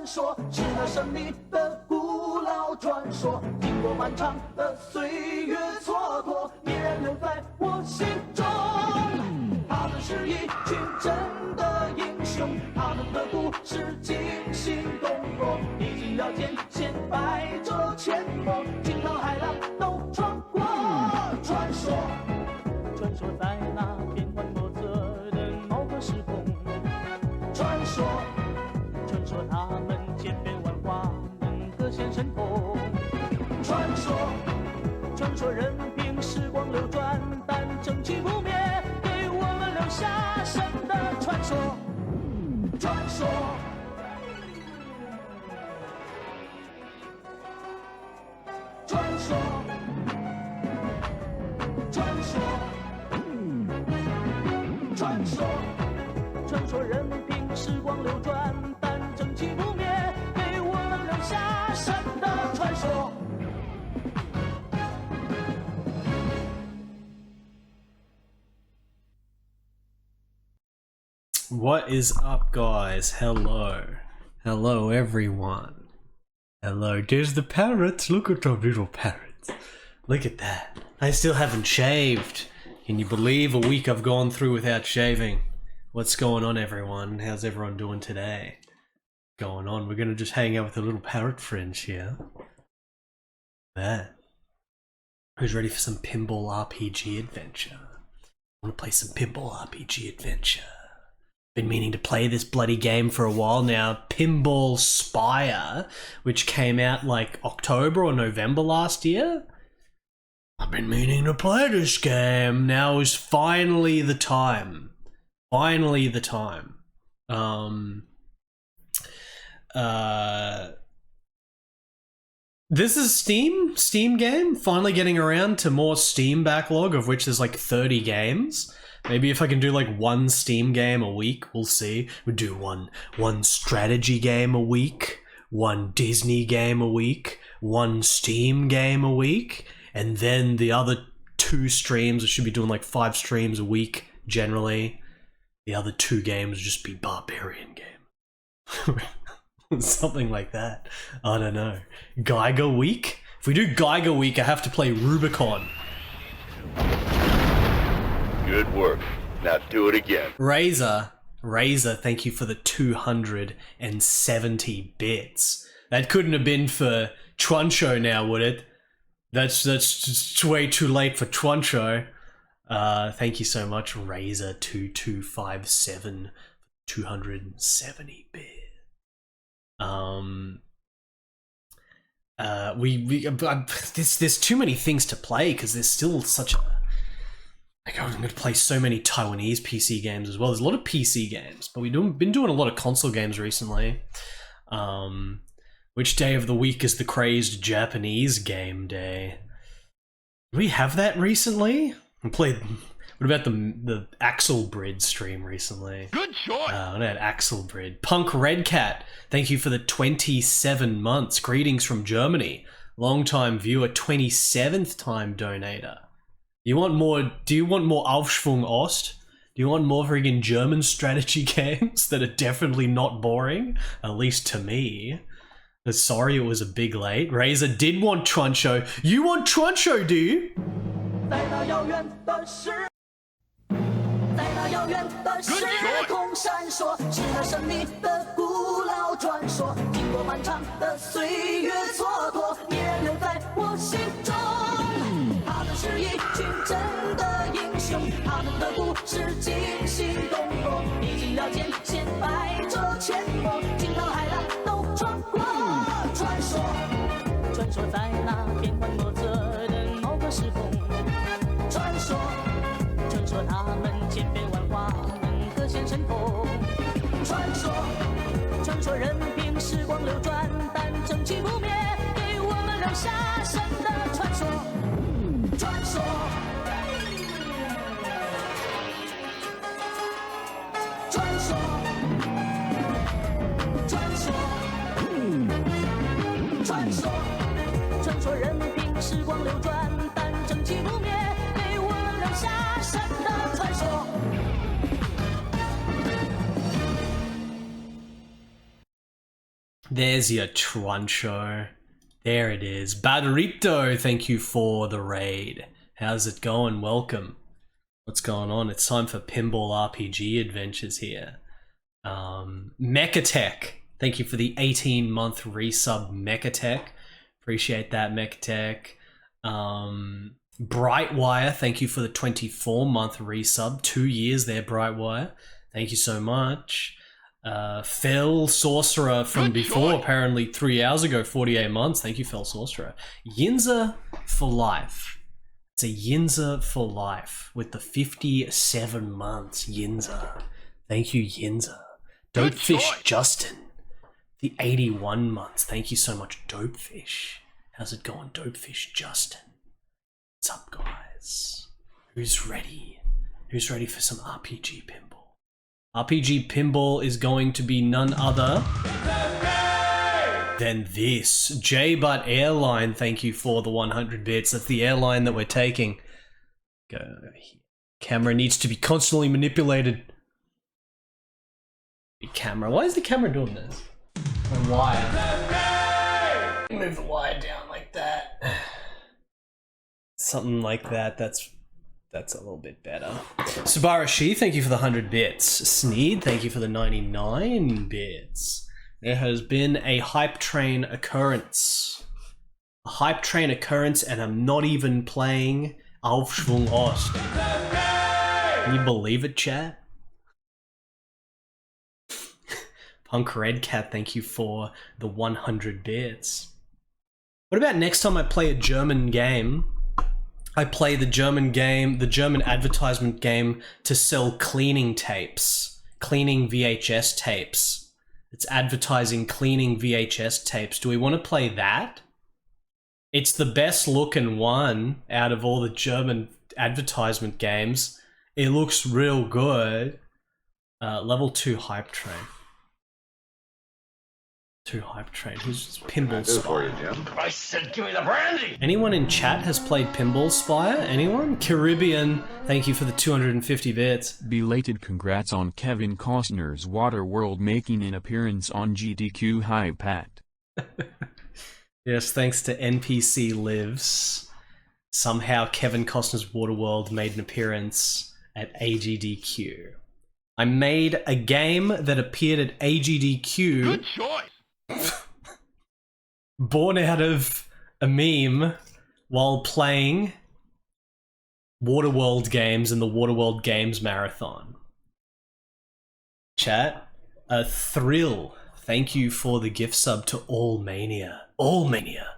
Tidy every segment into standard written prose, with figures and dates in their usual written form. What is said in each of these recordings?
传说，是那神秘的古老传说。经过漫长的岁月蹉跎，依然留在我心中。他们是一群真的英雄，他们的故事惊心动魄，历经了艰险，百折千磨，惊涛骇浪都闯过。传说，传说在那变幻莫测的某个时空。传说，传说他们千变万化，能各显神通。传说，传说任凭时光流转，但正气不灭，给我们留下神的传说。传说，传说，传说，传说，传说任凭时光流转，但正气不灭，给我们留下神的传说。What is up, guys? Hello. Hello, everyone. Hello. There's the parrots. Look at the little parrots. Look at that. I still haven't shaved. Can you believe a week I've gone through without shaving? What's going on, everyone? How's everyone doing today? Going on? We're gonna just hang out with the little parrot friends here. That. Who's ready for some Pinball RPG Adventure? I want to play some Pinball RPG Adventure. Been meaning to play this bloody game for a while now. Pinball Spire, which came out like October or November last year. I've been meaning to play this game. Now is finally the time. Finally the time. This is Steam game. Finally getting around to more Steam backlog, of which there's like 30 games. Maybe if I can do like one Steam game a week, we'll see. We'll do one strategy game a week, one Disney game a week, one Steam game a week, and then the other 2 streams, I should be doing like 5 streams a week generally. The other 2 games would just be Barbarian game. Something like that. I don't know. Geiger week? If we do Geiger week, I have to play Rubicon. Good work. Now do it again. Razor, thank you for the 270 bits. That couldn't have been for Truncho now, would it? That's just way too late for Truncho. Thank you so much, Razor 2257, 270 bits. There's too many things to play because there's still such a. Like, I'm going to play so many Taiwanese PC games as well. There's a lot of PC games, but we've been doing a lot of console games recently. Which day of the week is the crazed Japanese game day? Did we have that recently? We played. What about the Axel Brid stream recently? Good choice. What about Axel Brid? Punk Red Cat, thank you for the 27 months. Greetings from Germany. Long-time viewer, 27th time donator. Do you want more Aufschwung Ost? Do you want more friggin' German strategy games that are definitely not boring? At least to me. Sorry it was a big late. Razor did want Truncho. You want Truncho, do you? 在那遥远的时空闪烁，是那神秘的古老传说。经过漫长的岁月蹉跎，依然留在我心中。他们是一群真的英雄，他们的故事惊心动魄，历经了艰险，百折千磨，惊涛骇浪都闯过。传说，传说在那变幻莫测的某个时空。传说，传说他们千变万化，能各显神通。传说，传说任凭时光流转，但正气不灭，给我们留下神的传说。传说，传说，传说，传说，传说任凭时光流转，但正气不灭，给我们留下神的传说。There's your Truncho. There it is. Badrito, thank you for the raid. How's it going? Welcome. What's going on? It's time for Pinball RPG Adventures here. Mechatech, thank you for the 18-month resub, Mechatech. Appreciate that, Mechatech. Brightwire, thank you for the 24-month resub. 2 years there, Brightwire. Thank you so much. Fell Sorcerer from before, apparently 3 hours ago, 48 months. Thank you, Fell Sorcerer. Yinza for life. It's a Yinza for life with the 57 months. Yinza. Thank you, Yinza. Dopefish Justin. The 81 months. Thank you so much, Dopefish. How's it going, Dopefish Justin? What's up, guys? Who's ready? Who's ready for some RPG Pinball? RPG Pinball is going to be none other than this. J-Butt Airline, thank you for the 100 bits. That's the airline that we're taking. Go here. Camera needs to be constantly manipulated. Camera. Why is the camera doing this? The wire. Move the wire down like that. Something like that. That's a little bit better. Subarashi, thank you for the 100 bits. Sneed, thank you for the 99 bits. There has been a hype train occurrence. A hype train occurrence, and I'm not even playing Aufschwung Ost. Can you believe it, chat? Punk Red Cat, thank you for the 100 bits. What about next time I play a German game? I play the German game, the German advertisement game to sell cleaning tapes, cleaning VHS tapes. It's advertising cleaning VHS tapes. Do we want to play that? It's the best looking one out of all the German advertisement games. It looks real good. Level 2 hype train. 2 hype train. Who's Pinball Spire? I said give me the brandy! Anyone in chat has played Pinball Spire? Anyone? Caribbean, thank you for the 250 bits. Belated congrats on Kevin Costner's Waterworld making an appearance on GDQ Hype Hat. Yes, thanks to NPC Lives. Somehow Kevin Costner's Waterworld made an appearance at AGDQ. I made a game that appeared at AGDQ. Good choice! Born out of a meme while playing Waterworld games in the Waterworld Games Marathon. Chat, a thrill. Thank you for the gift sub to All Mania. All Mania.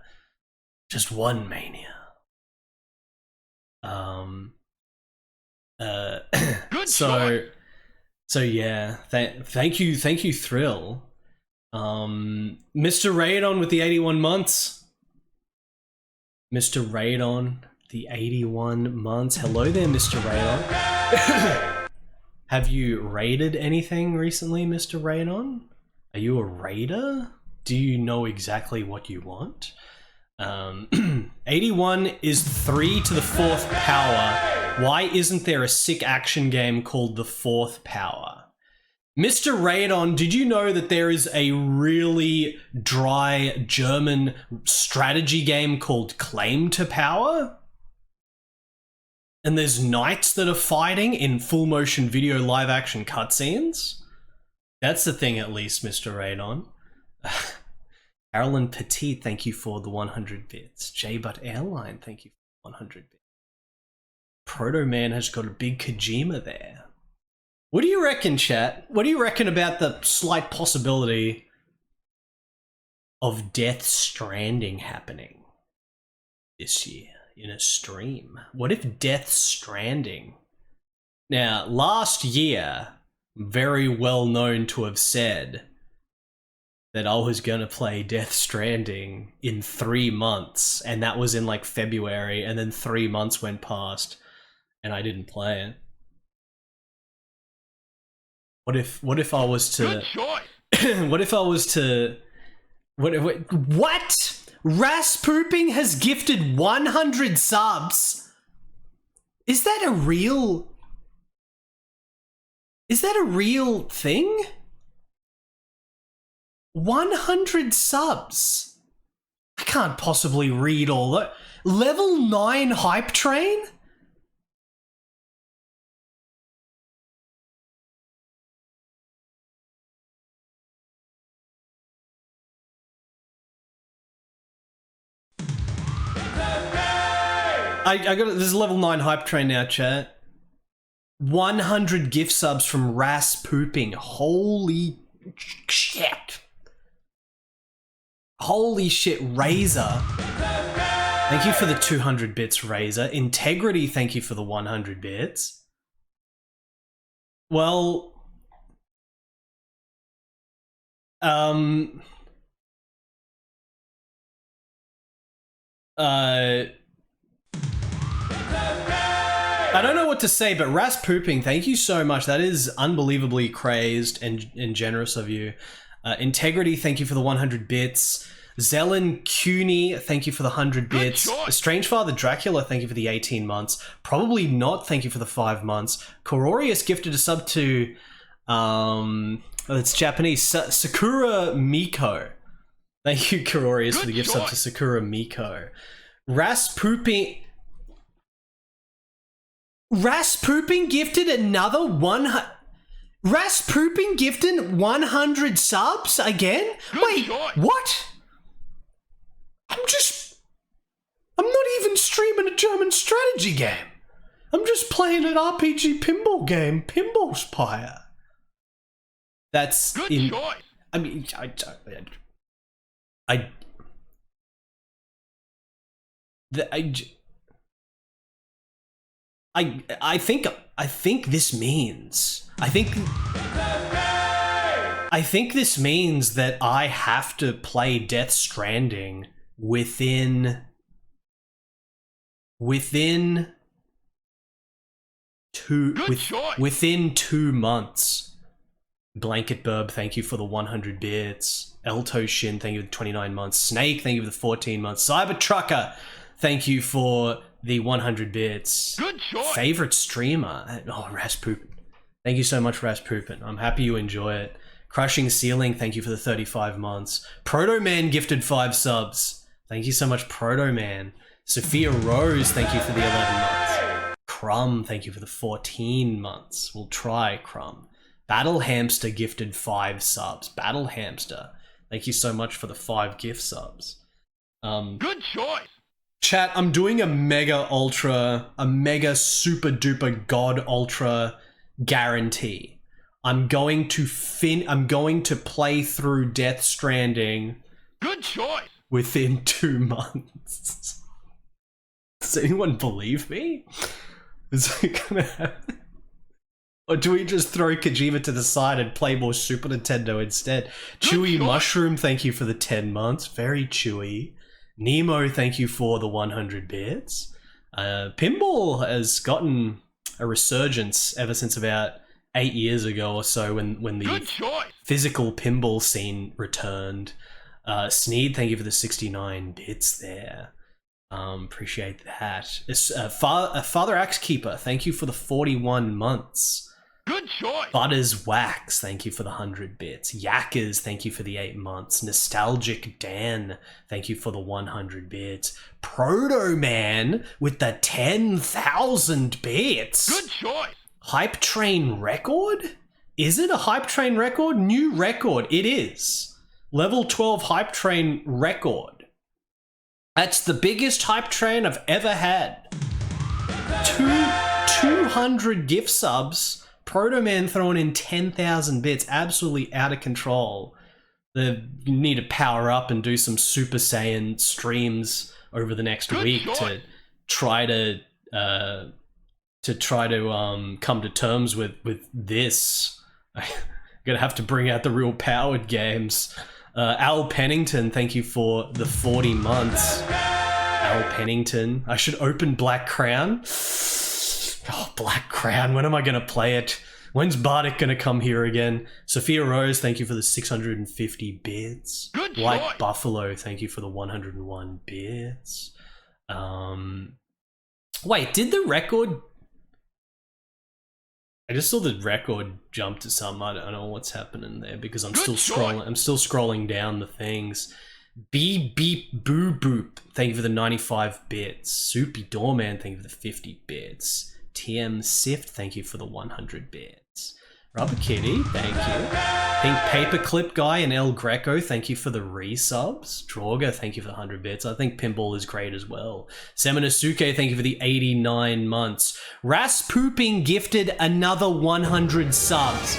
Just one Mania. Good so yeah, thank you, Thrill. Mr. Raidon with the 81 months. Mr. Raidon, the 81 months. Hello there, Mr. Raidon. Have you raided anything recently, Mr. Raidon? Are you a raider? Do you know exactly what you want? 81 is 3 to the 4th power. Why isn't there a sick action game called the 4th power? Mr. Raidon, did you know that there is a really dry German strategy game called Claim to Power? And there's knights that are fighting in full motion video live action cutscenes? That's the thing, at least, Mr. Raidon. Carolyn Petit, thank you for the 100 bits. J-Butt Airline, thank you for 100 bits. Proto Man has got a big Kojima there. What do you reckon, chat? What do you reckon about the slight possibility of Death Stranding happening this year in a stream? What if Death Stranding... Now, last year, very well known to have said that I was going to play Death Stranding in 3 months, and that was in like February, and then 3 months went past, and I didn't play it. What if I was to... Good choice! What if I was to... What? Raspooping has gifted 100 subs? Is that a real... Is that a real thing? 100 subs. I can't possibly read all that. Level 9 hype train? I got it. This is level 9 hype train now, chat. 100 gift subs from Ras Pooping. Holy shit. Holy shit, Razor. Thank you for the 200 bits, Razor. Integrity, thank you for the 100 bits. Well, I don't know what to say, but Ras Pooping, thank you so much. That is unbelievably crazed and generous of you. Integrity, thank you for the 100 bits. Zelen Cuny, thank you for the 100 bits. Strange Father Dracula, thank you for the 18 months. Probably Not, thank you for the 5 months. Cororius gifted a sub to, it's Japanese, Sakura Miko. Thank you, Cororius, for the gift sub to Sakura Miko. Ras Pooping gifted another 100. Ras Pooping gifted 100 subs again? Wait, what? I'm not even streaming a German strategy game. I'm just playing an RPG pinball game, Pinball Spire. That's good choice. I mean, I think this means that I have to play Death Stranding within 2 months. Blanket Burb, thank you for the 100 bits. Elto Shin, thank you for the 29 months. Snake, thank you for the 14 months. Cyber Trucker, thank you for the 100 bits. Good choice. Favorite streamer, oh, Raspoopin. Thank you so much, Raspoopin. I'm happy you enjoy it. Crushing Ceiling, thank you for the 35 months. Proto Man gifted 5 subs. Thank you so much, Proto Man. Sophia Rose, thank you for the 11 months. Crumb, thank you for the 14 months. We'll try, Crumb. Battle Hamster gifted 5 subs. Battle Hamster, thank you so much for the 5 gift subs. Good choice. Chat, I'm doing a mega super duper god ultra guarantee. I'm going to play through Death Stranding. Good choice. Within 2 months. Does anyone believe me? Is it gonna happen? Or do we just throw Kojima to the side and play more Super Nintendo instead? Chewy Mushroom, thank you for the 10 months. Very chewy. Nemo, thank you for the 100 bits. Pinball has gotten a resurgence ever since about 8 years ago or so when the physical pinball scene returned. Sneed, thank you for the 69 bits there. Appreciate that. Father Axe Keeper, thank you for the 41 months. Good choice. Butters Wax, thank you for the 100 bits. Yackers, thank you for the 8 months. Nostalgic Dan, thank you for the 100 bits. Proto Man with the 10,000 bits. Good choice. Hype Train record? Is it a Hype Train record? New record, it is. Level 12 Hype Train record. That's the biggest Hype Train I've ever had. 200 gift subs. Proto Man throwing in 10,000 bits, absolutely out of control. You need to power up and do some Super Saiyan streams over the next week to try to come to terms with this. I'm gonna have to bring out the real powered games. Al Pennington, thank you for the 40 months. Al Pennington. I should open Black Crown. Oh, Black Crown, when am I going to play it? When's Bardic going to come here again? Sophia Rose, thank you for the 650 bits. Good White choice. Buffalo, thank you for the 101 bits. Wait, did the record... I just saw the record jump to some. I don't know what's happening there because I'm still choice. scrolling. I'm still scrolling down the things. Beep beep boo boop. Thank you for the 95 bits. Soupy Doorman, thank you for the 50 bits. TM Sift, thank you for the 100 bits. Rubber Kitty, thank you. Pink Paperclip Guy and El Greco, thank you for the resubs. Droga, thank you for the 100 bits. I think Pinball is great as well. Seminasuke, thank you for the 89 months. Raspooping gifted another 100 subs.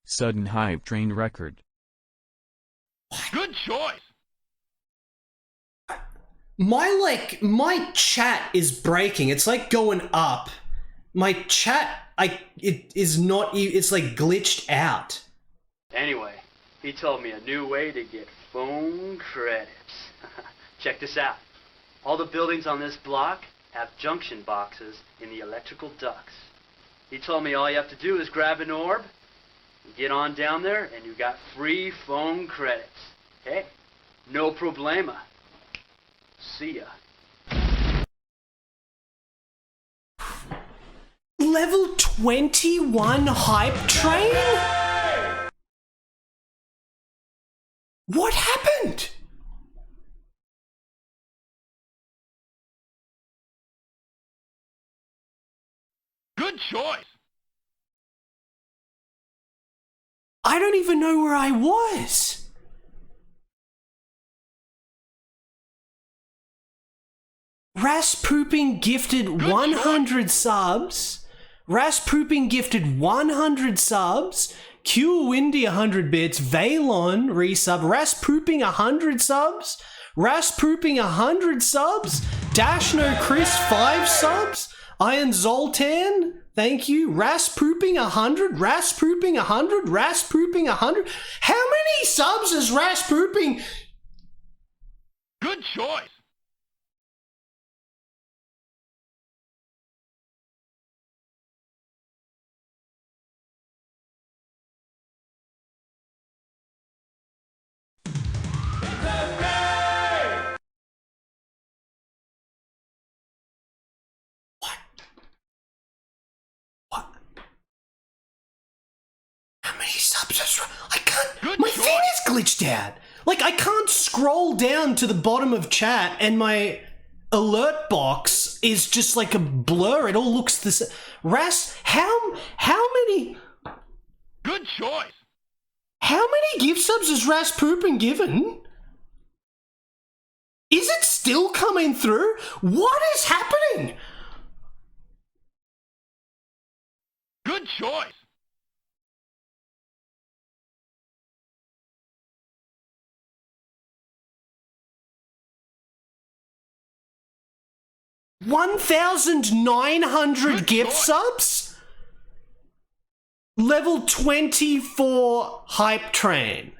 Sudden hype train record. Good choice. My chat is breaking. It's like going up. My chat, it is not, it's like glitched out. Anyway, he told me a new way to get phone credits. Check this out. All the buildings on this block have junction boxes in the electrical ducts. He told me all you have to do is grab an orb, get on down there, and you got free phone credits. Hey, no problema. See ya. Level 21 hype train? What happened? Good choice. I don't even know where I was. Raspooping gifted 100 subs. Raspooping gifted 100 subs. Q Windy 100 bits. Valon resub. Raspooping 100 subs. Raspooping 100 subs. Dashno Chris 5 subs. Iron Zoltan, thank you. Raspooping 100. Raspooping 100. Raspooping 100. How many subs is Raspooping? Good choice. How many subs is I can't. Good My choice. thing is glitched out. Like I can't scroll down to the bottom of chat, and my alert box is just like a blur. It all looks the same. How many? Good choice. How many gift subs has Raspoopin given? Is it still coming through? What is happening? Good choice. $1,900 gift choice. subs? Level 24 hype train.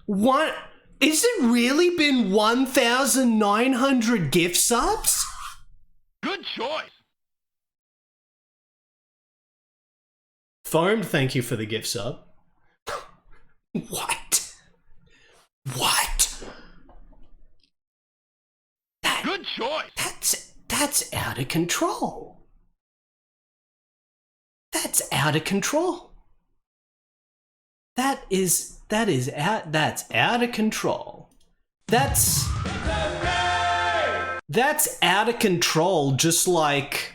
What? Is it really been 1,900 gift subs? Good choice. Foamed, thank you for the gift sub. What? What? Good choice. That's out of control. That's out of control. That's out of control. That's out of control, just like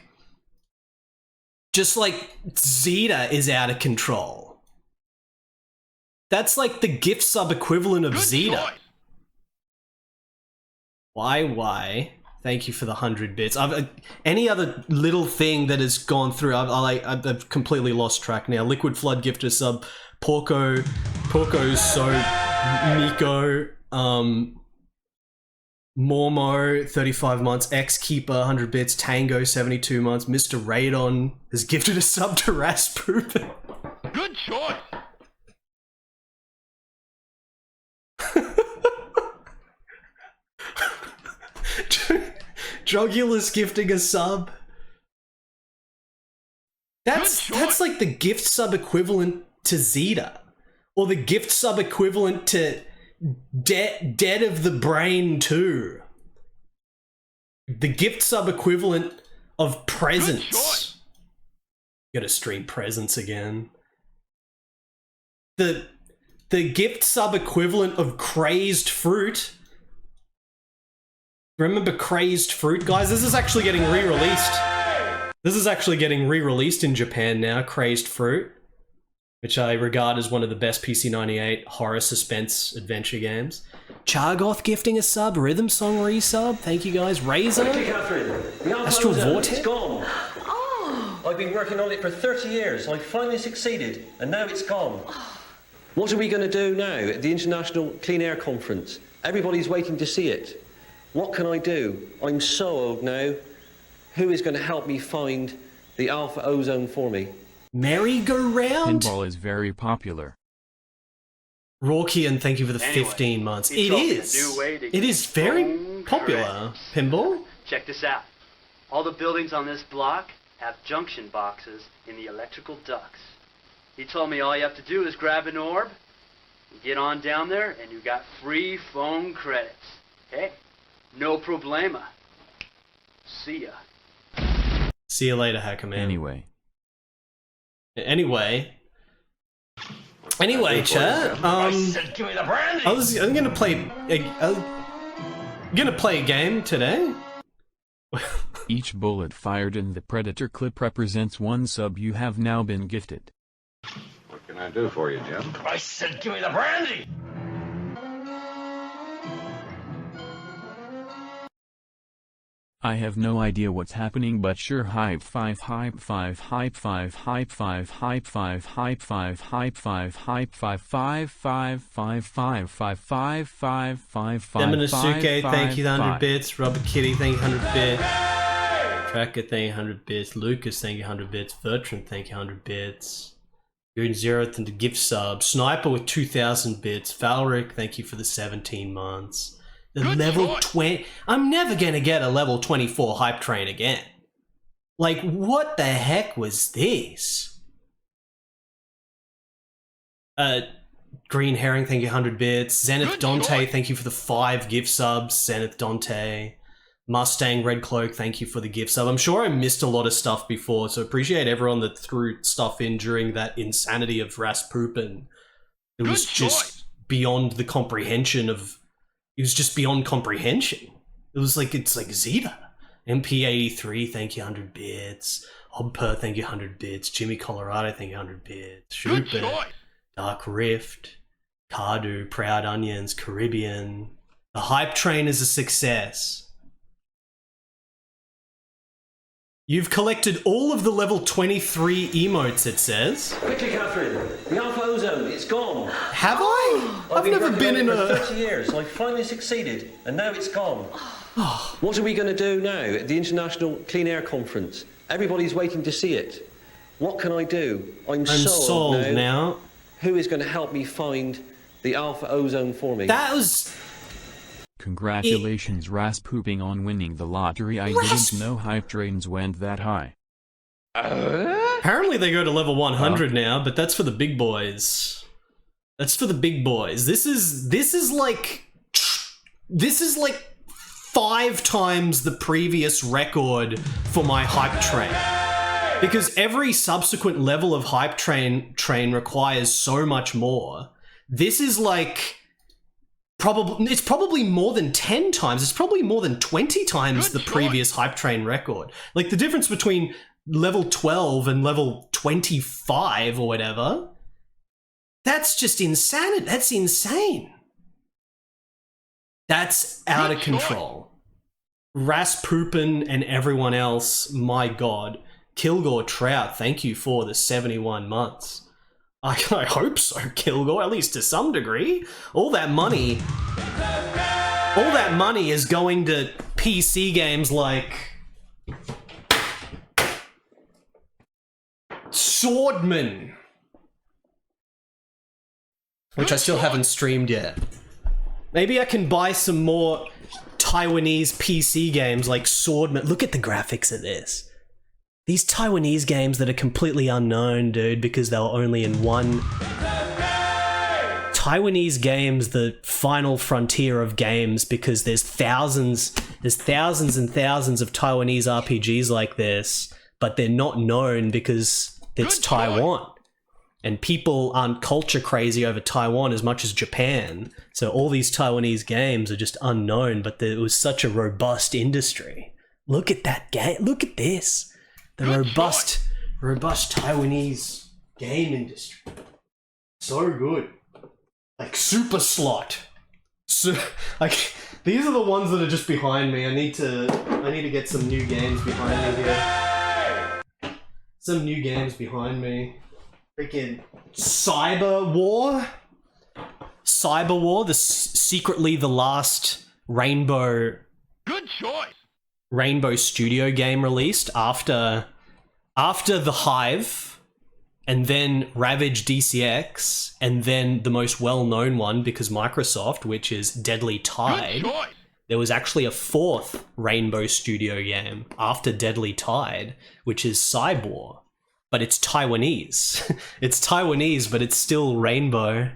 Zeta is out of control. That's like the gift sub equivalent of Good Zeta. choice. Why? Thank you for the 100 bits. Any other little thing that has gone through, I've completely lost track now. Liquid Flood gifter sub, Porco So, Miko, Mormo 35 months, X Keeper 100 bits, Tango 72 months, Mr. Radon has gifted a sub to Rasputin. Good choice. Drogulus gifting a sub. That's like the gift sub equivalent to Zeta, or the gift sub equivalent to Dead of the Brain 2. The gift sub equivalent of Presence. Gotta stream Presence again. The gift sub equivalent of Crazed Fruit. Remember Crazed Fruit, guys? This is actually getting re-released. This is actually getting re-released in Japan now, Crazed Fruit, which I regard as one of the best PC98 horror suspense adventure games. Chargoth gifting a sub, Rhythm Song resub, thank you guys. Razor, Astral Vortex. It's gone. I've been working on it for 30 years. I finally succeeded, and now it's gone. What are we going to do now at the International Clean Air Conference? Everybody's waiting to see it. What can I do? I'm so old now. Who is going to help me find the alpha ozone for me? Merry-go-round? Pinball is very popular. Rawkian, thank you for the Anyway, 15 months. he It told me a is. new way to It get is very phone popular, credits. Pinball. Check this out. All the buildings on this block have junction boxes in the electrical ducts. He told me all you have to do is grab an orb, get on down there, and you got free phone credits. Hey, no problema. See ya. See you later, Hacker Man. Anyway, chat. Give me the brandy. I'm gonna play. I'm gonna play a game today. Each bullet fired in the Predator clip represents one sub you have now been gifted. What can I do for you, Jim? I said, give me the brandy. I have no idea what's happening, but sure. Hype 5 hype 5 hype 5 hype 5 hype 5 hype 5 hype 5 hype 5 5 5 5 5 5 5 5 5 5 Demonasuke, thank you, 100 bits. Robert Kitty, thank you, 100 bits. Tracker, thank you, 100 bits. Lucas, thank you, 100 bits. Bertrand, thank you, 100 bits. Goon Zeroth and the gift sub. Sniper with 2,000 bits. Valric, thank you for the 17 months. The Good level choice. 20. I'm never gonna get a level 24 hype train again. Like, what the heck was this? Green Herring, thank you, 100 bits. Zenith Good Dante, choice. thank you for the 5 gift subs. Zenith Dante. Mustang Red Cloak, thank you for the gift sub. I'm sure I missed a lot of stuff before, so appreciate everyone that threw stuff in during that insanity of Rasputin. It was Good just choice. beyond the comprehension of... It was just beyond comprehension. It was like, it's like Zeta. MP83, thank you, 100 bits. Obper, thank you, 100 bits. Jimmy Colorado, thank you, 100 bits. Good Schubert, choice. Dark Rift, Cardu, Proud Onions, Caribbean. The hype train is a success. You've collected all of the level 23 emotes, it says. Quickly, Catherine. The alpha ozone, it's gone. Have I? I've never working been on in it for a... 30 years. I finally succeeded, and now it's gone. What are we going to do now at the International Clean Air Conference? Everybody's waiting to see it. What can I do? I'm so sold old now. Who is going to help me find the alpha ozone for me? That was... Congratulations Rasputin on winning the lottery. I didn't know hype trains went that high. Apparently they go to level 100 now, but that's for the big boys. That's for the big boys. This is like 5 times the previous record for my hype train. Because every subsequent level of hype train requires so much more. This is like it's probably more than 10 times. It's probably more than 20 times the previous Hype Train record. Like, the difference between level 12 and level 25 or whatever, that's just insanity. That's insane. That's out of control. Rasputin and everyone else, my god. Kilgore Trout, thank you for the 71 months. I hope so, Kilgore, at least to some degree. All that money is going to PC games like Swordman, which I still haven't streamed yet. Maybe I can buy some more Taiwanese PC games like Swordman. Look at the graphics of this. These Taiwanese games that are completely unknown, dude, because they were only in one... Taiwanese games, the final frontier of games, because there's thousands and thousands of Taiwanese RPGs like this, but they're not known because it's Taiwan. And people aren't culture crazy over Taiwan as much as Japan. So all these Taiwanese games are just unknown, but it was such a robust industry. Look at that game. Look at this. The robust Taiwanese game industry. So good. Like Super Slot. So, like, these are the ones that are just behind me. I need to get some new games behind me here. Some new games behind me. Freaking Cyber War. Cyber War, secretly the last Rainbow... Good choice. Rainbow Studio game released after The Hive, and then Ravage DCX, and then the most well-known one, because Microsoft, which is Deadly Tide. There was actually a fourth Rainbow Studio game after Deadly Tide, which is Cyborg, but it's Taiwanese. It's Taiwanese, but it's still Rainbow.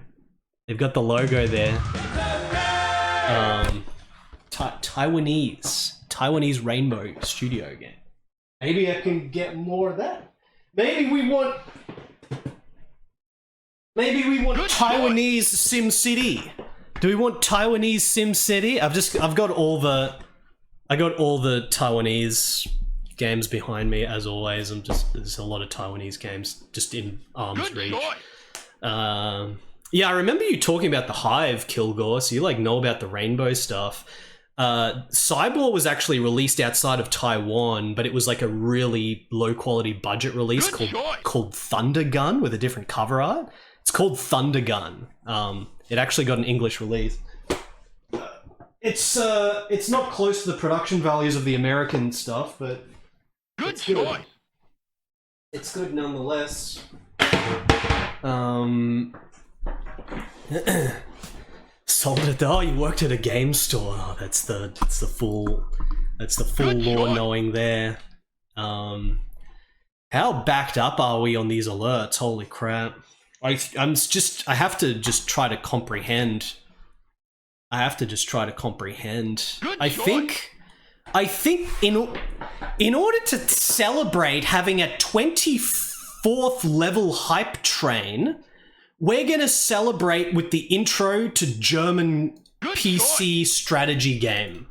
They've got the logo there. Taiwanese Rainbow Studio game. Maybe I can get more of that. Maybe we want Taiwanese Sim City. Do we want Taiwanese Sim City? I got all the Taiwanese games behind me as always. There's a lot of Taiwanese games just in arm's reach. Yeah, I remember you talking about the Hive, Kilgore, so you like know about the Rainbow stuff. Cyborg was actually released outside of Taiwan, but it was like a really low quality budget release called Thunder Gun with a different cover art. It's called Thunder Gun. It actually got an English release. It's not close to the production values of the American stuff, but Good choice. It's good nonetheless. Sold it. Oh, you worked at a game store. Oh, that's the full lore knowing there. How backed up are we on these alerts? Holy crap! I have to just try to comprehend. I think in order to celebrate having a 24th level hype train, we're gonna celebrate with the intro to German PC strategy game.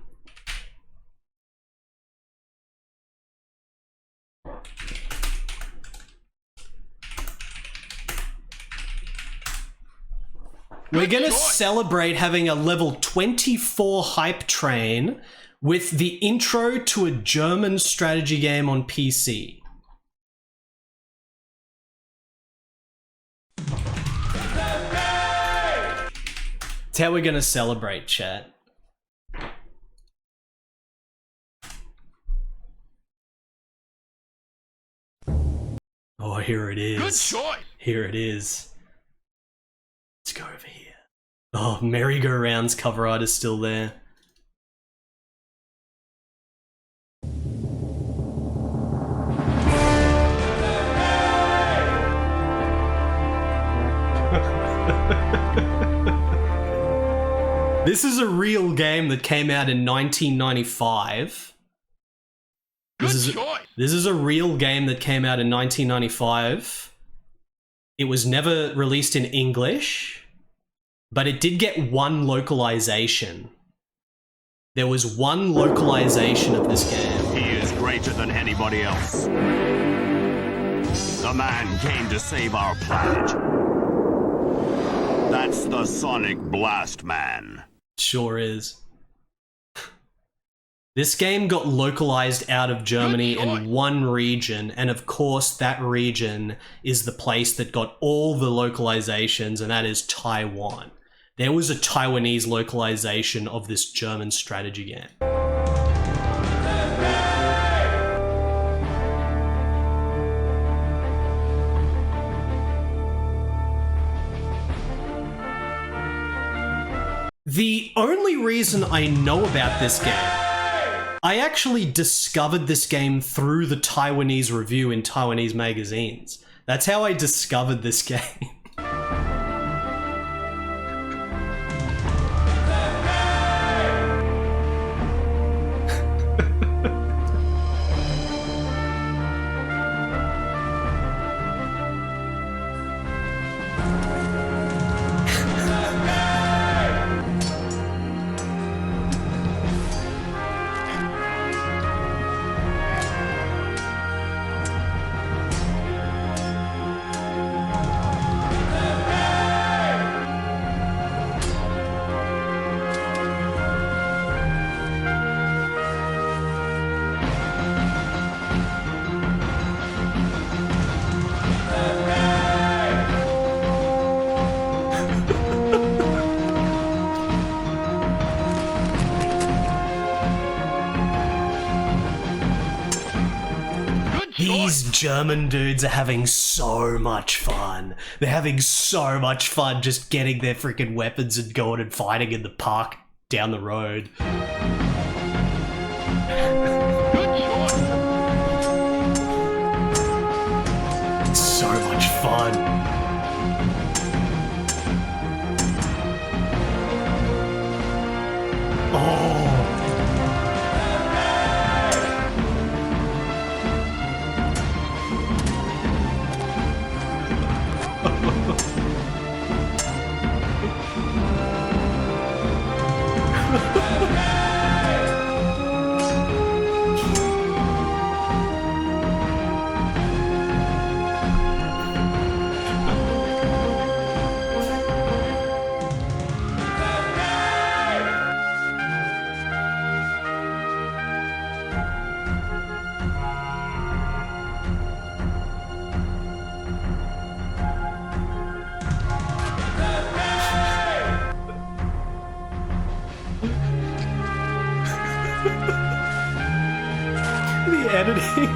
We're gonna celebrate having a level 24 hype train with the intro to a German strategy game on PC. That's how we're gonna celebrate, chat. Oh, here it is. Good choice. Here it is. Let's go over here. Oh, Merry-Go-Round's cover art is still there. This is a real game that came out in 1995. This is a real game that came out in 1995. It was never released in English. but it did get one localization. There was one localization of this game. He is greater than anybody else. The man came to save our planet. That's the Sonic Blast Man. Sure is. This game got localized out of Germany in one region, and of course that region is the place that got all the localizations, and that is Taiwan. There was a Taiwanese localization of this German strategy game. The only reason I know about this game, I actually discovered this game through the Taiwanese review in Taiwanese magazines. That's how I discovered this game. These German dudes are having so much fun. They're having so much fun just getting their freaking weapons and going and fighting in the park down the road. So much fun. Oh. The editing.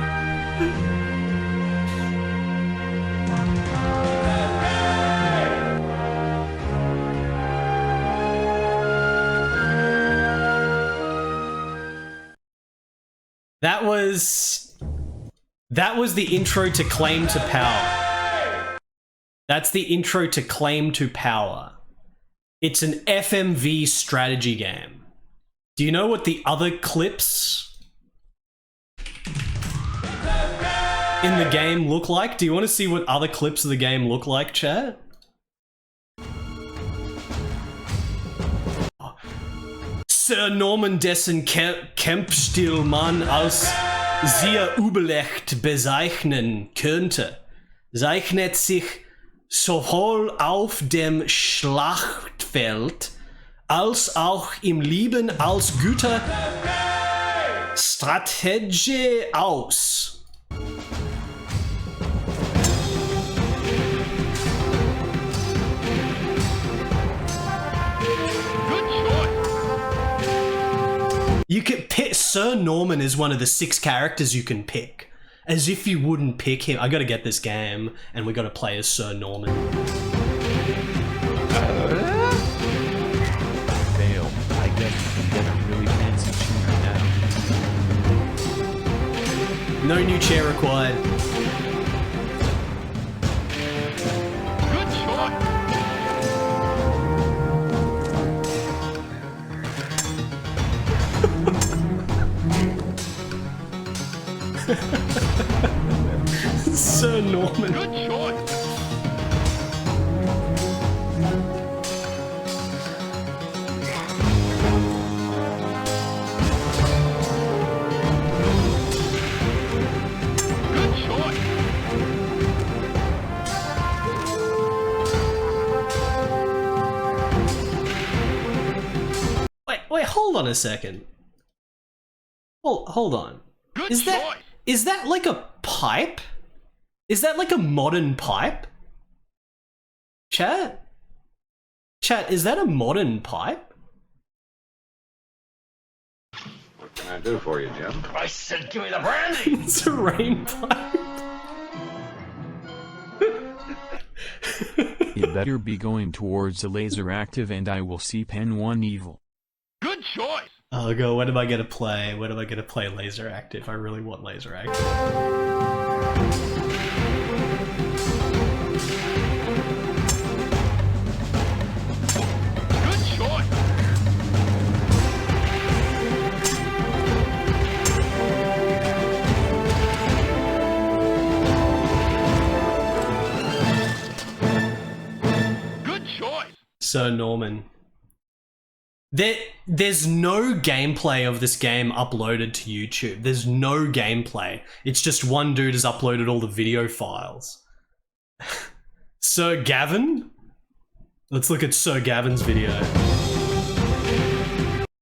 That was the intro to Claim to Power. That's the intro to Claim to Power. It's an FMV strategy game. Do you know what the other clips in the game look like? Do you want to see what other clips of the game look like, chat? Sir Norman dessen Kampfstil als sehr übelecht bezeichnen könnte, zeichnet sich sowohl auf dem Schlachtfeld als auch im Leben als guter Strategie aus. You can pick. Sir Norman is one of the 6 characters you can pick. As if you wouldn't pick him. I gotta get this game, and we gotta play as Sir Norman. Fail. I guess you can get a really fancy chair now. No new chair required. Good shot. Sir Norman. Good choice. hold on a second. Hold on. Good Is that like a pipe? Is that like a modern pipe? Chat, is that a modern pipe? What can I do for you, Jim? I said give me the brandy! It's a rain pipe. It better be going towards the laser active and I will see Pen 1 evil. Good choice! Oh god, when am I gonna play? When am I gonna play laser active? I really want laser active. Good choice! Good choice! So Norman, there's no gameplay of this game uploaded to YouTube. There's no gameplay. It's just one dude has uploaded all the video files. Sir Gavin? Let's look at Sir Gavin's video.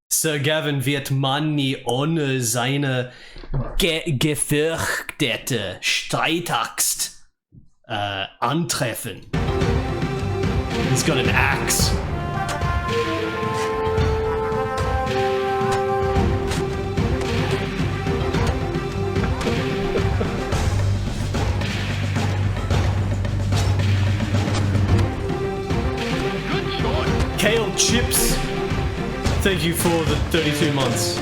Sir Gavin wird man nie ohne seine gefürchtete Streitaxt antreffen. He's got an axe. Kale Chips, thank you for the 32 months.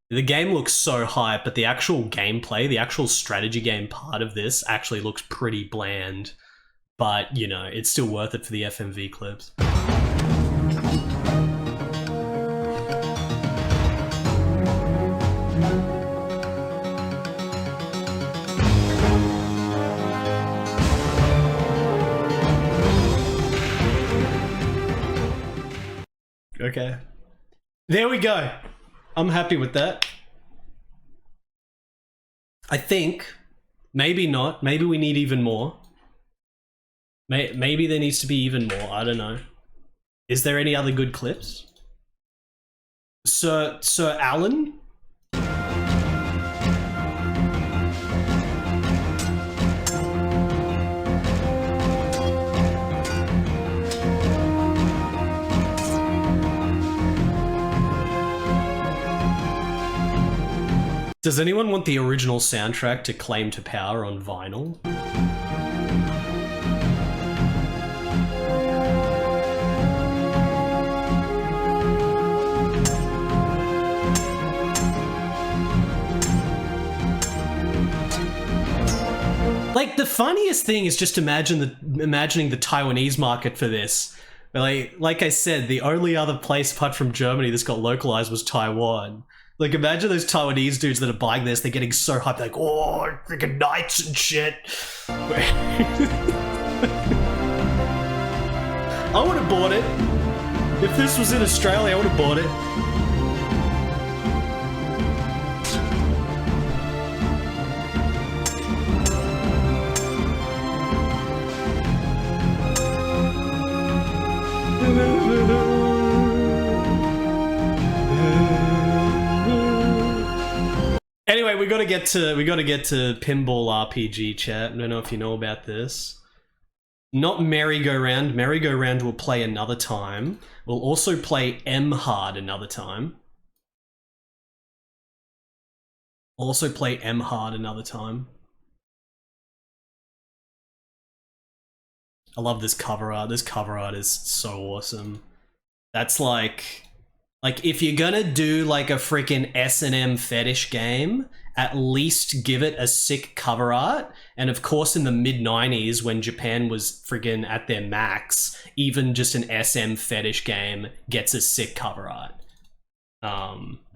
The game looks so hype, but the actual gameplay, the actual strategy game part of this actually looks pretty bland. But, you know, it's still worth it for the FMV clips. Okay. There we go. I'm happy with that. I think, maybe not, maybe we need even more. Maybe there needs to be even more, I don't know. Is there any other good clips? Sir Alan? Does anyone want the original soundtrack to Claim to Power on vinyl? Like, the funniest thing is just imagining the Taiwanese market for this. Like I said, the only other place apart from Germany this got localized was Taiwan. Like, imagine those Taiwanese dudes that are buying this, they're getting so hyped, like, oh, freaking knights and shit. I would have bought it. If this was in Australia, I would have bought it. Anyway, we gotta get to Pinball RPG chat. I don't know if you know about this. Not Merry-Go-Round. Merry-Go-Round will play another time. We'll also play M-Hard another time. We'll also play M-Hard another time. I love this cover art. This cover art is so awesome. That's like if you're gonna do like a freaking S&M fetish game, at least give it a sick cover art. And of course, in the mid-90s, when Japan was friggin' at their max, even just an SM fetish game gets a sick cover art.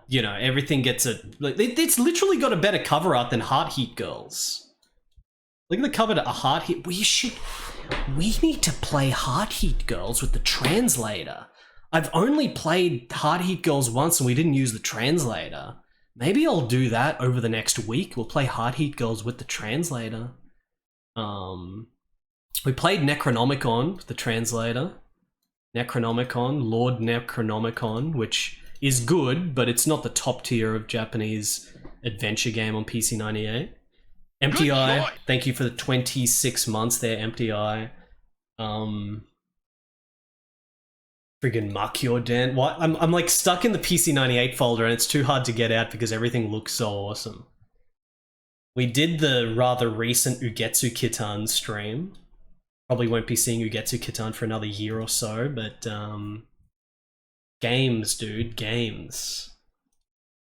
You know, everything gets it's literally got a better cover art than Heart Heat Girls. Look at the cover to a Heart Heat. We need to play Heart Heat Girls with the translator. I've only played Heart Heat Girls once and we didn't use the translator. Maybe I'll do that over the next week. We'll play Hard Heat Girls with the translator. We played Necronomicon with the translator. Necronomicon, Lord Necronomicon, which is good, but it's not the top tier of Japanese adventure game on PC98. MTI, thank you for the 26 months there, MTI. Friggin' Makyo Den. What? I'm like stuck in the PC98 folder and it's too hard to get out because everything looks so awesome. We did the rather recent Ugetsu Kitan stream. Probably won't be seeing Ugetsu Kitan for another year or so, but games, dude, games.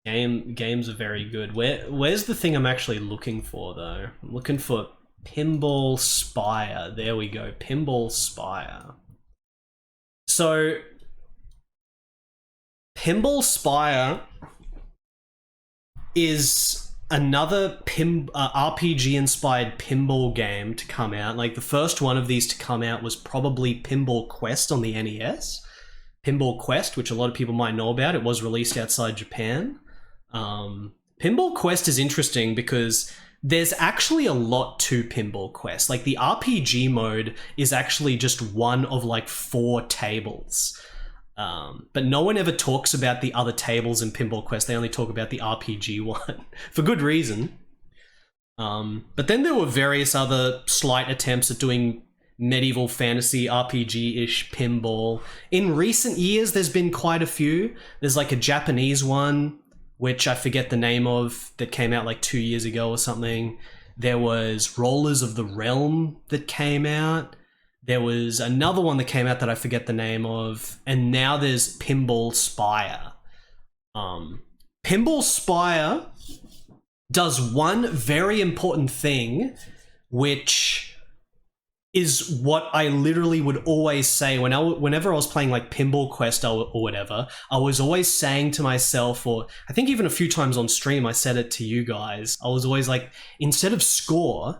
Games are very good. Where's the thing I'm actually looking for though? I'm looking for Pinball Spire. There we go, Pinball Spire. So, Pinball Spire is another RPG-inspired pinball game to come out. Like, the first one of these to come out was probably Pinball Quest on the NES. Pinball Quest, which a lot of people might know about, it was released outside Japan. Pinball Quest is interesting because there's actually a lot to Pinball Quest. Like, the RPG mode is actually just one of like 4 tables. But no one ever talks about the other tables in Pinball Quest. They only talk about the RPG one, for good reason. But then there were various other slight attempts at doing medieval fantasy RPG-ish pinball. In recent years, there's been quite a few. There's like a Japanese one, which I forget the name of, that came out like 2 years ago or something. There was Rollers of the Realm that came out. There was another one that came out that I forget the name of. And now there's Pinball Spire. Pinball Spire does one very important thing, which is what I literally would always say whenever I was playing like Pinball Quest or whatever. I was always saying to myself, or I think even a few times on stream I said it to you guys, I was always like, instead of score,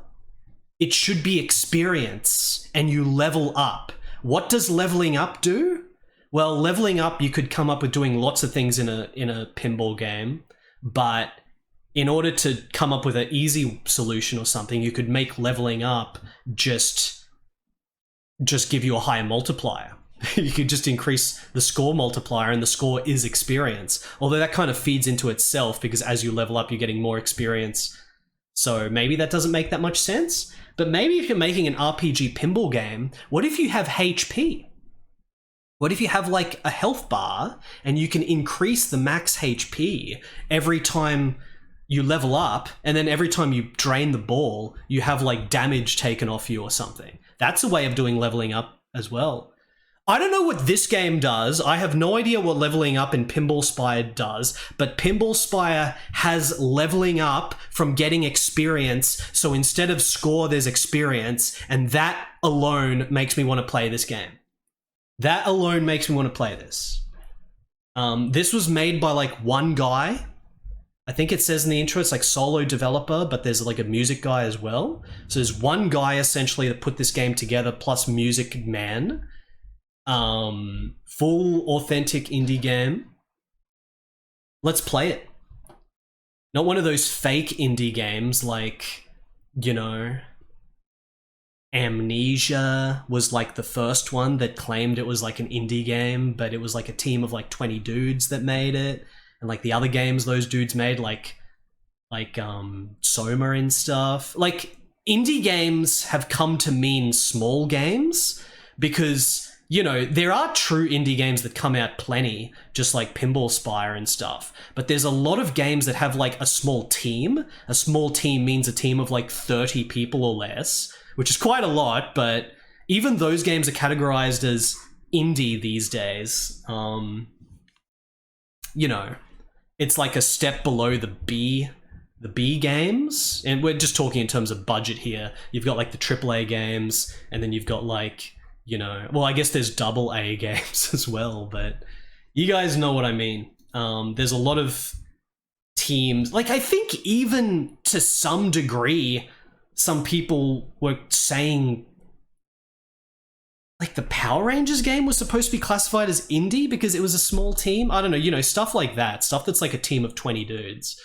it should be experience and you level up. What does leveling up do? Well, leveling up, you could come up with doing lots of things in a pinball game, but in order to come up with an easy solution or something, you could make leveling up just give you a higher multiplier. You could just increase the score multiplier, and the score is experience. Although that kind of feeds into itself, because as you level up, you're getting more experience. So maybe that doesn't make that much sense. But maybe if you're making an RPG pinball game, what if you have HP? What if you have like a health bar and you can increase the max HP every time you level up, and then every time you drain the ball, you have like damage taken off you or something? That's a way of doing leveling up as well. I don't know what this game does. I have no idea what leveling up in Pinball Spire does, but Pinball Spire has leveling up from getting experience. So instead of score, there's experience, and that alone makes me want to play this game. That alone makes me want to play this. This was made by like one guy. I think it says in the intro it's like solo developer, but there's like a music guy as well. So there's one guy essentially that put this game together, plus music man. Full authentic indie game. Let's play it. Not one of those fake indie games like, you know, Amnesia was like the first one that claimed it was like an indie game, but it was like a team of like 20 dudes that made it. And like the other games those dudes made, like Soma and stuff. Like, indie games have come to mean small games because, you know, there are true indie games that come out plenty, just like Pinball Spire and stuff. But there's a lot of games that have like a small team. A small team means a team of like 30 people or less, which is quite a lot, but even those games are categorized as indie these days. You know, it's like a step below the B games. And we're just talking in terms of budget here. You've got like the AAA games, and then you've got like, you know, well, I guess there's AA games as well, but you guys know what I mean. There's a lot of teams. Like, I think even to some degree, some people were saying, like the Power Rangers game was supposed to be classified as indie because it was a small team. I don't know, you know, stuff like that. Stuff that's like a team of 20 dudes.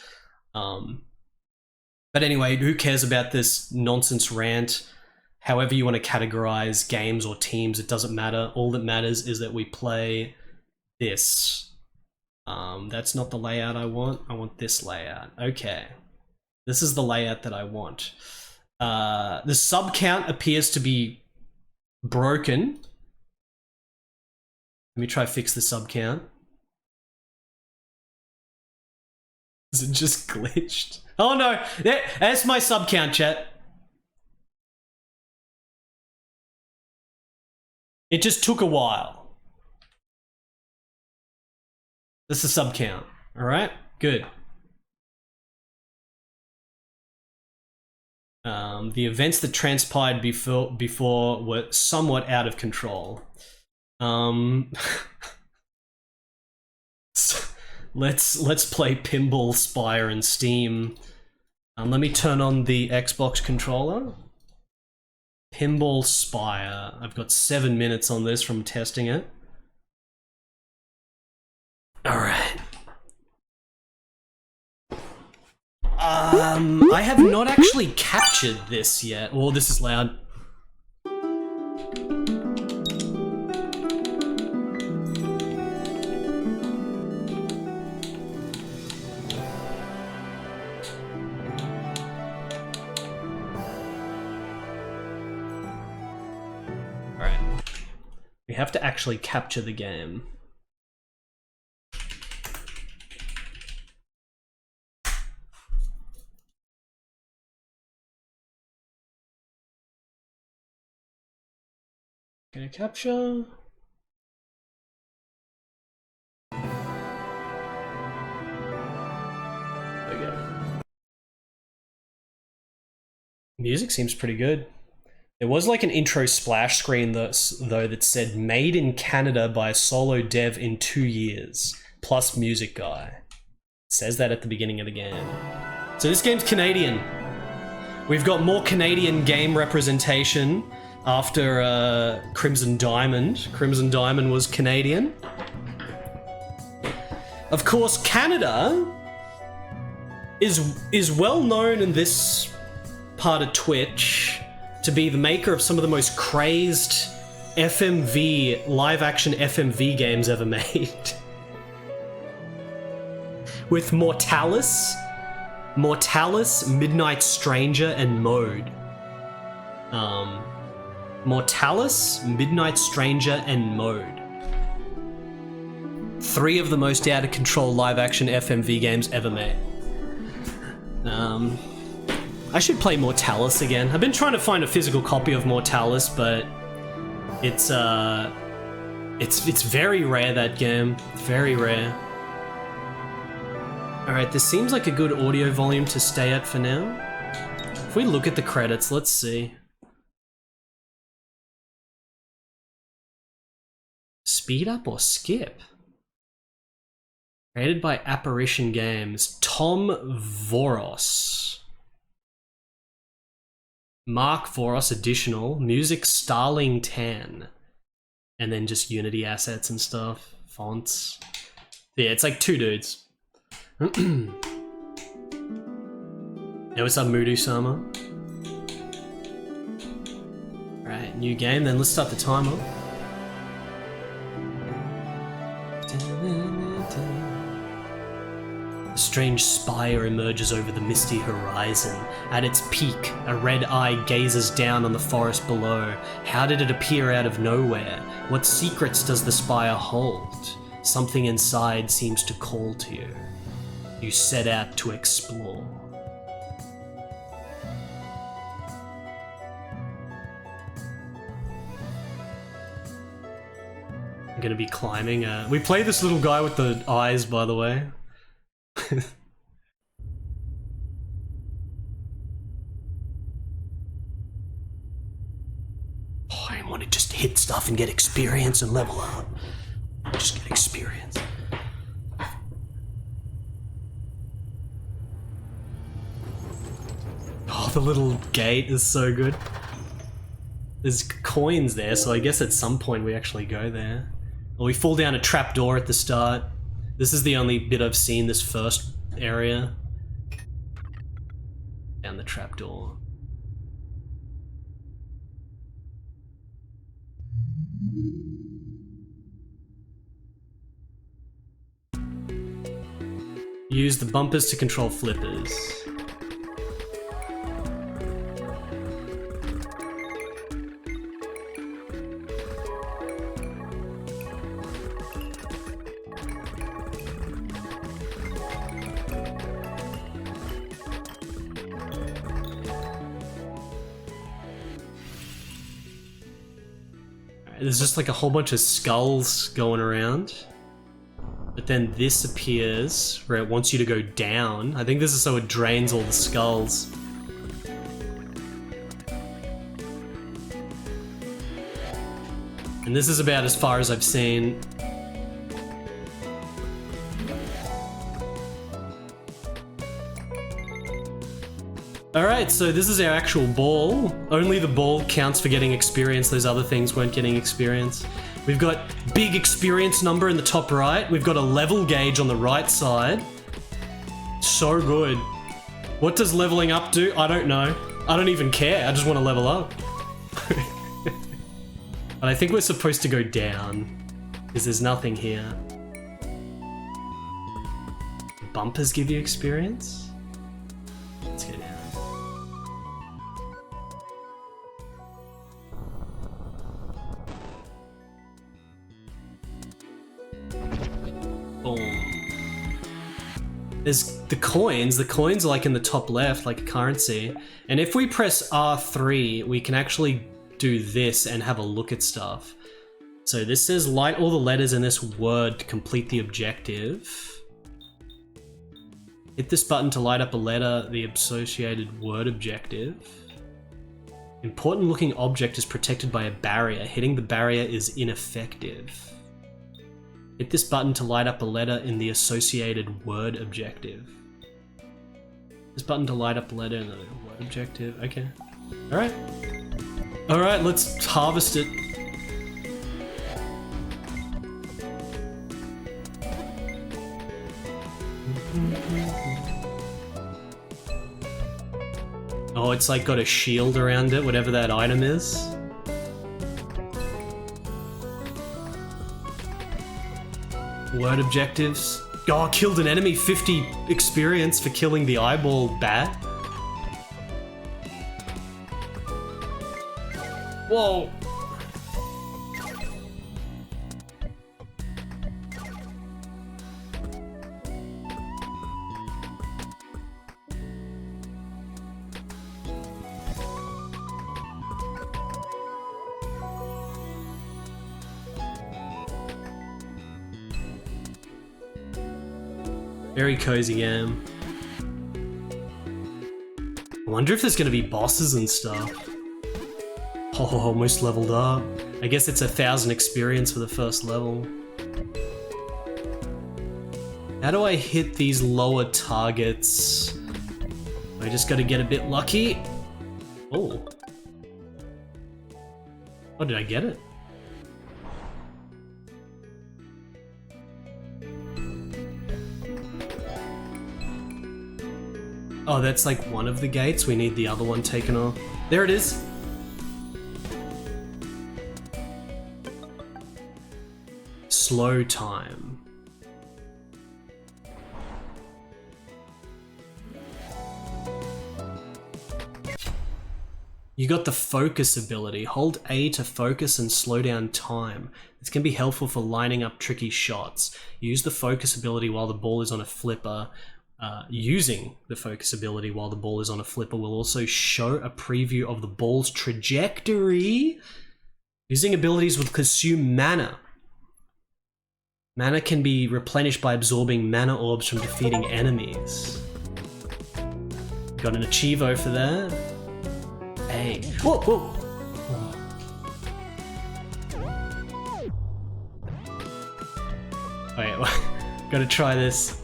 But anyway, who cares about this nonsense rant? However you want to categorize games or teams, it doesn't matter. All that matters is that we play this. That's not the layout I want. I want this layout. Okay. This is the layout that I want. The sub count appears to be broken. Let me try fix the sub count. Is it just glitched? Oh no, that's my sub count, chat. It just took a while. That's the sub count. All right, good. The events that transpired before were somewhat out of control. Let's play Pinball Spire in Steam. Let me turn on the Xbox controller. Pinball Spire. I've got 7 minutes on this from testing it. Alright. I have not actually captured this yet. Oh, this is loud. Alright. We have to actually capture the game. Gonna capture. There we go. Music seems pretty good. There was like an intro splash screen though that said made in Canada by a solo dev in 2 years, plus music guy. It says that at the beginning of the game. So this game's Canadian. We've got more Canadian game representation after Crimson Diamond. Crimson Diamond was Canadian. Of course, Canada is well known in this part of Twitch to be the maker of some of the most crazed FMV, live-action FMV games ever made. With Mortalis, Midnight Stranger, and Mode. Mortalis, Midnight Stranger, and Mode. 3 of the most out-of-control live-action FMV games ever made. I should play Mortalis again. I've been trying to find a physical copy of Mortalis, but it's very rare, that game. Very rare. Alright, this seems like a good audio volume to stay at for now. If we look at the credits, let's see. Speed up or skip? Created by Apparition Games. Tom Voros. Mark Voros additional. Music Starling Tan. And then just Unity assets and stuff. Fonts. Yeah, it's like 2 dudes. Hey, what's up, Mudu-sama? Alright, new game, then let's start the timer. A strange spire emerges over the misty horizon. At its peak, a red eye gazes down on the forest below. How did it appear out of nowhere? What secrets does the spire hold? Something inside seems to call to you. You set out to explore. I'm gonna be climbing. We play this little guy with the eyes, by the way. I want to just hit stuff and get experience and level up. Just get experience. Oh, the little gate is so good. There's coins there, so I guess at some point we actually go there. Or we fall down a trapdoor at the start. This is the only bit I've seen, this first area. Down the trapdoor. Use the bumpers to control flippers. There's just like a whole bunch of skulls going around. But then this appears where it wants you to go down. I think this is so it drains all the skulls. And this is about as far as I've seen. Alright, so this is our actual ball. Only the ball counts for getting experience, those other things weren't getting experience. We've got big experience number in the top right. We've got a level gauge on the right side. So good. What does leveling up do? I don't know. I don't even care, I just want to level up. But I think we're supposed to go down, because there's nothing here. Bumpers give you experience? Let's go down. Boom. There's the coins are like in the top left, like a currency. And if we press R3, we can actually do this and have a look at stuff. So this says light all the letters in this word to complete the objective. Hit this button to light up a letter, the associated word objective. Important looking object is protected by a barrier. Hitting the barrier is ineffective. Hit this button to light up a letter in the associated word objective. This button to light up a letter in the word objective. Okay. Alright. Alright, let's harvest it. Oh, it's like got a shield around it, whatever that item is. Word objectives. Oh, killed an enemy, 50 experience for killing the eyeball bat. Whoa. Very cozy game. I wonder if there's gonna be bosses and stuff. Oh, almost leveled up. I guess it's 1,000 experience for the first level. How do I hit these lower targets? I just gotta get a bit lucky. Oh. Oh, did I get it? Oh, that's like one of the gates. We need the other one taken off. There it is. Slow time. You got the focus ability. Hold A to focus and slow down time. This can be helpful for lining up tricky shots. Use the focus ability while the ball is on a flipper. Using the focus ability while the ball is on a flipper will also show a preview of the ball's trajectory. Using abilities will consume mana. Mana can be replenished by absorbing mana orbs from defeating enemies. Got an achievo for that. Hey. Whoa, whoa. Wait, gotta try this.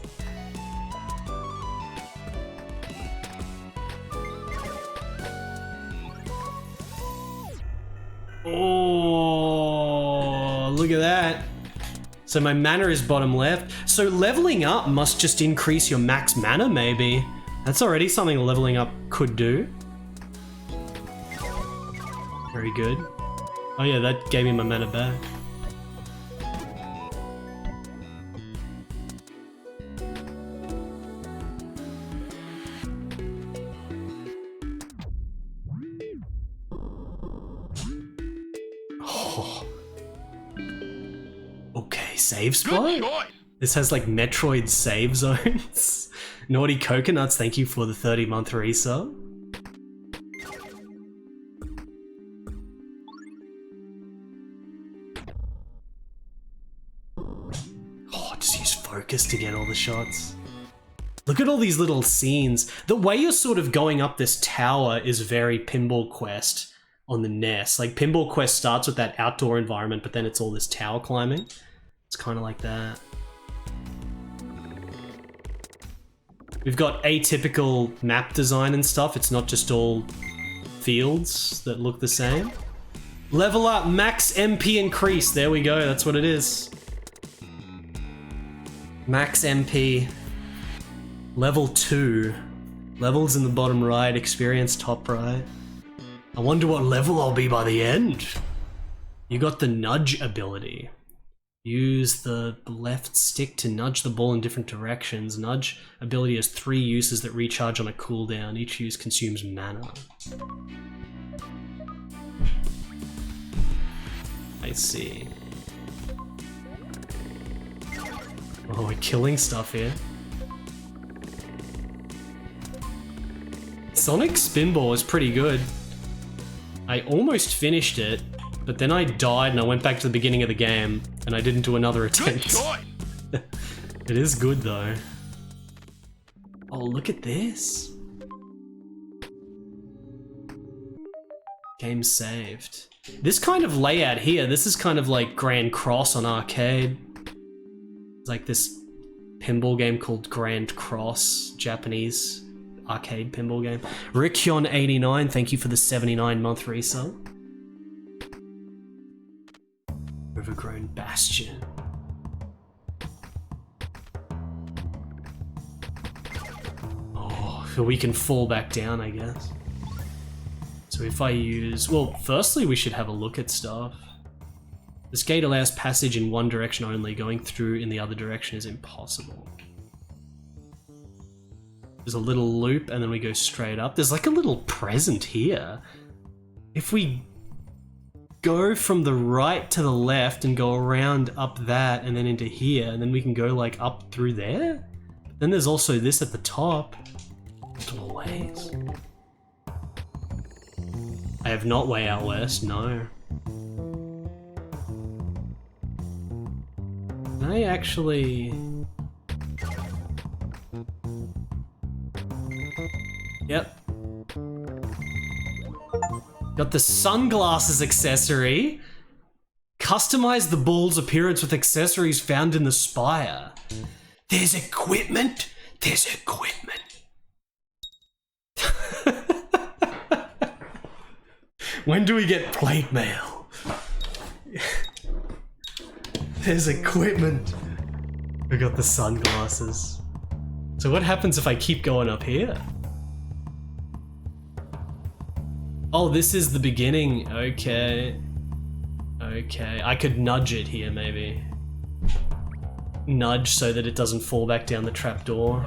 So my mana is bottom left. So leveling up must just increase your max mana, maybe. That's already something leveling up could do. Very good. Oh yeah, that gave me my mana back. Oh. Okay, save spot? Good choice. This has like Metroid save zones. Naughty Coconuts, thank you for the 30-month resub. Oh, just use focus to get all the shots. Look at all these little scenes. The way you're sort of going up this tower is very Pinball Quest on the NES. Like Pinball Quest starts with that outdoor environment, but then it's all this tower climbing. It's kind of like that. We've got atypical map design and stuff. It's not just all fields that look the same. Level up, max MP increase. There we go, that's what it is. Max MP. Level 2. Levels in the bottom right, experience top right. I wonder what level I'll be by the end. You got the nudge ability. Use the left stick to nudge the ball in different directions. Nudge ability has 3 uses that recharge on a cooldown. Each use consumes mana. I see. Oh, we're killing stuff here. Sonic Spinball is pretty good. I almost finished it, but then I died and I went back to the beginning of the game and I didn't do another attempt. Good choice. It is good though. Oh, look at this. Game saved. This kind of layout here, this is kind of like Grand Cross on arcade. It's like this pinball game called Grand Cross, Japanese arcade pinball game. Rikyon89, thank you for the 79-month resub. Overgrown Bastion. Oh, so we can fall back down, I guess. So if I use... Well, firstly, we should have a look at stuff. This gate allows passage in one direction only. Going through in the other direction is impossible. There's a little loop, and then we go straight up. There's like a little present here. If we go from the right to the left and go around up that and then into here, and then we can go like up through there. Then there's also this at the top. Multiple ways. I have not Way Out West, no. Can I actually... Yep. Got the sunglasses accessory. Customize the ball's appearance with accessories found in the Spire. There's equipment. There's equipment. When do we get plate mail? There's equipment. We got the sunglasses. So what happens if I keep going up here? Oh, this is the beginning. Okay. Okay, I could nudge it here, maybe. Nudge so that it doesn't fall back down the trapdoor.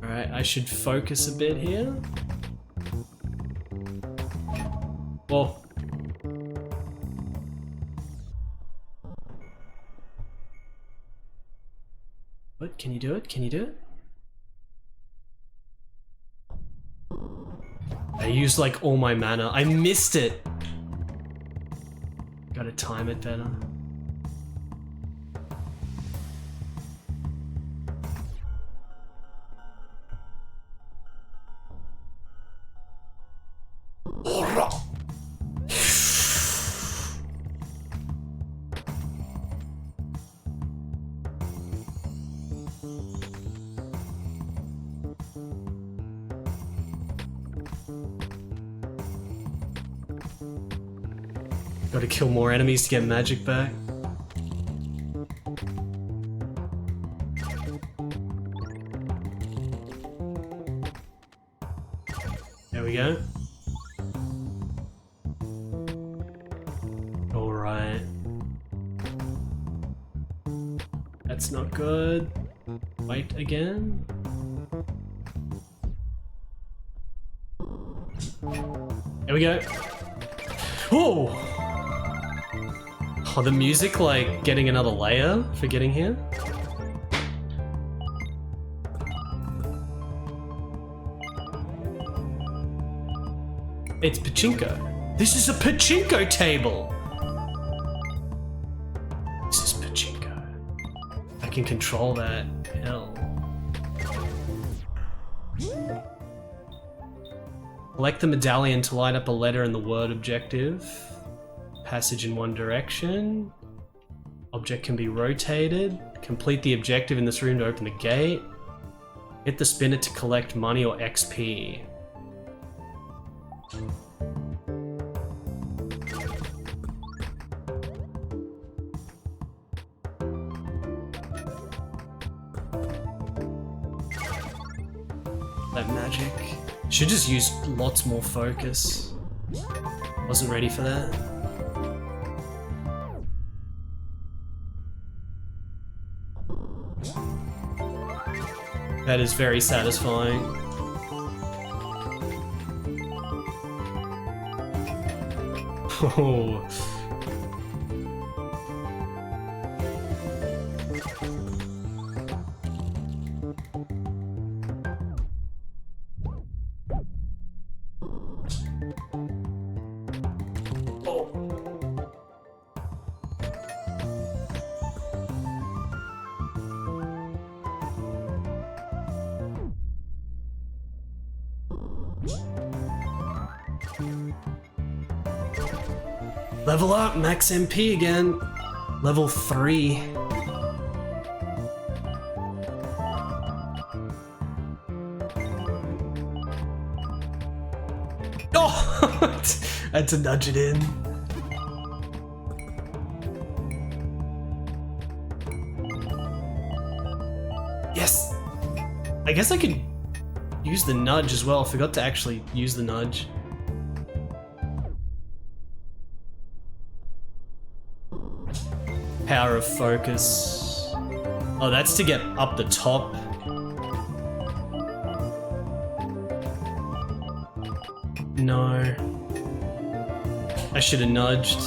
Alright, I should focus a bit here. Whoa. What? Can you do it? Can you do it? I used like all my mana. I missed it. Gotta time it better. Gotta kill more enemies to get magic back. There we go. Alright. That's not good. Wait again. There we go. Whoa! Oh, the music, like, getting another layer for getting here. It's pachinko. This is a pachinko table! This is pachinko. I can control that. Hell. Collect the medallion to light up a letter in the word objective. Passage in one direction. Object can be rotated. Complete the objective in this room to open the gate. Hit the spinner to collect money or XP. That magic. Should just use lots more focus. Wasn't ready for that. That is very satisfying. Oh. Level up, max MP again. Level 3. Oh! I had to nudge it in. Yes! I guess I could use the nudge as well. I forgot to actually use the nudge. Power of focus. Oh, that's to get up the top. No. I should have nudged.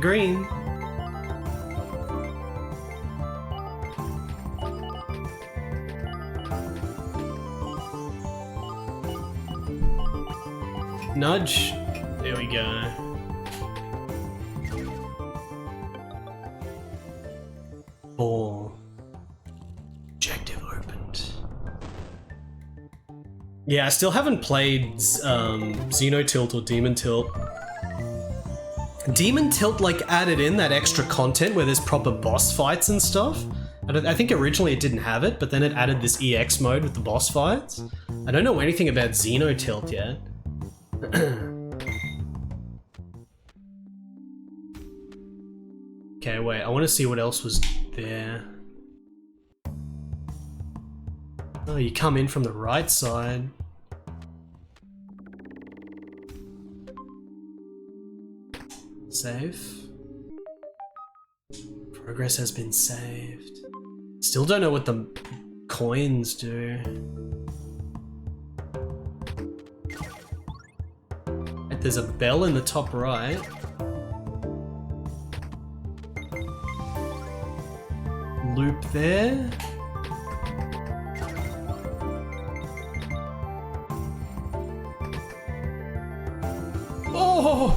Green. Nudge. There we go. Ball. Objective opened. Yeah, I still haven't played Xeno Tilt or Demon Tilt. Demon Tilt like added in that extra content where there's proper boss fights and stuff. I think originally it didn't have it, but then it added this EX mode with the boss fights. I don't know anything about Xeno Tilt yet. Okay, wait, I want to see what else was there. Oh, you come in from the right side. Save. Progress has been saved. Still don't know what the coins do. There's a bell in the top right. Loop there. Oh!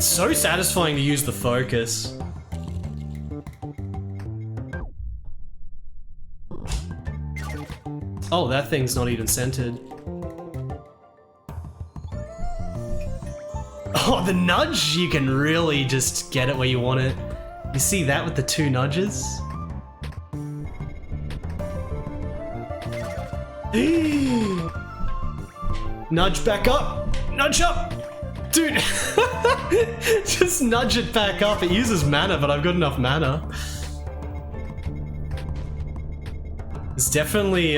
It's so satisfying to use the focus. Oh, that thing's not even centered. Oh, the nudge, you can really just get it where you want it. You see that with the 2 nudges? Nudge back up! Nudge up! Dude! Just nudge it back up. It uses mana, but I've got enough mana. It's definitely,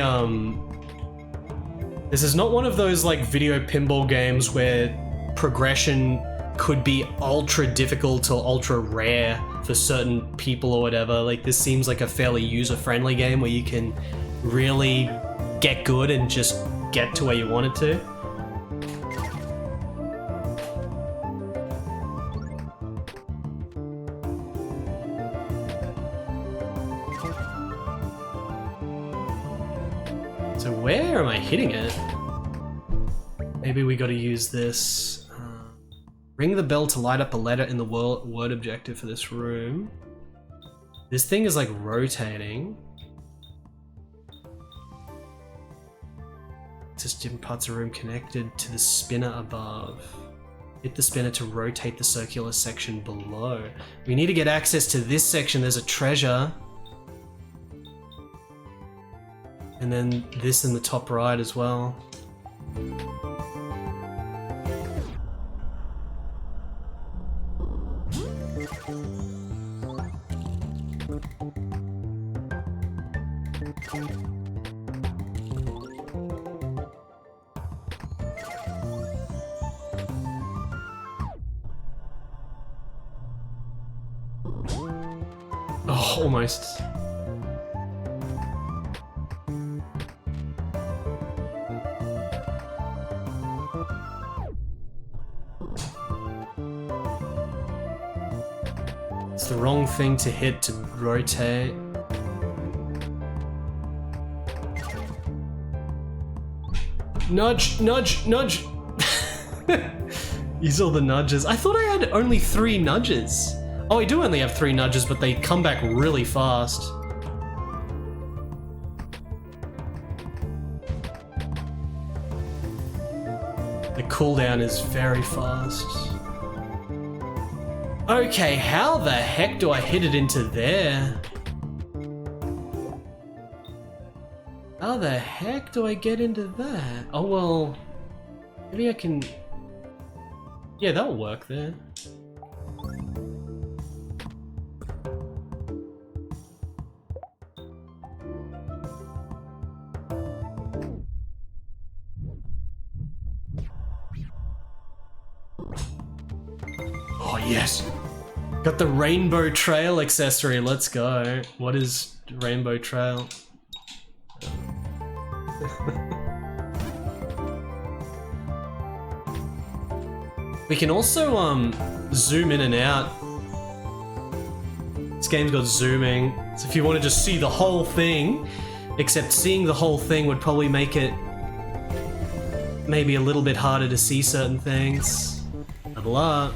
this is not one of those, like, video pinball games where progression could be ultra difficult or ultra rare for certain people or whatever. Like, this seems like a fairly user-friendly game where you can really get good and just get to where you want it to. So where am I hitting it? Maybe we gotta use this. Ring the bell to light up a letter in the word objective for this room. This thing is like rotating. Just different parts of the room connected to the spinner above. Hit the spinner to rotate the circular section below. We need to get access to this section. There's a treasure. And then this in the top right as well. Oh, almost. It's the wrong thing to hit to rotate. Nudge, nudge, nudge. Use all the nudges. I thought I had only 3 nudges. Oh, I do only have 3 nudges, but they come back really fast. The cooldown is very fast. Okay, how the heck do I hit it into there? How the heck do I get into that? Oh well, maybe I can... Yeah, that'll work there. Oh yes! Got the rainbow trail accessory, let's go. What is rainbow trail? We can also zoom in and out. This game's got zooming, so if you want to just see the whole thing, except seeing the whole thing would probably make it maybe a little bit harder to see certain things. Level up.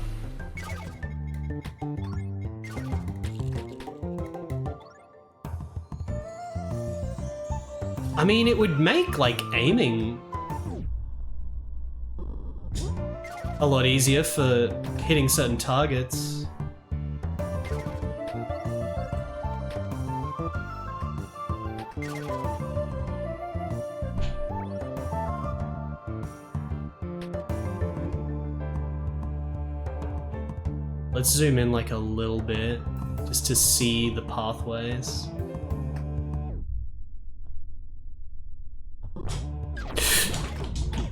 I mean, it would make, like, aiming a lot easier for hitting certain targets. Let's zoom in like a little bit, just to see the pathways.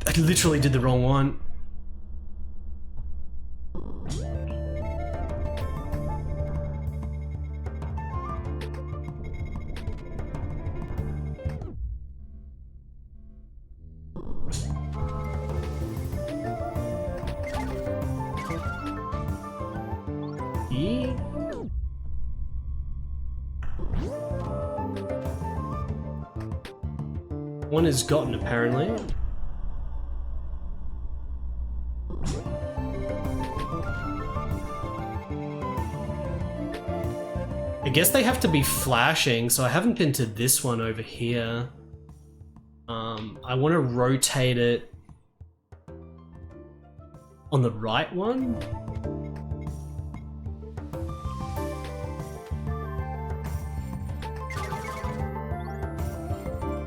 I literally did the wrong one. One is gotten, apparently. I guess they have to be flashing, so I haven't been to this one over here. I want to rotate it on the right one.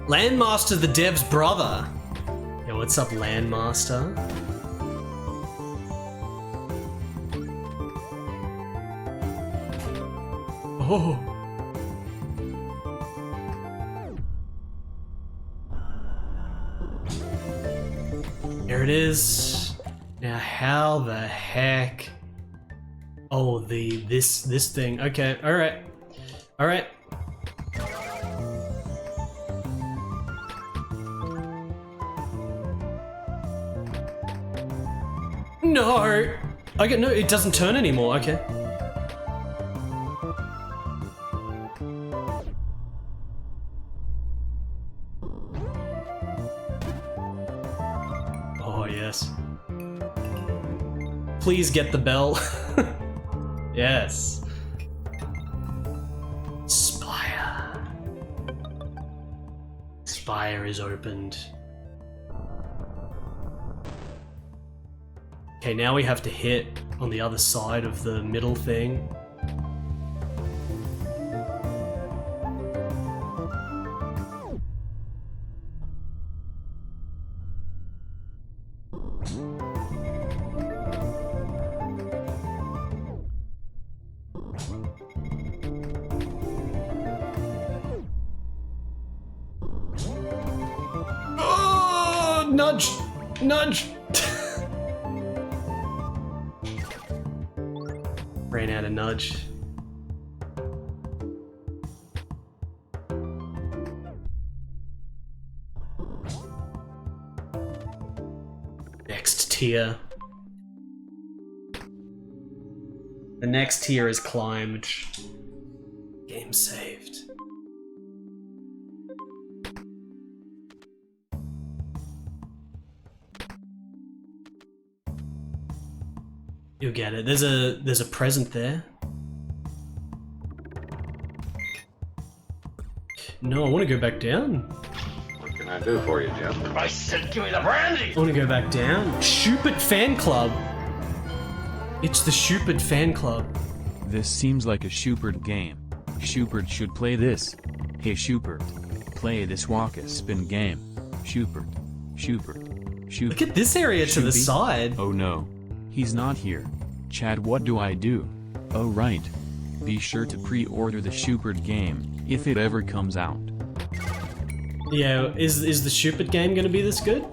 Landmaster, the dev's brother. Yo, what's up, Landmaster? Oh. There it is. Now, how the heck? Oh, this thing. Okay, all right, all right. No. Okay, no, it doesn't turn anymore. Okay. Oh, yes. Please get the bell. Yes. Spire. Spire is opened. Okay, now we have to hit on the other side of the middle thing. Oh, nudge! Nudge! Ran out of nudge. Next tier. The next tier is climbed. Game saved. You'll get it. There's a present there. No, I want to go back down. What can I do for you, Jim? I said give me the brandy! I want to go back down. Shupert Fan Club. It's the Shupert Fan Club. This seems like a Shupert game. Shupert should play this. Hey Shupert, play this walk-a-spin game. Shupert, Shupert, Shupert. Look at this area to the Shoopy? side. Oh no. He's not here. Chad, what do I do? Oh right. Be sure to pre-order the Shupert game, if it ever comes out. Yeah, is the Shupert game gonna be this good?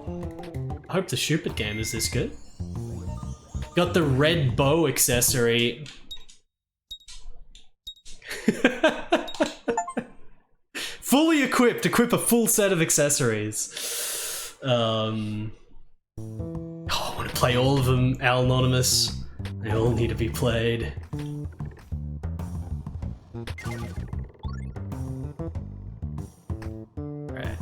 I hope the Shupert game is this good. Got the red bow accessory. Fully equipped. Equip a full set of accessories. Oh, I want to play all of them. Al Anonymous. They all need to be played. Right.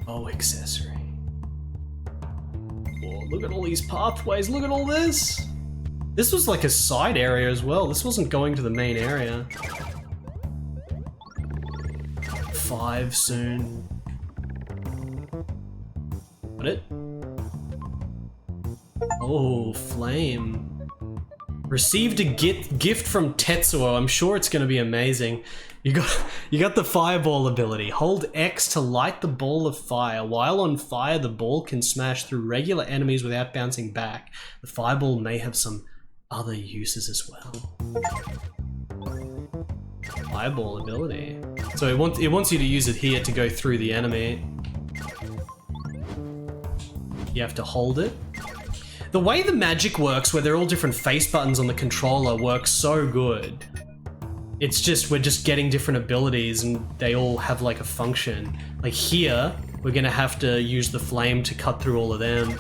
Oh, accessory. Oh, look at all these pathways. Look at all this. This was like a side area as well. This wasn't going to the main area. 5 soon. Got it? Oh, flame. Received a gift from Tetsuo. I'm sure it's going to be amazing. You got the fireball ability. Hold X to light the ball of fire. While on fire, the ball can smash through regular enemies without bouncing back. The fireball may have some other uses as well. Fireball ability. So it wants you to use it here to go through the enemy. You have to hold it. The way the magic works, where they're all different face buttons on the controller, works so good. It's just, we're just getting different abilities and they all have like a function. Like here, we're gonna have to use the flame to cut through all of them.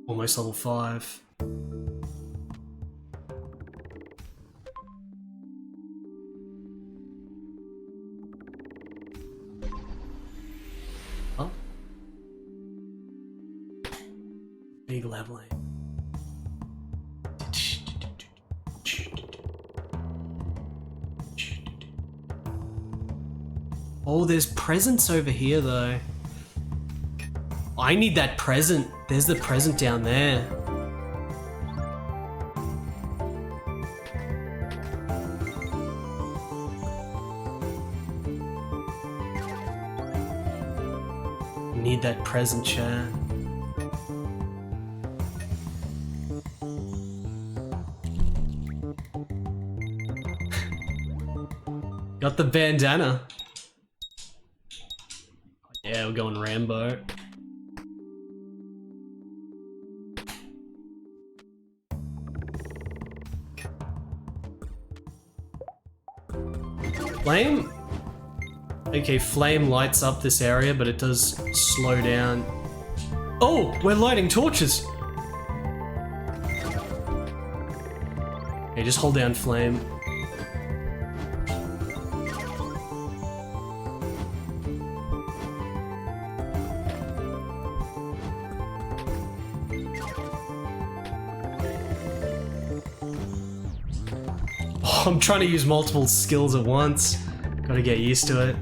Almost level 5. Huh? Big leveling. Oh, there's presents over here though. I need that present. There's the present down there. Need that present, chat. Got the bandana. Yeah, we're going Rambo. Flame? Okay, flame lights up this area, but it does slow down. Oh, we're lighting torches! Okay, just hold down flame. I'm trying to use multiple skills at once. Gotta get used to it.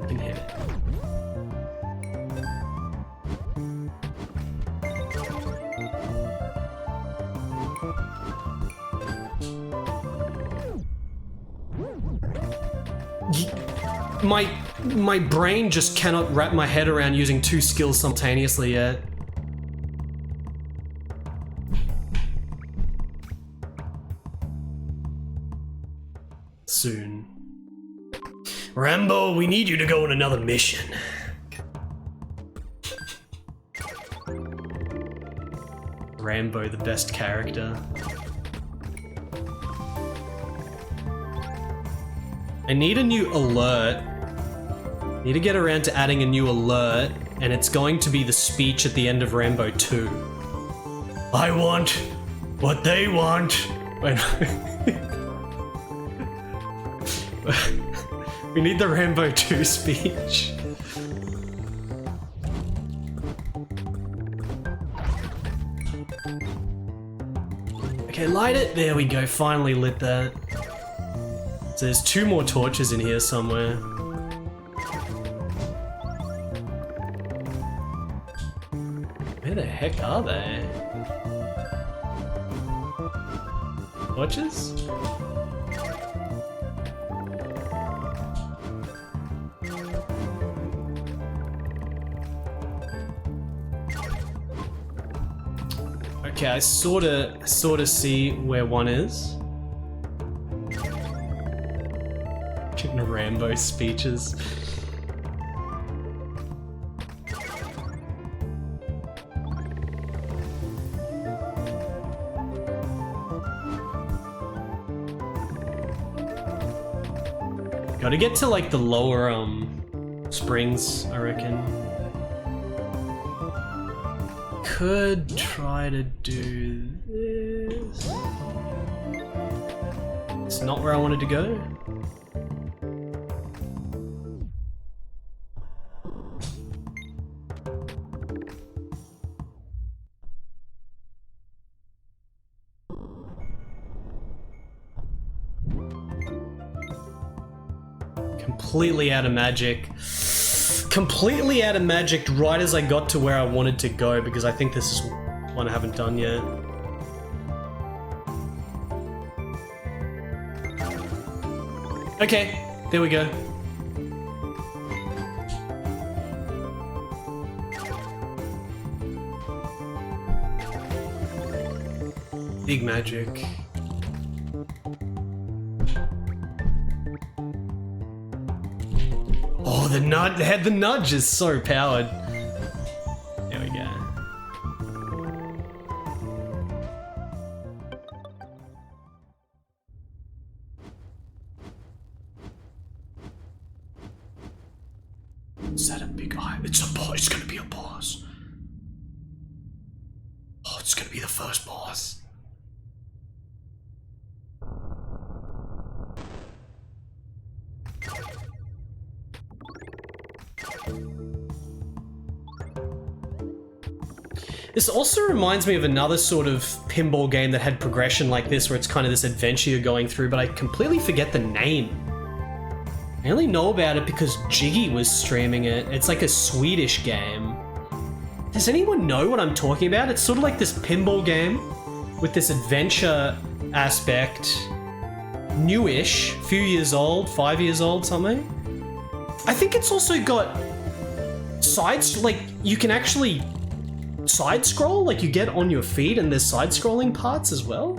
Can hit it. My brain just cannot wrap my head around using 2 skills simultaneously yet. Soon. Rambo, we need you to go on another mission. Rambo, the best character. I need a new alert. Need to get around to adding a new alert, and it's going to be the speech at the end of Rambo 2. I want what they want. We need the Rambo 2 speech. Okay, light it. There we go, finally lit that. So there's 2 more torches in here somewhere. Where the heck are they? Torches? Okay, I sorta see where one is. Getting Rambo speeches. Gotta get to like the lower springs, I reckon. Could try to do this. It's not where I wanted to go. Completely out of magic. Completely out of magic right as I got to where I wanted to go, because I think this is one I haven't done yet. Okay, there we go. Big magic. Oh, the nudge is so powered. There we go. Is that a big eye? It's a boss. It's gonna be a boss. Oh, it's gonna be the first boss. This also reminds me of another sort of pinball game that had progression like this, where it's kind of this adventure you're going through, but I completely forget the name. I only know about it because Jiggy was streaming it. It's like a Swedish game. Does anyone know what I'm talking about? It's sort of like this pinball game with this adventure aspect. Newish, few years old, 5 years old, something. I think it's also got sides, like you can actually side scroll, like you get on your feet and there's side scrolling parts as well.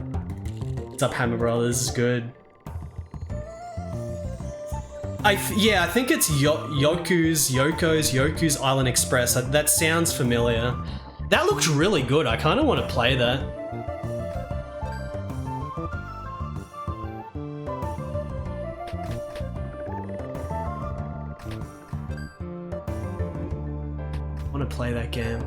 What's up, Hammer Brothers? This is good. I think it's Yoku's Island Express. That sounds familiar. That looks really good. I kind of want to play that. I want to play that game.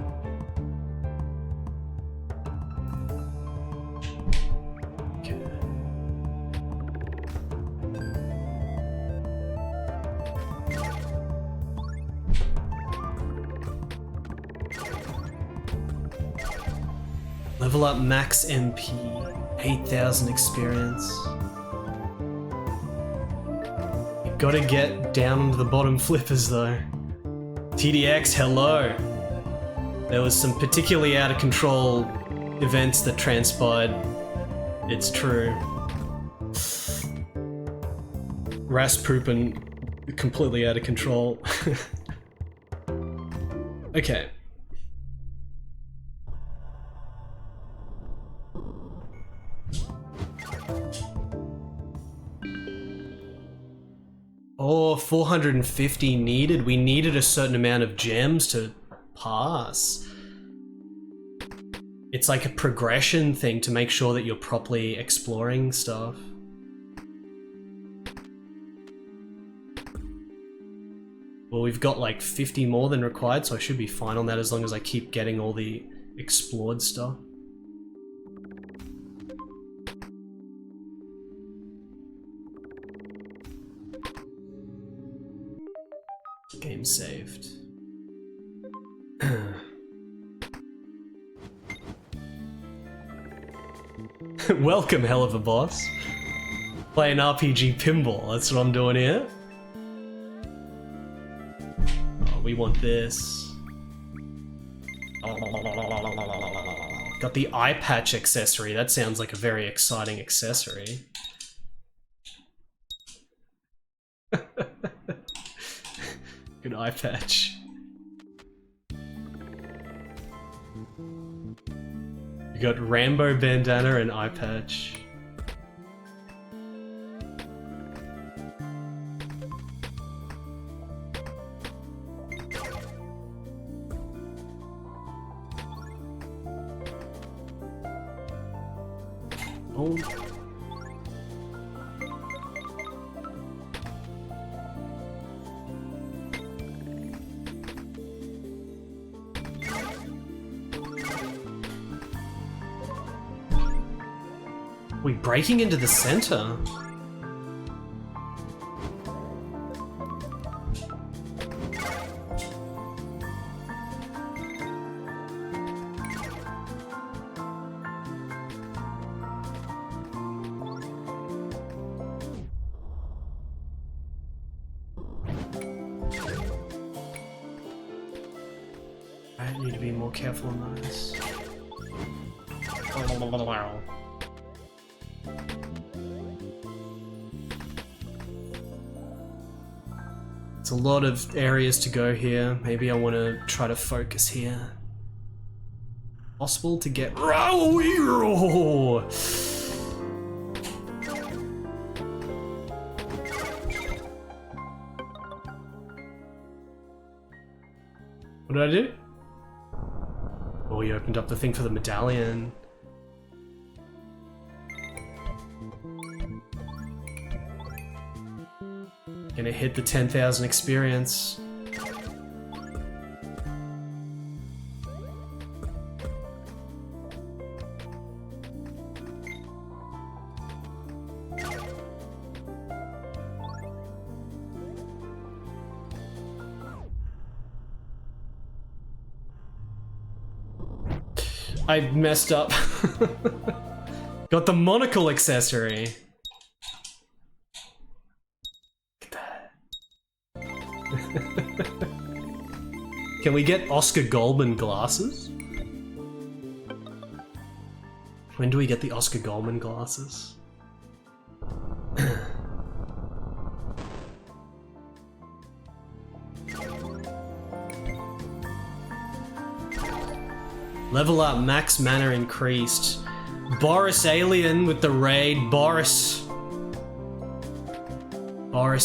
Level up max MP, 8,000 experience. You gotta get down onto the bottom flippers though. TDX, hello. There was some particularly out of control events that transpired. It's true. Rasputin, completely out of control. Okay. Oh, 450 needed. We needed a certain amount of gems to pass. It's like a progression thing to make sure that you're properly exploring stuff. Well, we've got like 50 more than required, so I should be fine on that as long as I keep getting all the explored stuff. Game saved. Welcome, hell of a boss. Playing RPG Pinball, that's what I'm doing here. Oh, we want this. Got the eye patch accessory, that sounds like a very exciting accessory. Good eye patch. You got Rambo bandana and eye patch. Oh. We breaking into the center? I need to be more careful on those. It's a lot of areas to go here. Maybe I want to try to focus here. Possible to get... What did I do? Oh, you opened up the thing for the medallion. Gonna hit the 10,000 experience. I messed up. Got the monocle accessory. Look at that. Can we get Oscar Goldman glasses? When do we get the Oscar Goldman glasses? Level up, max mana increased. Boris Alien with the raid. Boris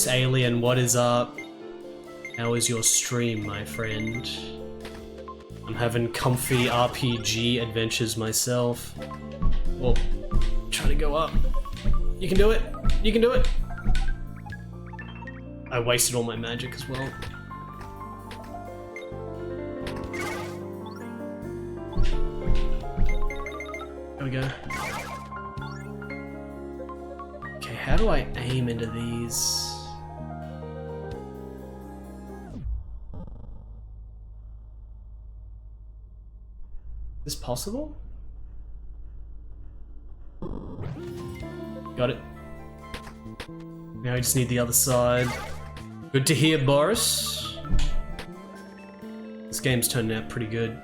Alien, what is up? How is your stream, my friend? I'm having comfy RPG adventures myself. Whoa, try to go up. You can do it! You can do it! I wasted all my magic as well. There we go. Okay, how do I aim into these? Is this possible? Got it. Now I just need the other side. Good to hear, Boris. This game's turning out pretty good.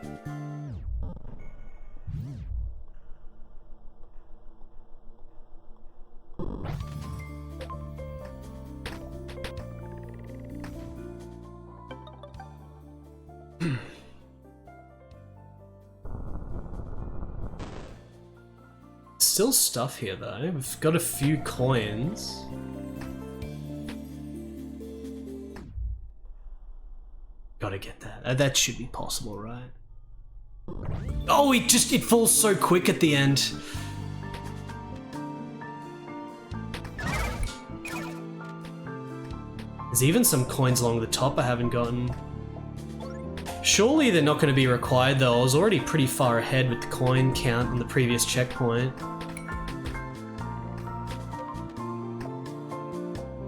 Still stuff here though. We've got a few coins. Gotta get that. That should be possible, right? Oh, it falls so quick at the end. There's even some coins along the top I haven't gotten. Surely they're not going to be required though. I was already pretty far ahead with the coin count in the previous checkpoint.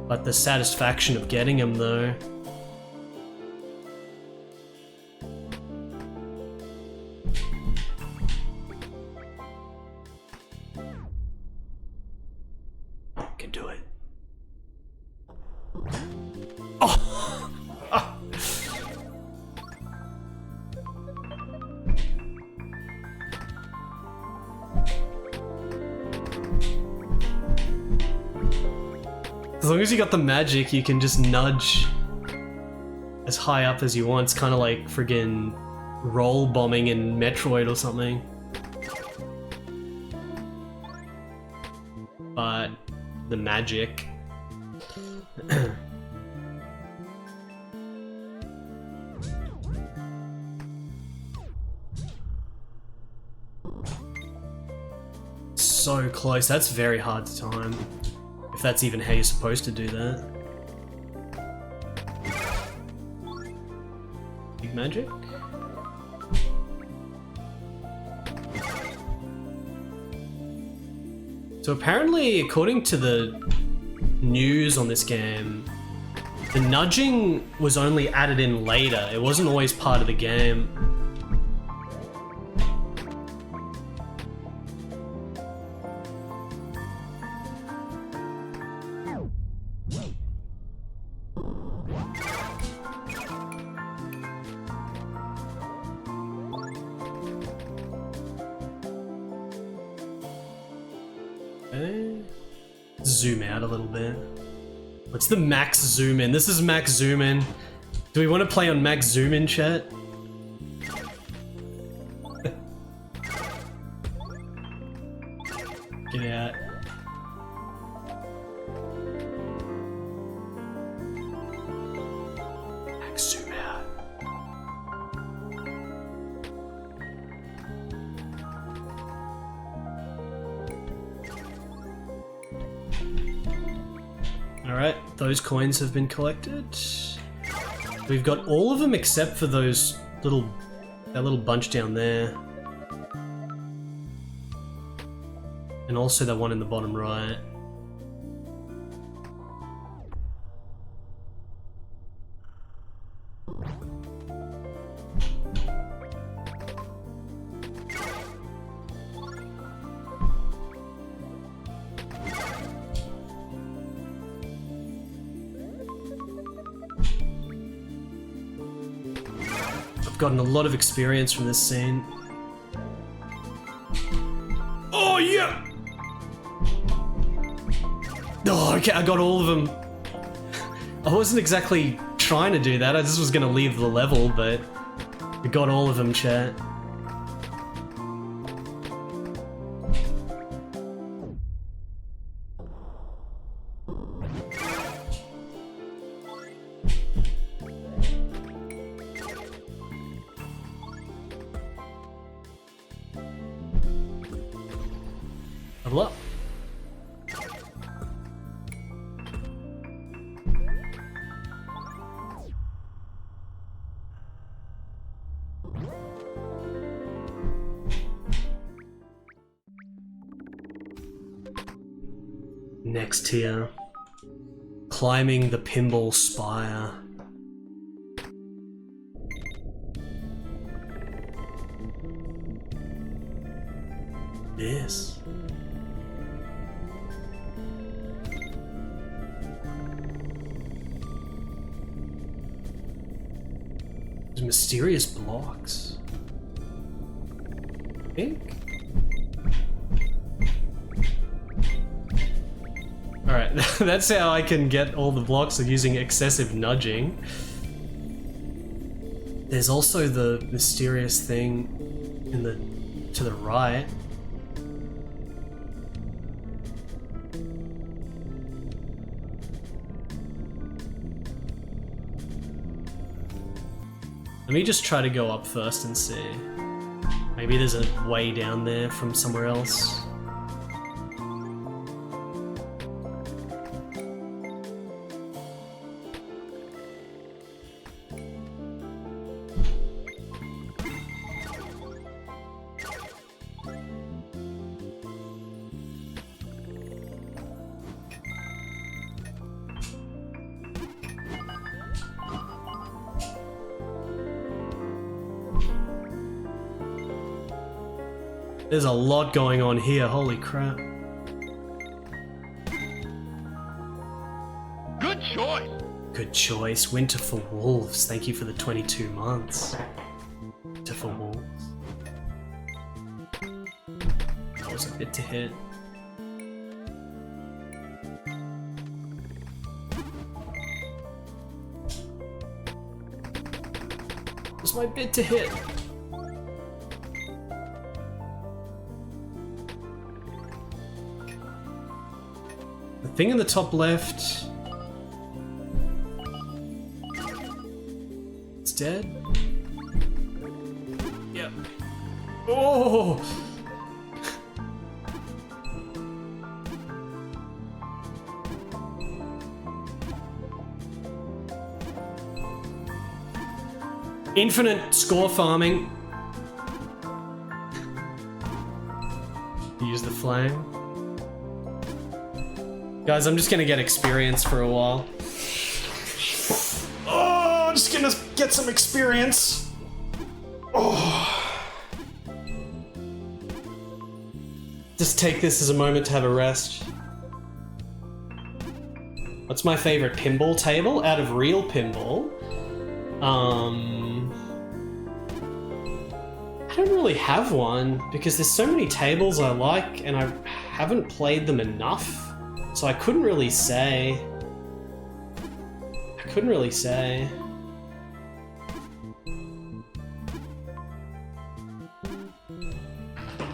But the satisfaction of getting them though. Can do it. Oh! As long as you got the magic, you can just nudge as high up as you want. It's kind of like friggin' roll bombing in Metroid or something. But the magic. So close. That's very hard to time. If that's even how you're supposed to do that. Big magic? So apparently, according to the news on this game, the nudging was only added in later. It wasn't always part of the game. Zoom out a little bit. What's the max zoom in? This is max zoom in. Do we want to play on max zoom in, chat? Get out. Max zoom out. Alright, those coins have been collected. We've got all of them except for those that little bunch down there. And also that one in the bottom right. I've gotten a lot of experience from this scene. Oh yeah! Oh, okay, I got all of them. I wasn't exactly trying to do that, I just was gonna leave the level, but I got all of them, chat. Level up. Next here, climbing the Pinball Spire. Yes. There's mysterious blocks. I think. Alright, that's how I can get all the blocks of using excessive nudging. There's also the mysterious thing in the to the right. Let me just try to go up first and see. Maybe there's a way down there from somewhere else. There's a lot going on here, holy crap. Good choice. Good choice. Winter for Wolves. Thank you for the 22 months. Winter for Wolves. That was a bit to hit. That was my bit to hit. Thing in the top left. It's dead. Yep. Oh! Infinite score farming. Use the flame. Guys, I'm just gonna get experience for a while. Oh, I'm just gonna get some experience. Oh. Just take this as a moment to have a rest. What's my favorite pinball table out of real pinball? I don't really have one because there's so many tables I like and I haven't played them enough. So I couldn't really say.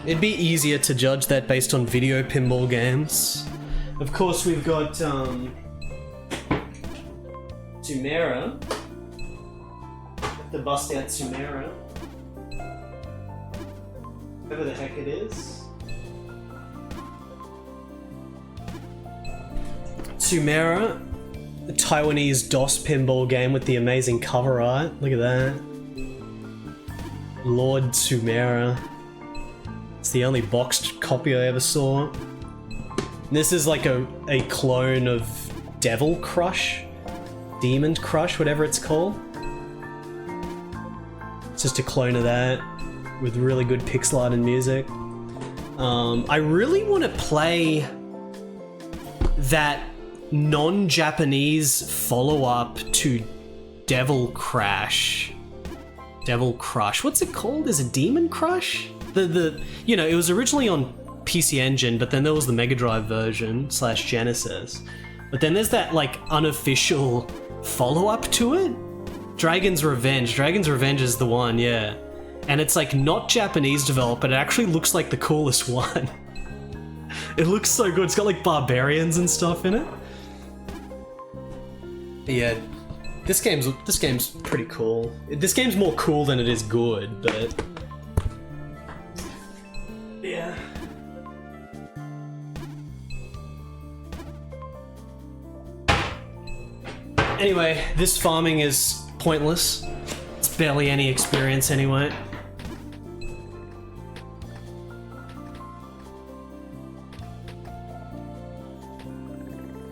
It'd be easier to judge that based on video pinball games. Of course, we've got Sumera. The bust out Sumera. Whatever the heck it is. Sumera, the Taiwanese DOS pinball game with the amazing cover art. Look at that. Lord Sumera. It's the only boxed copy I ever saw. This is like a clone of Devil Crush? Demon Crush, whatever it's called. It's just a clone of that with really good pixel art and music. I really want to play that non-Japanese follow-up to Devil Crash Devil Crush. What's it called? Is it Demon Crush? You know, it was originally on PC Engine, but then there was the Mega Drive version / Genesis. But then there's that like unofficial follow-up to it, Dragon's Revenge. Dragon's Revenge is the one, yeah. And it's like not Japanese developed, but it actually looks like the coolest one. It looks so good. It's got like barbarians and stuff in it. Yeah, this game's pretty cool. This game's more cool than it is good, but yeah. Anyway, this farming is pointless. It's barely any experience anyway.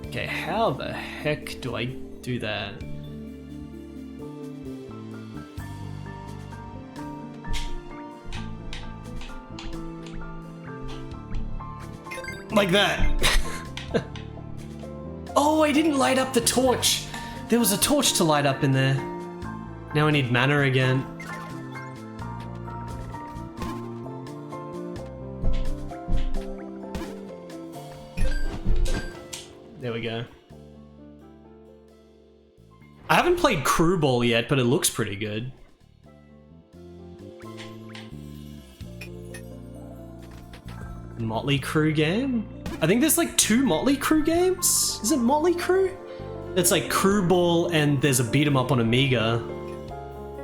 Okay, how the heck do I do that? Like that. Oh, I didn't light up the torch. There was a torch to light up in there. Now I need mana again. There we go. I haven't played Crew Ball yet, but it looks pretty good. Motley Crue game? I think there's like 2 Motley Crue games? Is it Motley Crue? It's like Crew Ball and there's a beat 'em up on Amiga.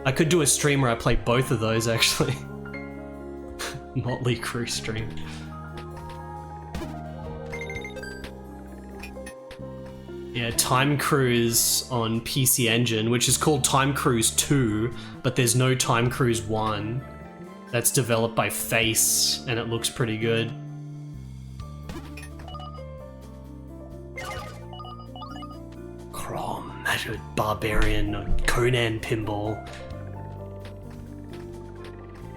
I could do a stream where I play both of those actually. Motley Crue stream. Yeah, Time Cruise on PC Engine, which is called Time Cruise 2, but there's no Time Cruise 1. That's developed by Face, and it looks pretty good. Crom, Barbarian, Conan Pinball.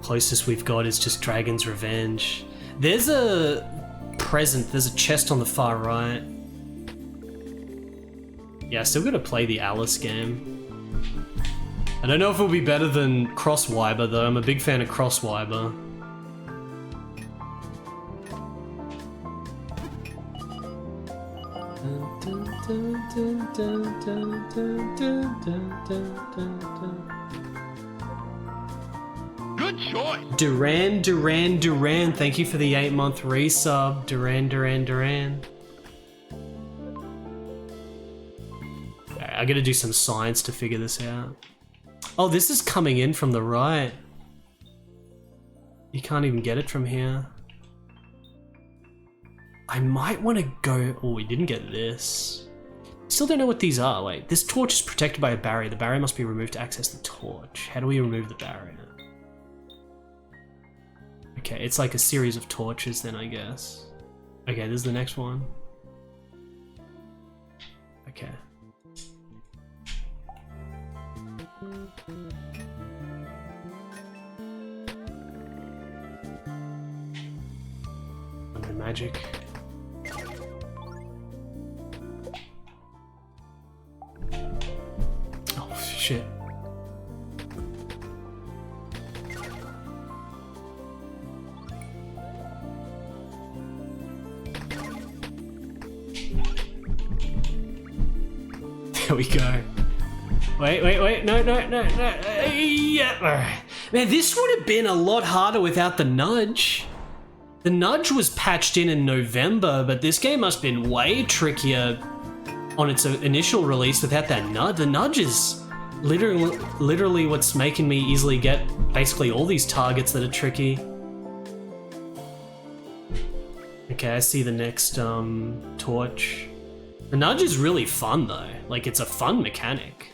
Closest we've got is just Dragon's Revenge. There's a present, there's a chest on the far right. Yeah, I still gotta play the Alice game. I don't know if it'll be better than Crosswiber though, I'm a big fan of Crosswiber. Good choice. Duran, thank you for the 8-month resub. Duran. I gotta do some science to figure this out. Oh, this is coming in from the right. You can't even get it from here. I might want to go... Oh, we didn't get this. Still don't know what these are. Wait, this torch is protected by a barrier. The barrier must be removed to access the torch. How do we remove the barrier? Okay, it's like a series of torches then, I guess. Okay, this is the next one. Okay. Under magic. Oh shit. There we go. Wait, no, yeah. Man, this would have been a lot harder without the nudge. The nudge was patched in November, but this game must have been way trickier on its initial release without that nudge. The nudge is literally what's making me easily get basically all these targets that are tricky. Okay, I see the next torch. The nudge is really fun though. Like, it's a fun mechanic.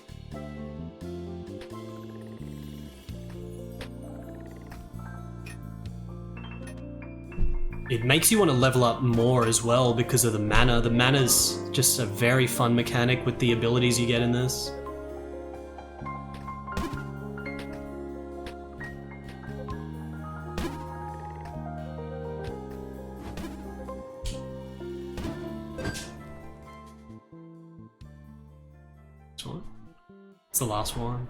It makes you want to level up more as well because of the mana. The mana's just a very fun mechanic with the abilities you get in this. This one? It's the last one.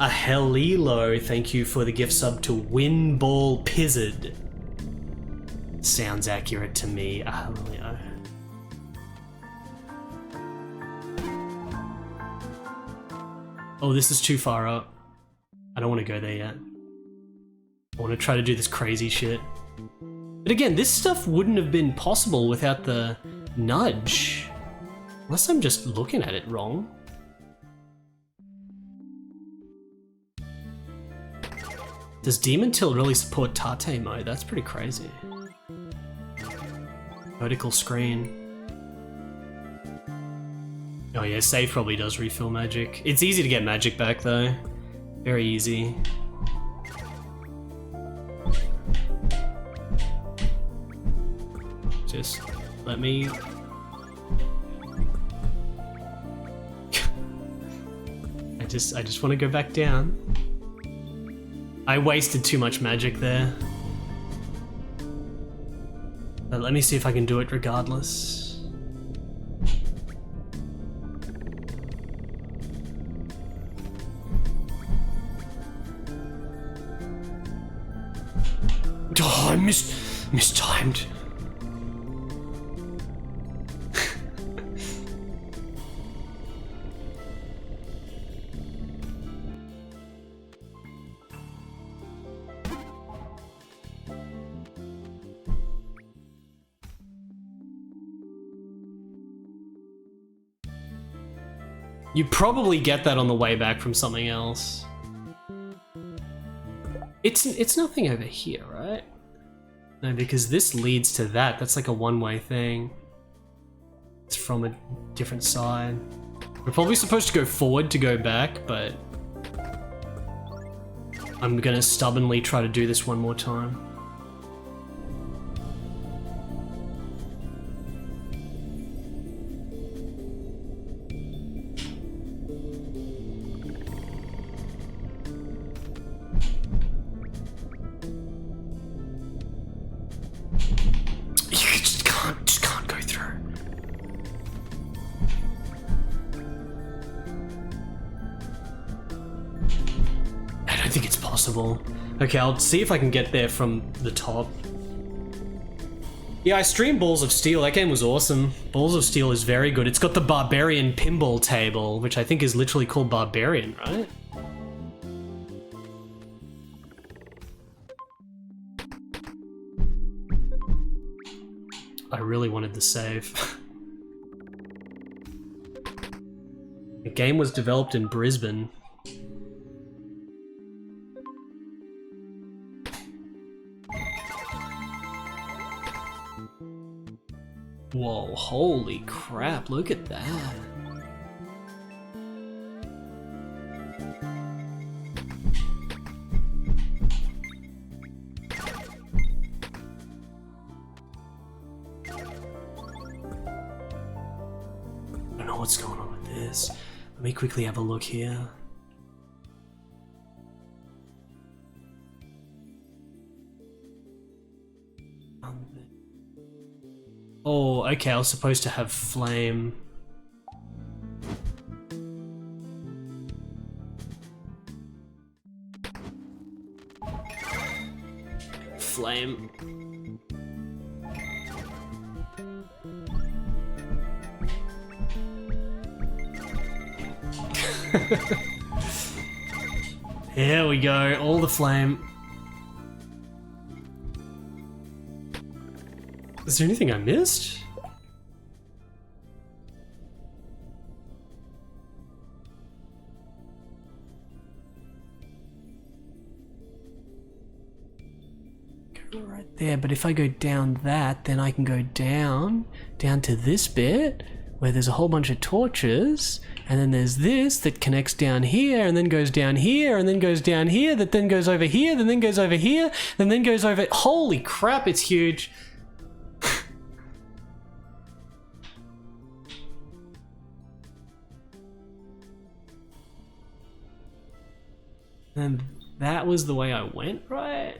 A Helilo, thank you for the gift sub to Winball Pizzard. Sounds accurate to me. A Helilo. Oh, this is too far up. I don't want to go there yet. I want to try to do this crazy shit. But again, this stuff wouldn't have been possible without the nudge. Unless I'm just looking at it wrong. Does Demon Till really support Tate mode? That's pretty crazy. Vertical screen. Oh yeah, save probably does refill magic. It's easy to get magic back though. Very easy. Just let me... I just want to go back down. I wasted too much magic there. But let me see if I can do it regardless. Oh, I mistimed. You probably get that on the way back from something else. It's nothing over here, right? No, because this leads to that. That's like a one-way thing. It's from a different side. We're probably supposed to go forward to go back, but I'm gonna stubbornly try to do this one more time. Okay, I'll see if I can get there from the top. Yeah, I streamed Balls of Steel. That game was awesome. Balls of Steel is very good. It's got the Barbarian pinball table, which I think is literally called Barbarian, right? I really wanted to save. The game was developed in Brisbane. Whoa, holy crap, look at that. I don't know what's going on with this. Let me quickly have a look here. Oh, okay, I was supposed to have flame. Flame. Here we go, all the flame. Is there anything I missed? Go right there, but if I go down that, then I can go down to this bit where there's a whole bunch of torches, and then there's this that connects down here, and then goes down here, and then goes down here, that then goes over here, then goes over here, and then goes over... Holy crap, it's huge! And that was the way I went, right?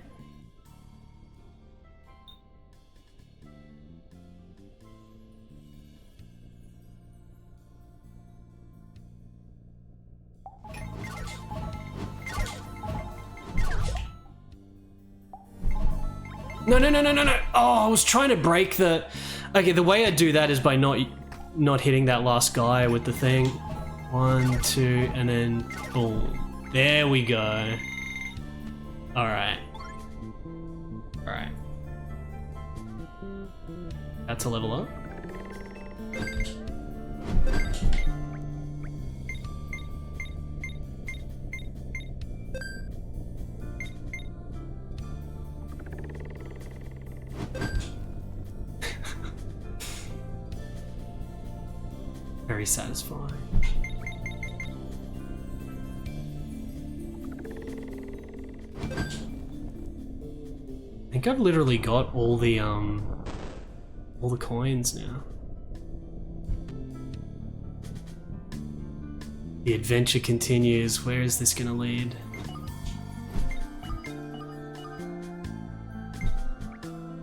No, no, no, no, no, no. Oh, I was trying to break the... Okay, the way I do that is by not hitting that last guy with the thing. 1, 2, and then boom. There we go. Alright. Alright. That's a level up. Very satisfying. I think I've literally got all the coins now. The adventure continues. Where is this gonna lead?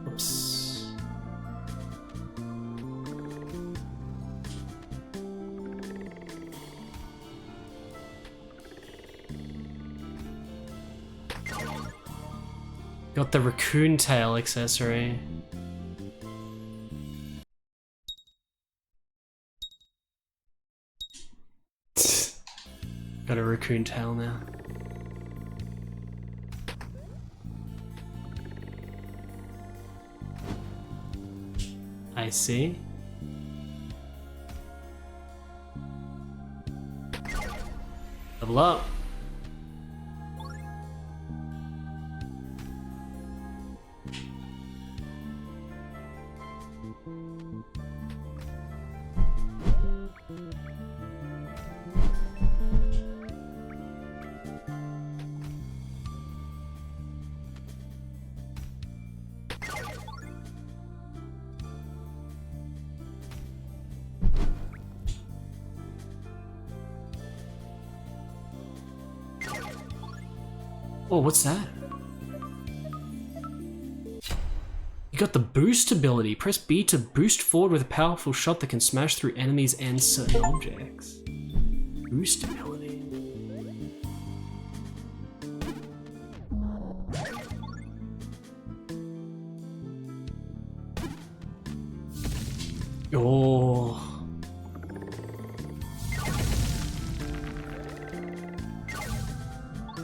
Oops. Got the raccoon tail accessory. Got a raccoon tail now. I see. Level up. Oh, what's that? You got the boost ability. Press B to boost forward with a powerful shot that can smash through enemies and certain objects. Boost ability. Oh.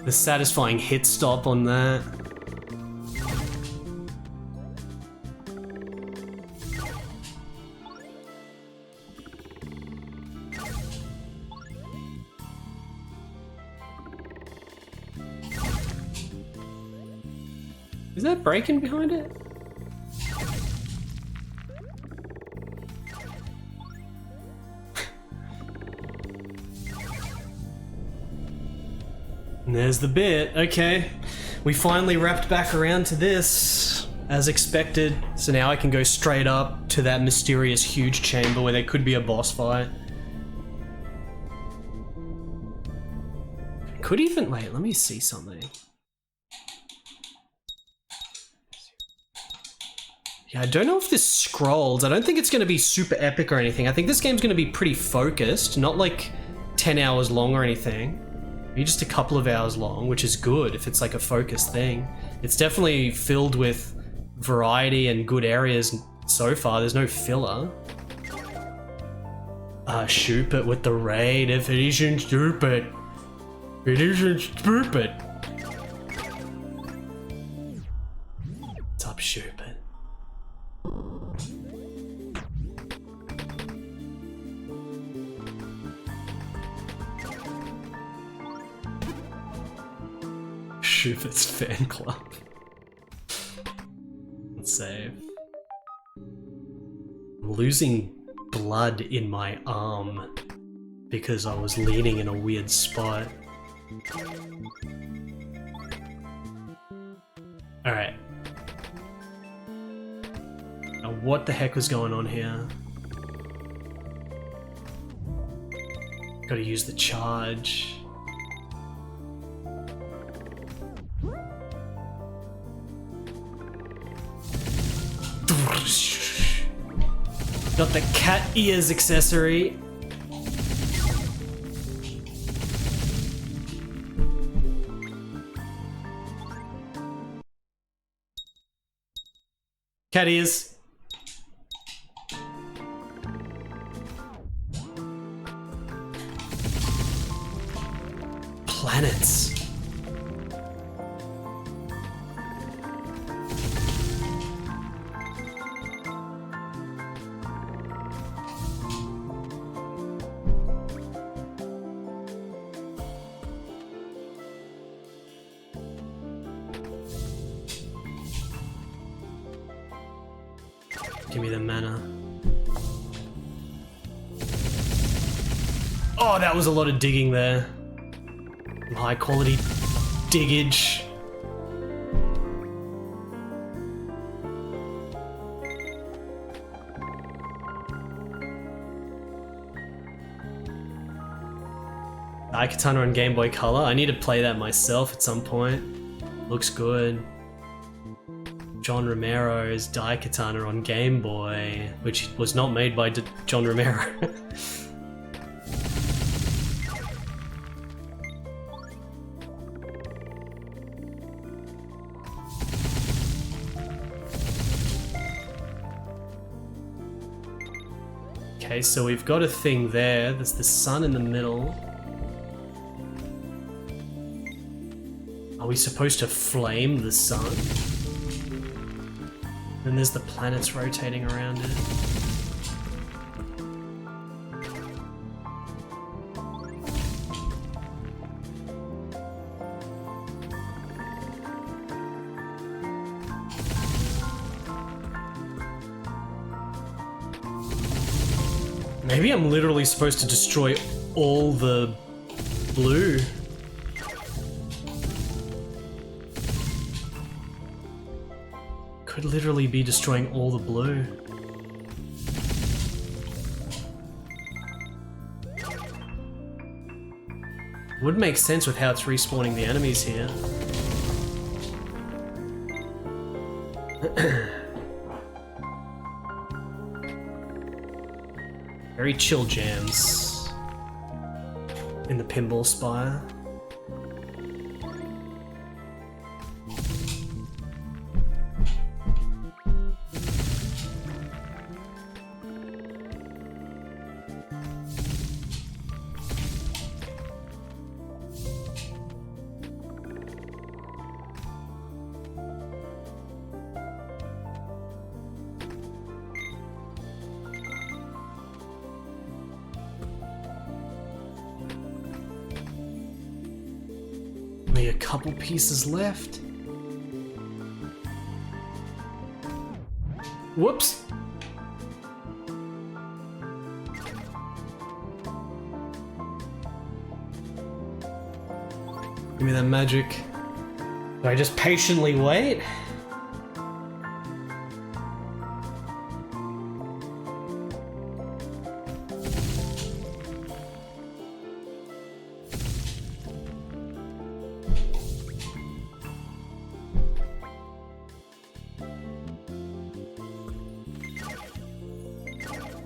The satisfying hit stop on that. Is that breaking behind it? And there's the bit. Okay, we finally wrapped back around to this as expected. So now I can go straight up to that mysterious huge chamber where there could be a boss fight. Could even, wait, let me see something. Yeah, I don't know if this scrolls. I don't think it's going to be super epic or anything. I think this game's going to be pretty focused, not like 10 hours long or anything. Maybe just a couple of hours long, which is good if it's like a focused thing. It's definitely filled with variety and good areas so far. There's no filler. Shoot it with the raid if it isn't stupid. It isn't stupid. What's up, stupid? Schubit's fan club. Let's save. I'm losing blood in my arm because I was leaning in a weird spot. Alright. Now what the heck was going on here? Gotta use the charge. Got the cat ears accessory. Cat ears. Planets. Give me the mana. Oh, that was a lot of digging there. High quality diggage. Daikatana on Game Boy Color. I need to play that myself at some point. Looks good. John Romero's Daikatana on Game Boy, which was not made by John Romero. Okay, so we've got a thing there. There's the sun in the middle. Are we supposed to flame the sun? Then there's the planets rotating around it. Maybe I'm literally supposed to destroy all the blue. Could literally be destroying all the blue. Would make sense with how it's respawning the enemies here. Very chill jams in the Pinball Spire. Only a couple pieces left. Whoops. Give me that magic. Do I just patiently wait?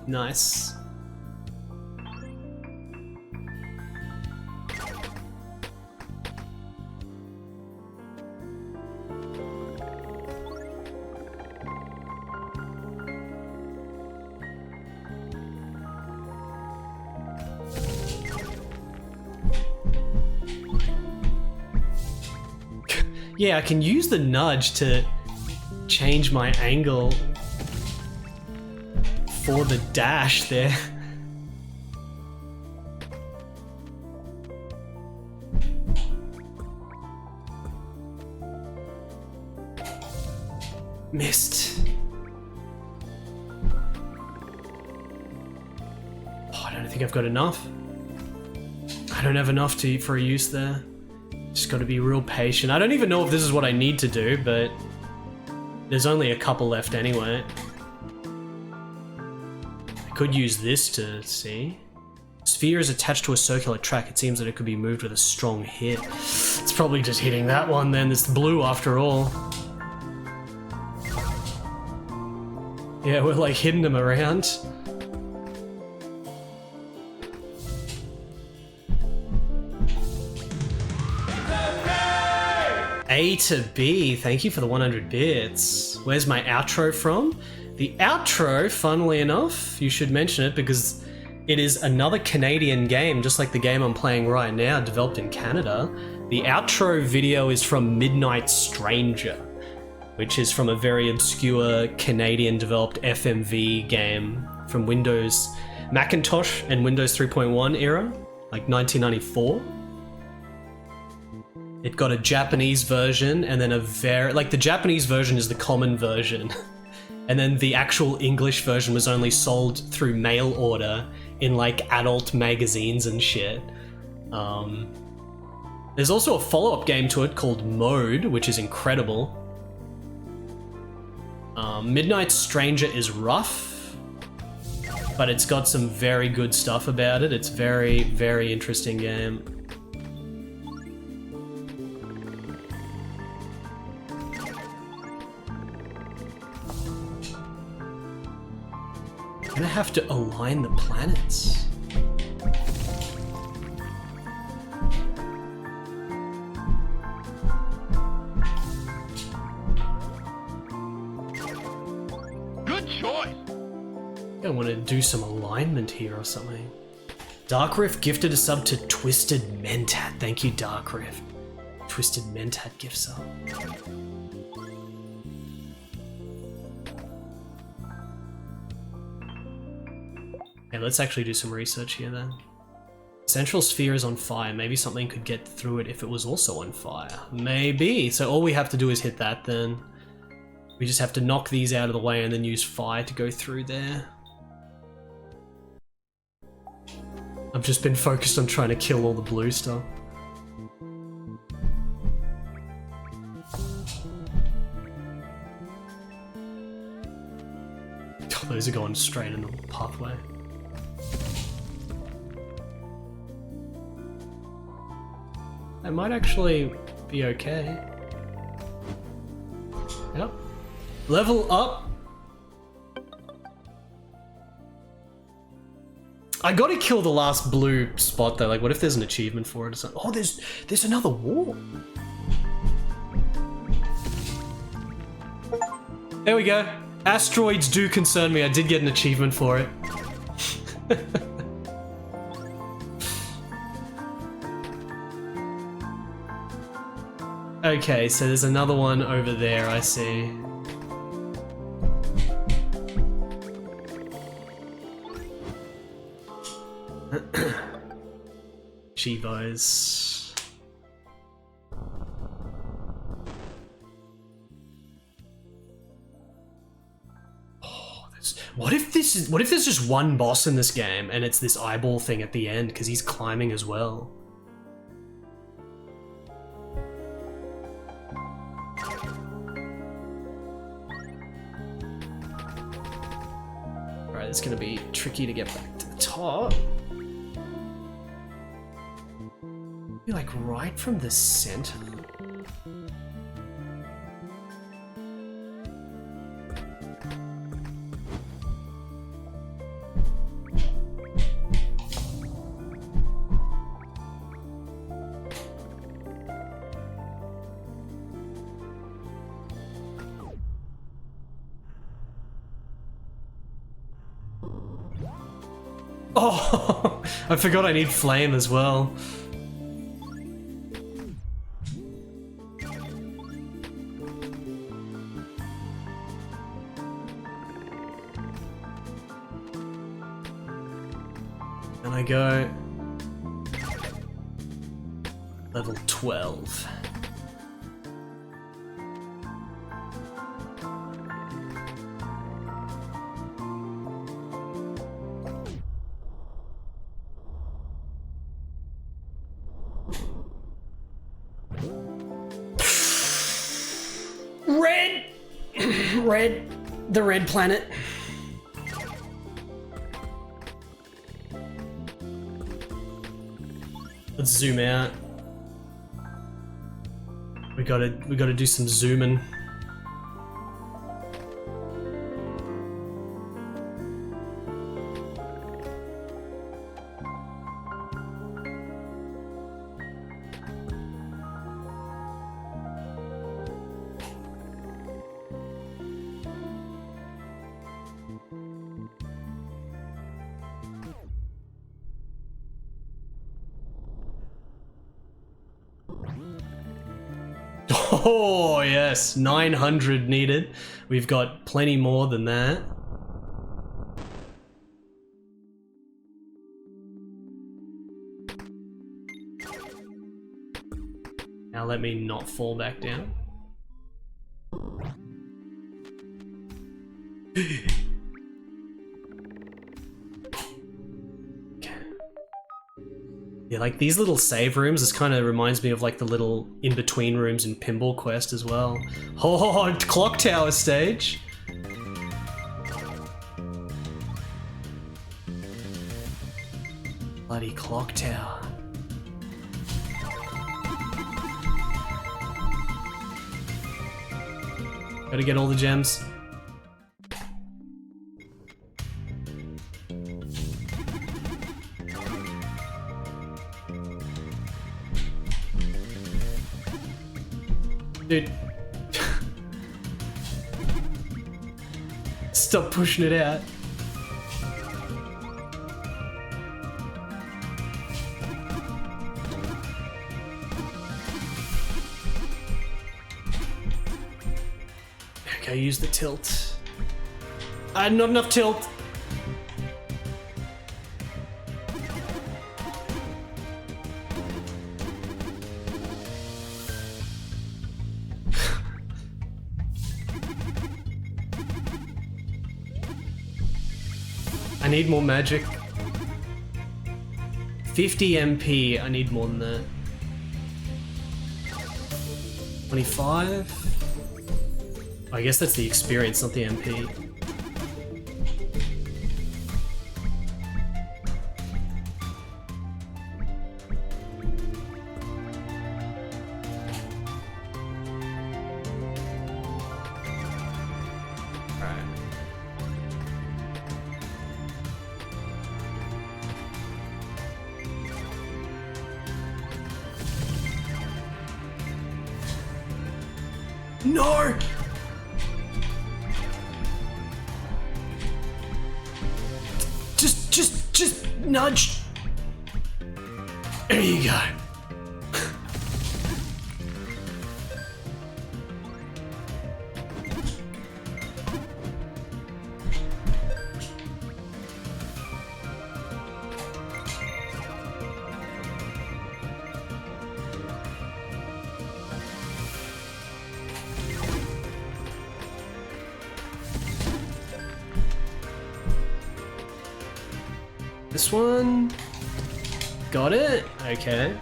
Nice. Yeah, I can use the nudge to change my angle for the dash there. Missed. Oh, I don't think I've got enough. I don't have enough for a use there. Just gotta be real patient. I don't even know if this is what I need to do, but there's only a couple left anyway. I could use this to see. Sphere is attached to a circular track. It seems that it could be moved with a strong hit. It's probably just hitting that one then. It's blue after all. Yeah, we're like hitting them around. A to B, thank you for the 100 bits. Where's my outro from? The outro, funnily enough, you should mention it because it is another Canadian game, just like the game I'm playing right now, developed in Canada. The outro video is from Midnight Stranger, which is from a very obscure Canadian developed FMV game from Windows, Macintosh and Windows 3.1 era, like 1994. It got a Japanese version and then the Japanese version is the common version. And then the actual English version was only sold through mail order in like adult magazines and shit. There's also a follow-up game to it called Mode, which is incredible. Midnight Stranger is rough, but it's got some very good stuff about it. It's very, very interesting game. I'm gonna have to align the planets. Good choice. I want to do some alignment here or something. Dark Rift gifted a sub to Twisted Mentat. Thank you, Dark Rift. Twisted Mentat gift sub. Okay, let's actually do some research here then. Central sphere is on fire. Maybe something could get through it if it was also on fire. Maybe. So all we have to do is hit that then. We just have to knock these out of the way and then use fire to go through there. I've just been focused on trying to kill all the blue stuff. Oh, those are going straight in the pathway. It might actually be okay. Yep. Level up. I gotta kill the last blue spot though. Like, what if there's an achievement for it or something? Oh, there's another wall. There we go. Asteroids do concern me. I did get an achievement for it. Okay, so there's another one over there, I see. Chivos. Oh, what if there's just one boss in this game and it's this eyeball thing at the end because he's climbing as well? Alright, it's gonna be tricky to get back to the top. Like right from the center. Oh, I forgot I need flame as well. And I go level 12. The red planet. Let's zoom out. We gotta do some zooming. Oh, yes. 900 needed. We've got plenty more than that. Now let me not fall back down. Yeah, like these little save rooms, this kind of reminds me of like the little in-between rooms in Pinball Quest as well. Oh, clock tower stage! Bloody clock tower. Gotta get all the gems. Dude. Stop pushing it out. Okay, use the tilt. Not enough tilt. I need more magic. 50 MP, I need more than that. 25? I guess that's the experience, not the MP. No! Just nudge. There you go. This one. Got it? Okay.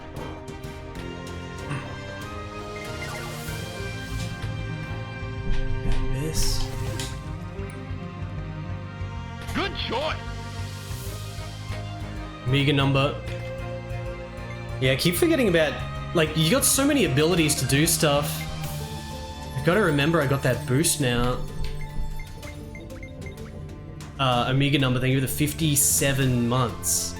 And this. Good choice. Mega number. Yeah, I keep forgetting about, like, you got so many abilities to do stuff. I gotta remember I got that boost now. Omega number, thank you for the 57 months.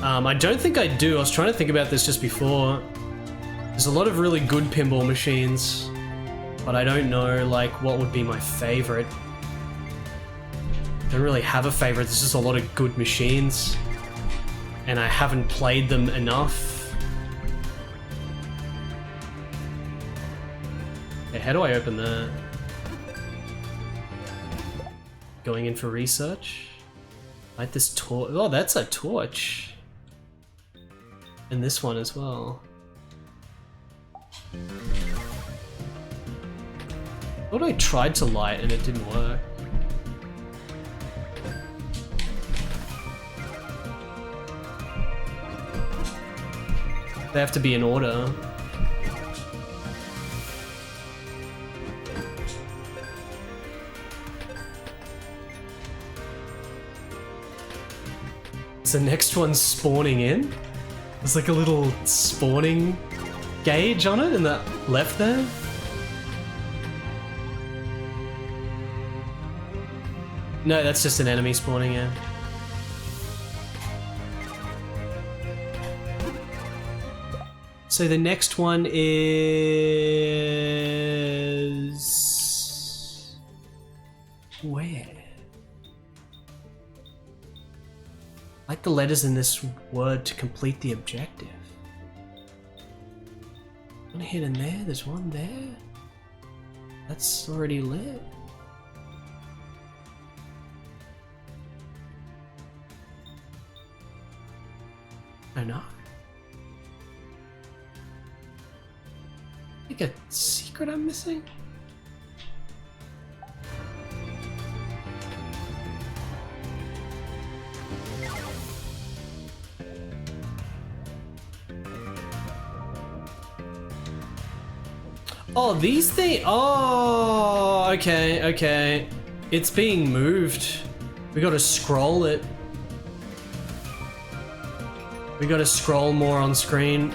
I don't think I do. I was trying to think about this just before. There's a lot of really good pinball machines, but I don't know, like, what would be my favorite. I don't really have a favorite. There's just a lot of good machines, and I haven't played them enough. Okay, how do I open that? Going in for research. Light this torch. Oh, that's a torch. And this one as well. Thought I tried to light and it didn't work. They have to be in order. So next one's spawning in. There's like a little spawning gauge on it in the left there. No, that's just an enemy spawning in. So the next one is... where? Like the letters in this word to complete the objective. One hidden there, there's one there. That's already lit. I know. Like a secret I'm missing? Oh, these things. Oh, okay, okay. It's being moved. We gotta scroll it. We gotta scroll more on screen.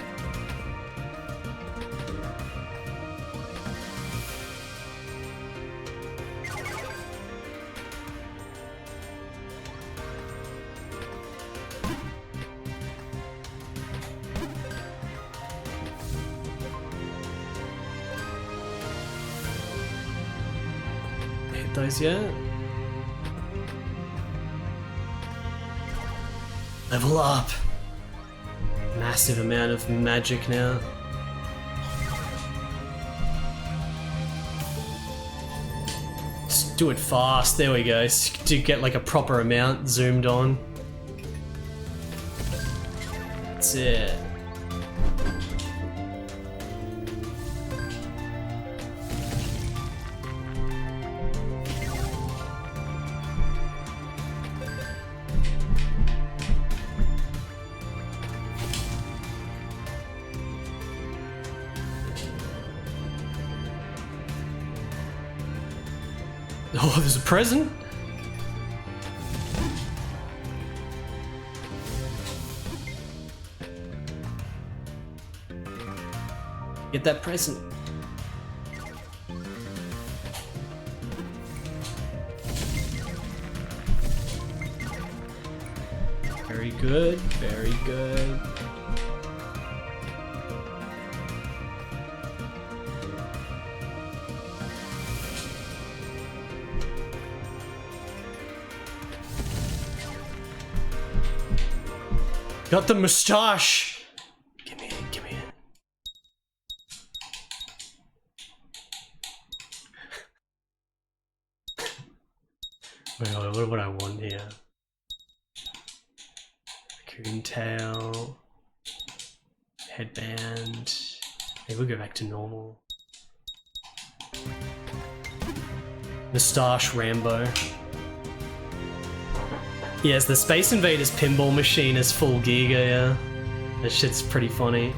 Hit those yet? Level up. Massive amount of magic now. Just do it fast. There we go. To get like a proper amount zoomed on. That's it. Oh, there's a present? Get that present. Very good, very good. Got the moustache! Give me it, give me it. Wait, what do I want here? Coon tail. Headband. Maybe we'll go back to normal. Moustache Rambo. Yes, the Space Invaders pinball machine is full giga, yeah. That shit's pretty funny.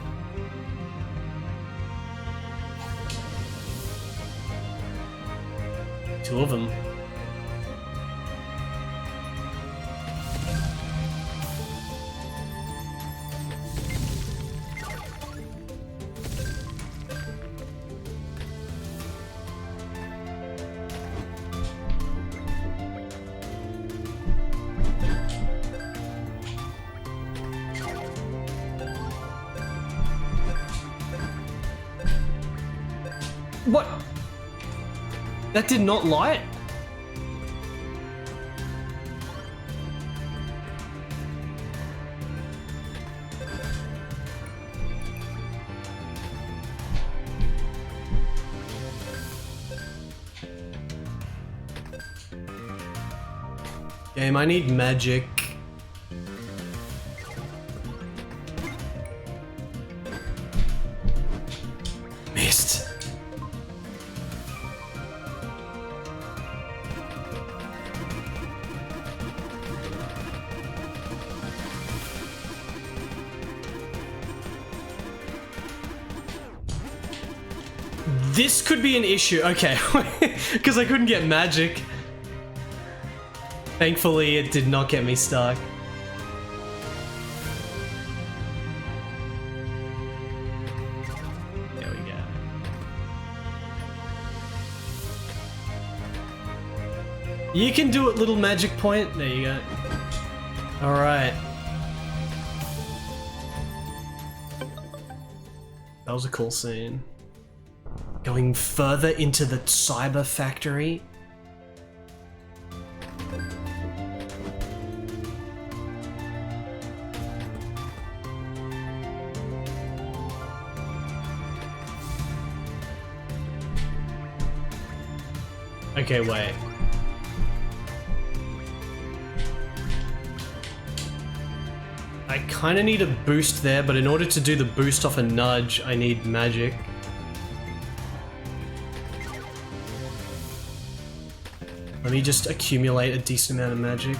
Two of them. What? That did not light? Game, I need magic. Missed. This could be an issue. Okay, because I couldn't get magic. Thankfully, it did not get me stuck. There we go. You can do it, little magic point. There you go. All right. That was a cool scene. Going further into the cyber factory. Okay, wait. I kind of need a boost there, but in order to do the boost off a nudge, I need magic. Let me just accumulate a decent amount of magic.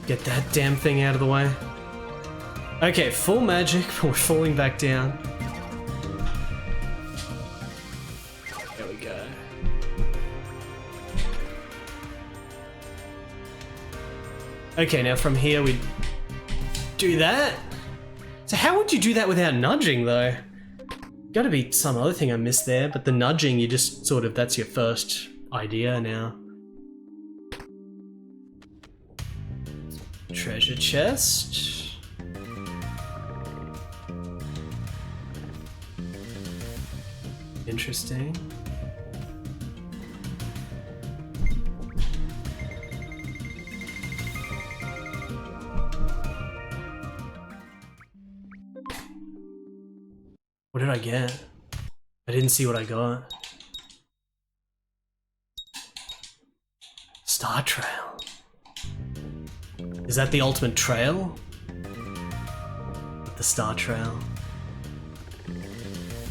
Get that damn thing out of the way. Okay, full magic, but we're falling back down. There we go. Okay, now from here we do that. So how would you do that without nudging though? Gotta be some other thing I missed there, but the nudging, you just sort of, that's your first idea now. Treasure chest. Interesting. What did I get? I didn't see what I got. Star Trail. Is that the ultimate trail? The Star Trail.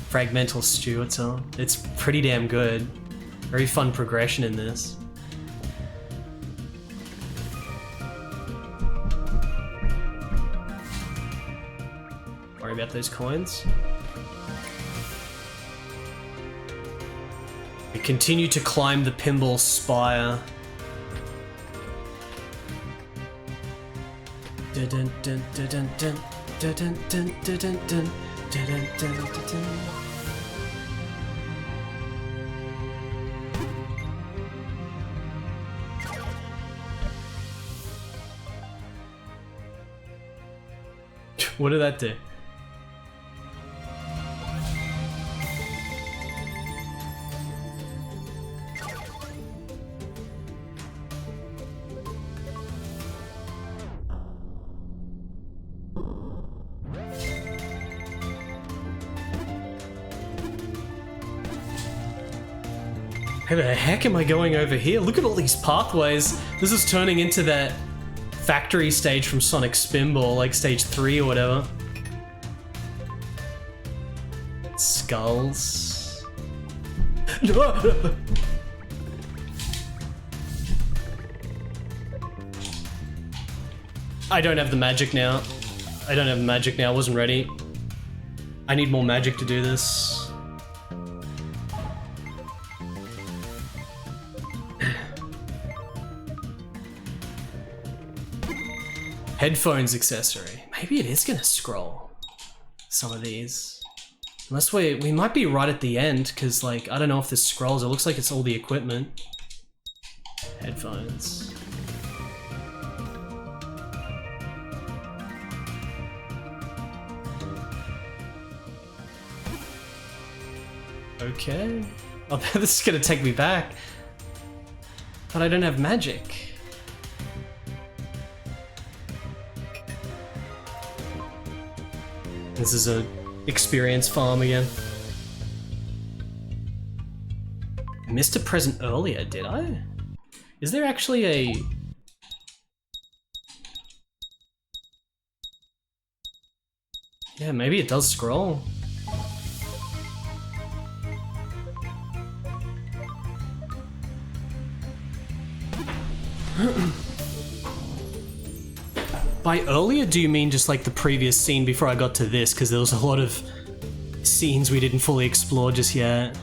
Fragmental Stewart's on. It's pretty damn good. Very fun progression in this. Worry about those coins. We continue to climb the Pinball Spire. Dun, dun, dun, dun, dun, dun, dun, dun, dun, dun, dun, dun, dun, dun, dun. What did that do? How the heck am I going over here? Look at all these pathways. This is turning into that factory stage from Sonic Spinball, like stage 3 or whatever. Skulls. I don't have the magic now. I don't have the magic now, I wasn't ready. I need more magic to do this. Headphones accessory. Maybe it is gonna scroll some of these. Unless we might be right at the end, because like, I don't know if this scrolls. It looks like it's all the equipment. Headphones. Okay. Oh, this is gonna take me back. But I don't have magic. This is a experience farm again. I missed a present earlier, did I? Is there actually a... Yeah, maybe it does scroll. By earlier, do you mean just like the previous scene before I got to this? Because there was a lot of scenes we didn't fully explore just yet.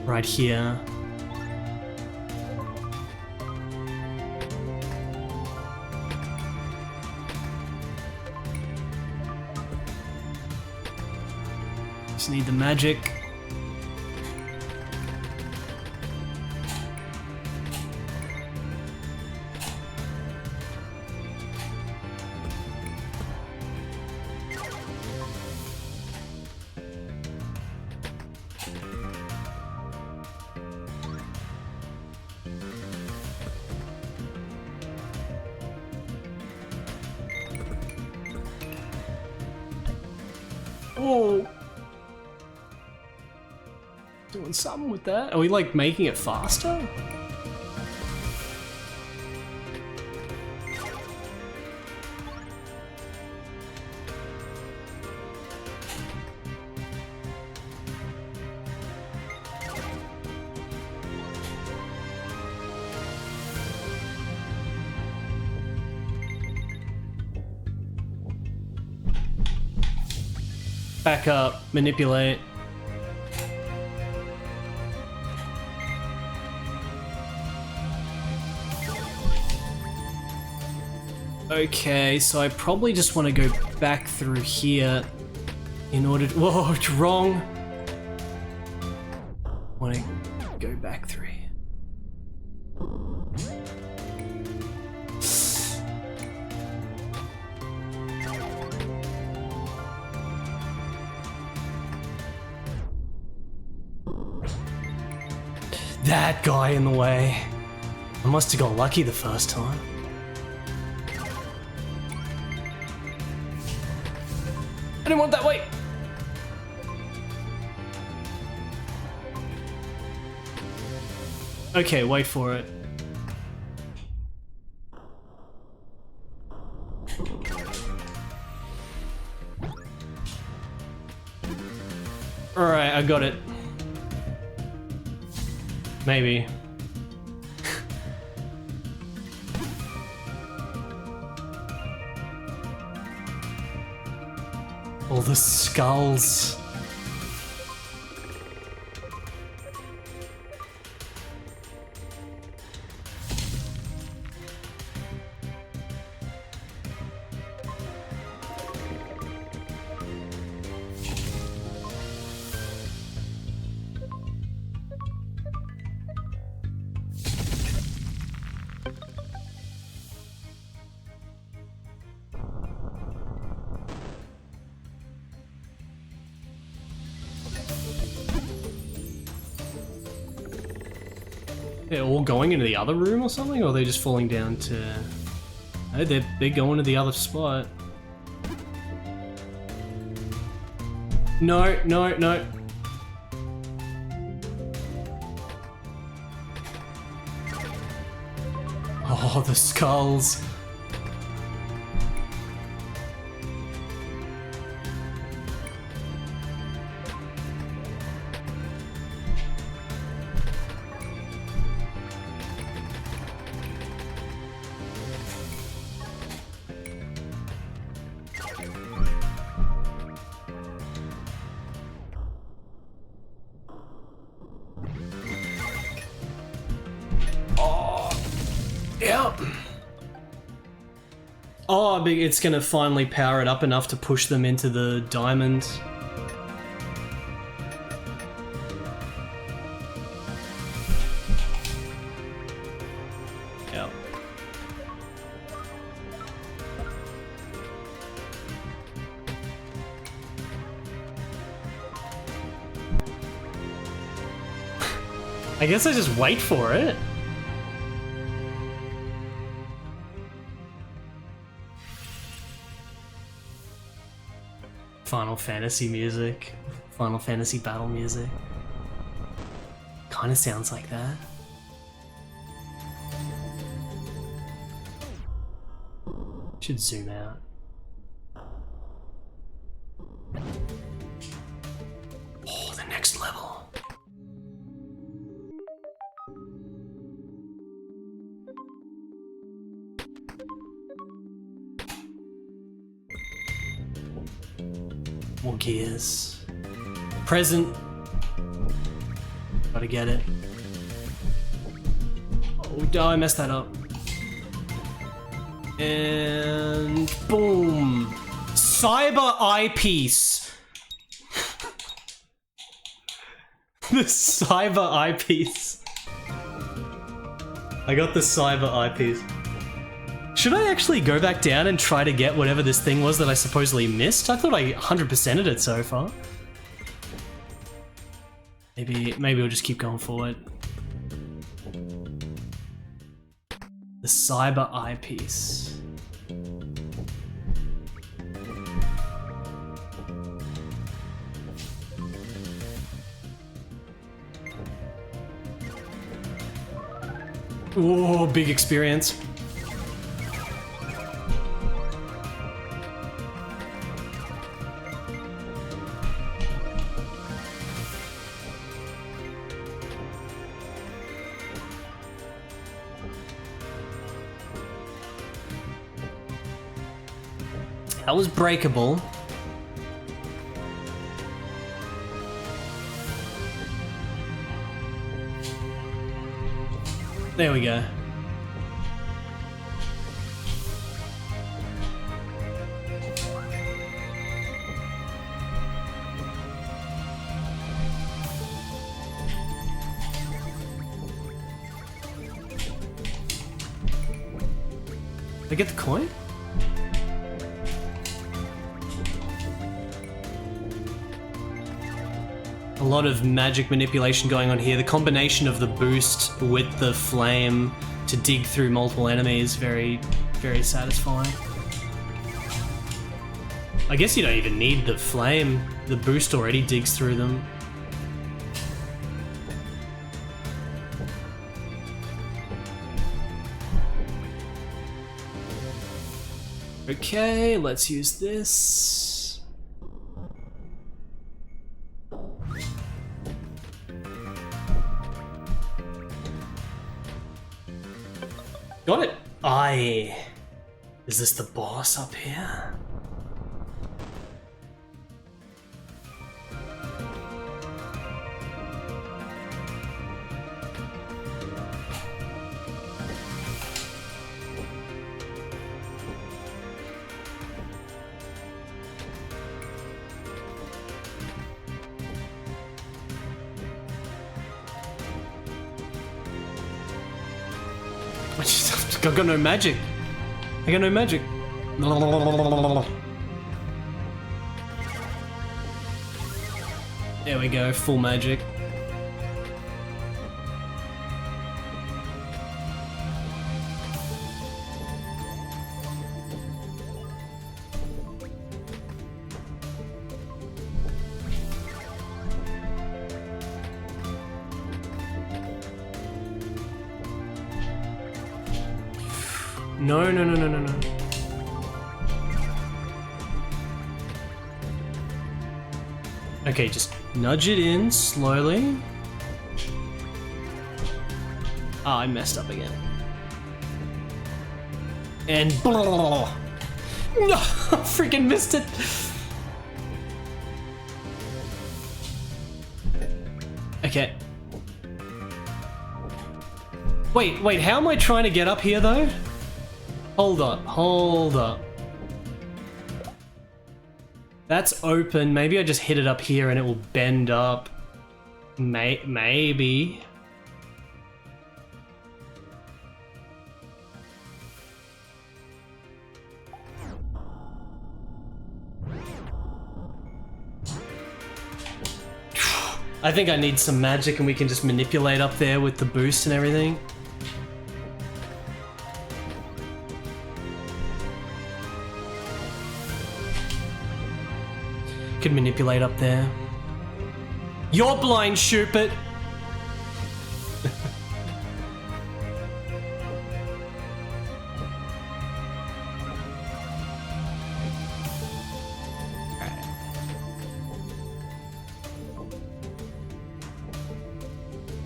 Right here. Just need the magic. Oh. Doing something with that. Are we like making it faster? Back up, manipulate. Okay, so I probably just want to go back through here in order to— whoa, it's wrong. Want to go back through here. That guy in the way. I must have got lucky the first time. I didn't want that way. Okay, wait for it. Alright, I got it. Maybe. All the skulls. They're all going into the other room or something, or are they just falling down to... No, they're going to the other spot. No, no, no. Oh, the skulls. Yep. Oh, it's gonna finally power it up enough to push them into the diamond. Yep. I guess I just wait for it. Final Fantasy music, Final Fantasy battle music. Kinda sounds like that. Should zoom out. Oh, the next level. More gears. Present. Gotta get it. Oh, I messed that up. And boom. Cyber eyepiece. The cyber eyepiece. I got the cyber eyepiece. Should I actually go back down and try to get whatever this thing was that I supposedly missed? I thought I 100%ed it so far. Maybe we'll just keep going forward. The cyber eyepiece. Whoa, big experience. That was breakable. There we go. Did I get the coin? A lot of magic manipulation going on here. The combination of the boost with the flame to dig through multiple enemies, very, very satisfying. I guess you don't even need the flame. The boost already digs through them. Okay, let's use this. Got it. Is this the boss up here? I got no magic. I got no magic. There we go, full magic. No, no, no, no, no, no. Okay, just nudge it in slowly. Ah, I messed up again. And no, freaking missed it. Okay. Wait, how am I trying to get up here though? Hold up. That's open. Maybe I just hit it up here and it will bend up. Maybe. I think I need some magic and we can just manipulate up there with the boost and everything. Could manipulate up there. You're blind, Shupit!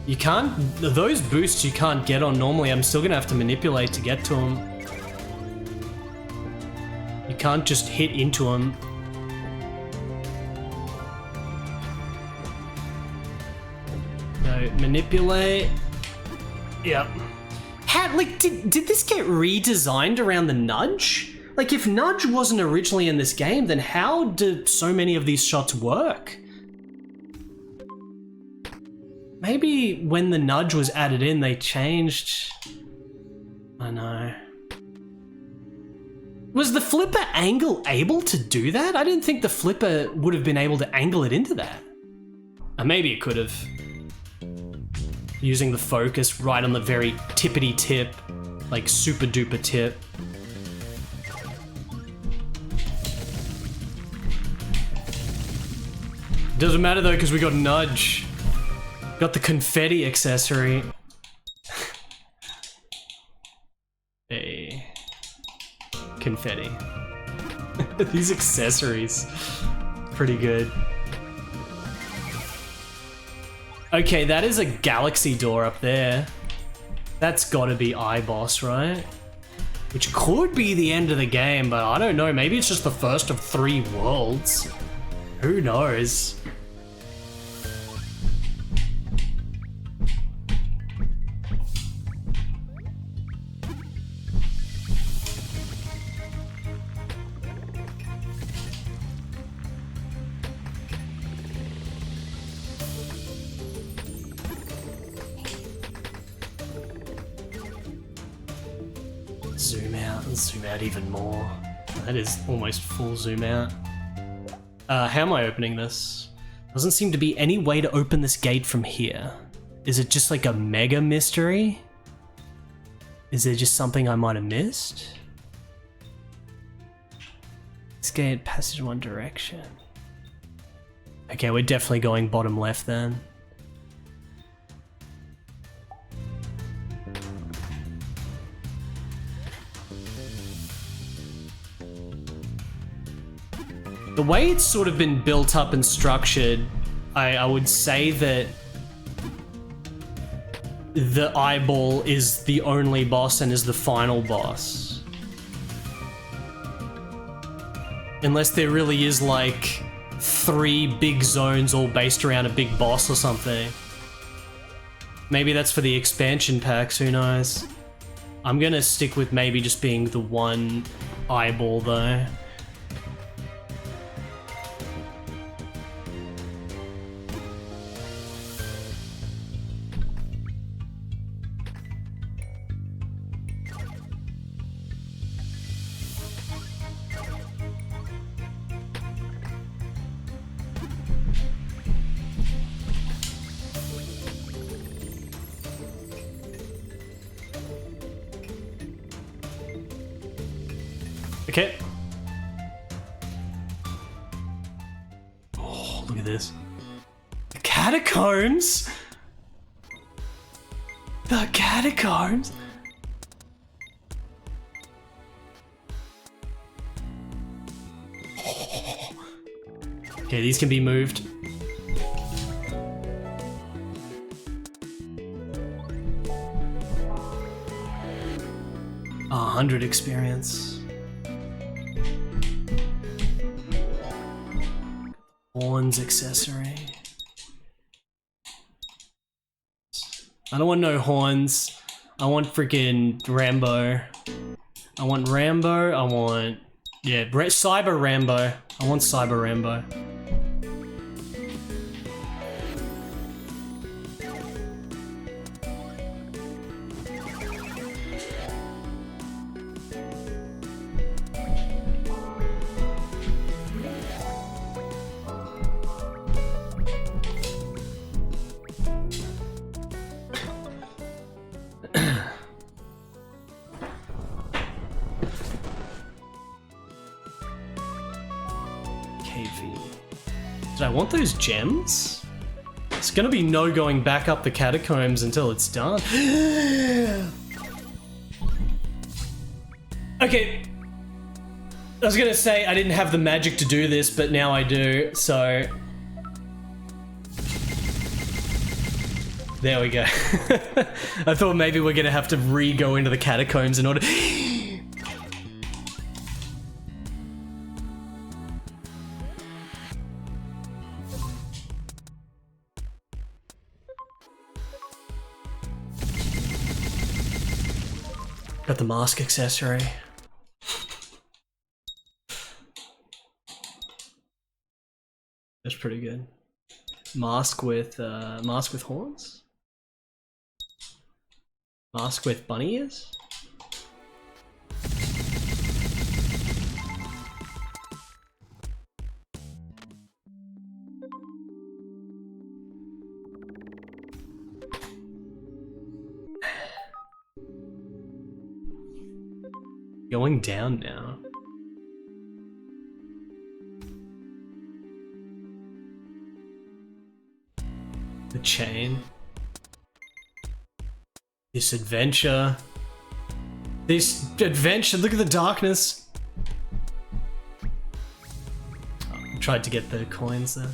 You can't, those boosts you can't get on normally. I'm still gonna have to manipulate to get to them. You can't just hit into them. Manipulate. Yep. Did this get redesigned around the nudge? Like, if nudge wasn't originally in this game, then how do so many of these shots work? Maybe when the nudge was added in, they changed. I know. Was the flipper angle able to do that? I didn't think the flipper would have been able to angle it into that. Maybe it could have. Using the focus right on the very tippity tip, like super duper tip. Doesn't matter though, because we got nudge. Got the confetti accessory. confetti. These accessories. Pretty good. Okay, that is a galaxy door up there. That's gotta be iBoss, right? Which could be the end of the game, but I don't know. Maybe it's just the first of 3 worlds. Who knows? Zoom out even more. That is almost full zoom out. How am I opening this? Doesn't seem to be any way to open this gate from here. Is it just like a mega mystery? Is there just something I might have missed? This gate passage one direction. Okay, we're definitely going bottom left then. The way it's sort of been built up and structured, I would say that the eyeball is the only boss and is the final boss. Unless there really is like 3 big zones all based around a big boss or something. Maybe that's for the expansion packs, who knows? I'm gonna stick with maybe just being the one eyeball though. Okay. Oh, look at this. The catacombs! The catacombs! Oh. Okay, these can be moved. Oh, 100 experience. Horns accessory. I don't want no horns. I want freaking Rambo. I want Rambo. I want... yeah, Cyber Rambo. I want Cyber Rambo. Did I want those gems? It's gonna be no going back up the catacombs until it's done. Okay. I was gonna say I didn't have the magic to do this, but now I do, so... there we go. I thought maybe we're gonna have to re-go into the catacombs in order... Got the mask accessory. That's pretty good. Mask with horns? Mask with bunny ears? Going down now. The chain. This adventure. This adventure, look at the darkness. tried to get the coins there.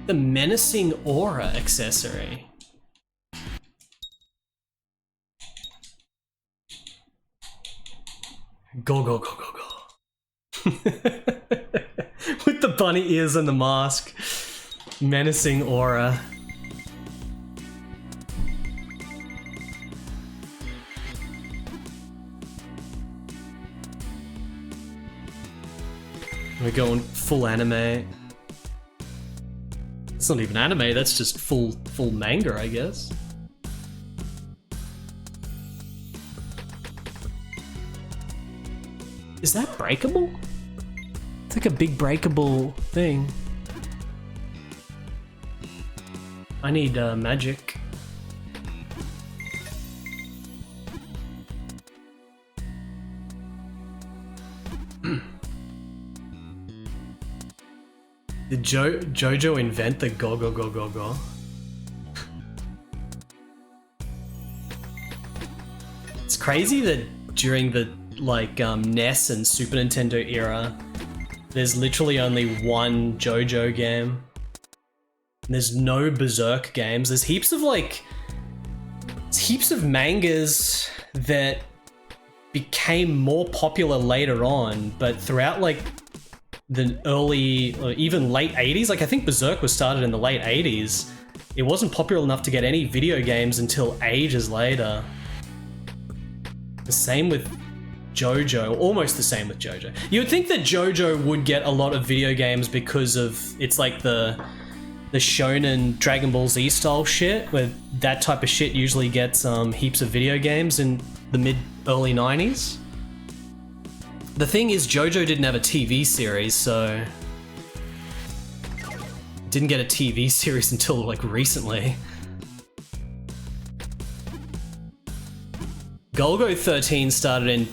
The menacing aura accessory. Go, go, go, go, go. With the bunny ears and the mask. Menacing aura. We're going full anime. It's not even anime, that's just full manga, I guess. Is that breakable? It's like a big breakable thing. I need magic. Did Jojo invent the go go go go go? It's crazy that during the NES and Super Nintendo era, there's literally only one JoJo game. And there's no Berserk games. There's heaps of mangas that became more popular later on, but throughout the early or even late 80s, I think Berserk was started in the late 80s. It wasn't popular enough to get any video games until ages later. The same with JoJo, almost the same with JoJo. You would think that JoJo would get a lot of video games because of it's like the shonen Dragon Ball Z style shit, where that type of shit usually gets heaps of video games in the early 90s. The thing is, JoJo didn't have a TV series, so didn't get a TV series until recently. Golgo 13 started in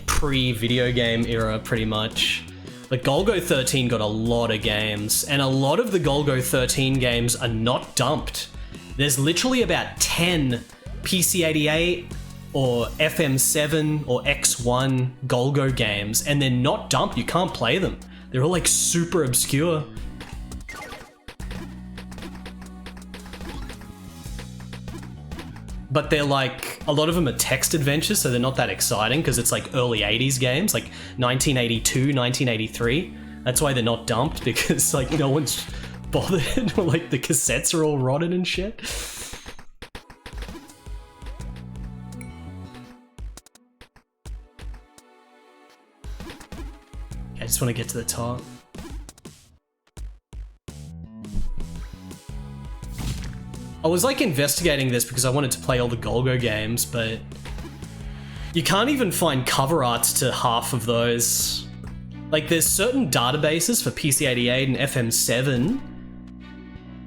pre-video game era pretty much. But Golgo 13 got a lot of games, and a lot of the Golgo 13 games are not dumped. There's literally about 10 PC-88 or FM7 or X1 Golgo games, and they're not dumped. You can't play them. They're all super obscure. But they're a lot of them are text adventures, so they're not that exciting because it's early 80s games, 1982, 1983. That's why they're not dumped, because no one's bothered, or the cassettes are all rotted and shit. I just want to get to the top. I was investigating this because I wanted to play all the Golgo games, but you can't even find cover arts to half of those. There's certain databases for PC-88 and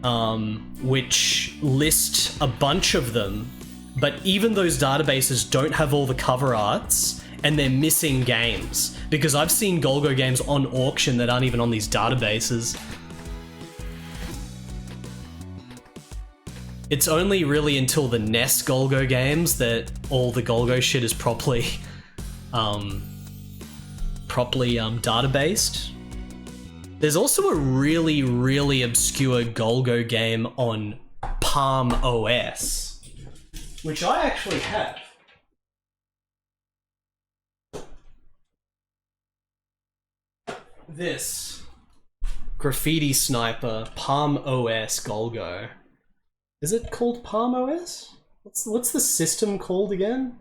FM7, which list a bunch of them, but even those databases don't have all the cover arts, and they're missing games. Because I've seen Golgo games on auction that aren't even on these databases. It's only really until the NES Golgo games that all the Golgo shit is properly databased. There's also a really, really obscure Golgo game on Palm OS, which I actually have. This Graffiti Sniper Palm OS Golgo. Is it called Palm OS? What's the system called again?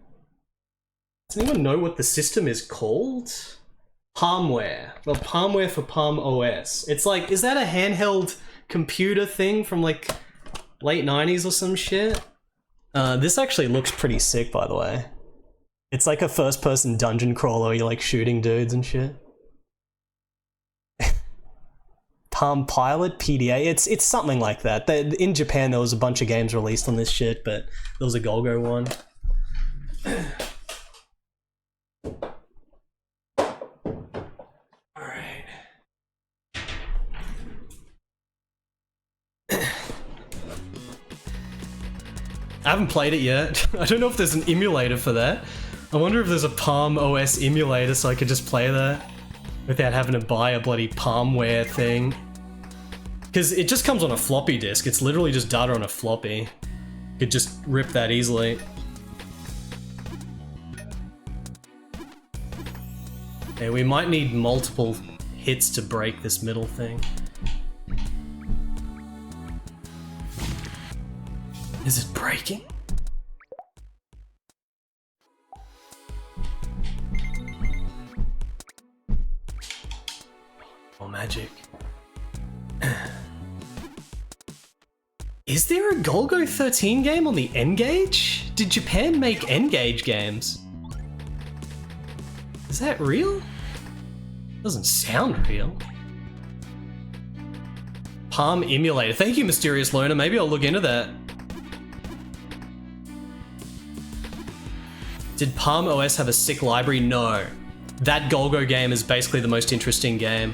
Does anyone know what the system is called? Palmware. Well, Palmware for Palm OS. It's is that a handheld computer thing from late 90s or some shit? This actually looks pretty sick, by the way. It's a first-person dungeon crawler where you're shooting dudes and shit. Palm Pilot, PDA, it's something like that. In Japan there was a bunch of games released on this shit, but there was a Golgo one. I haven't played it yet. I don't know if there's an emulator for that. I wonder if there's a Palm OS emulator so I could just play that without having to buy a bloody Palmware thing. Because it just comes on a floppy disk. It's literally just data on a floppy. You could just rip that easily. Okay, we might need multiple hits to break this middle thing. Is it breaking? Oh, magic. Is there a Golgo 13 game on the N-Gage? Did Japan make N-Gage games? Is that real? Doesn't sound real. Palm emulator. Thank you, Mysterious Loner. Maybe I'll look into that. Did Palm OS have a sick library? No. That Golgo game is basically the most interesting game.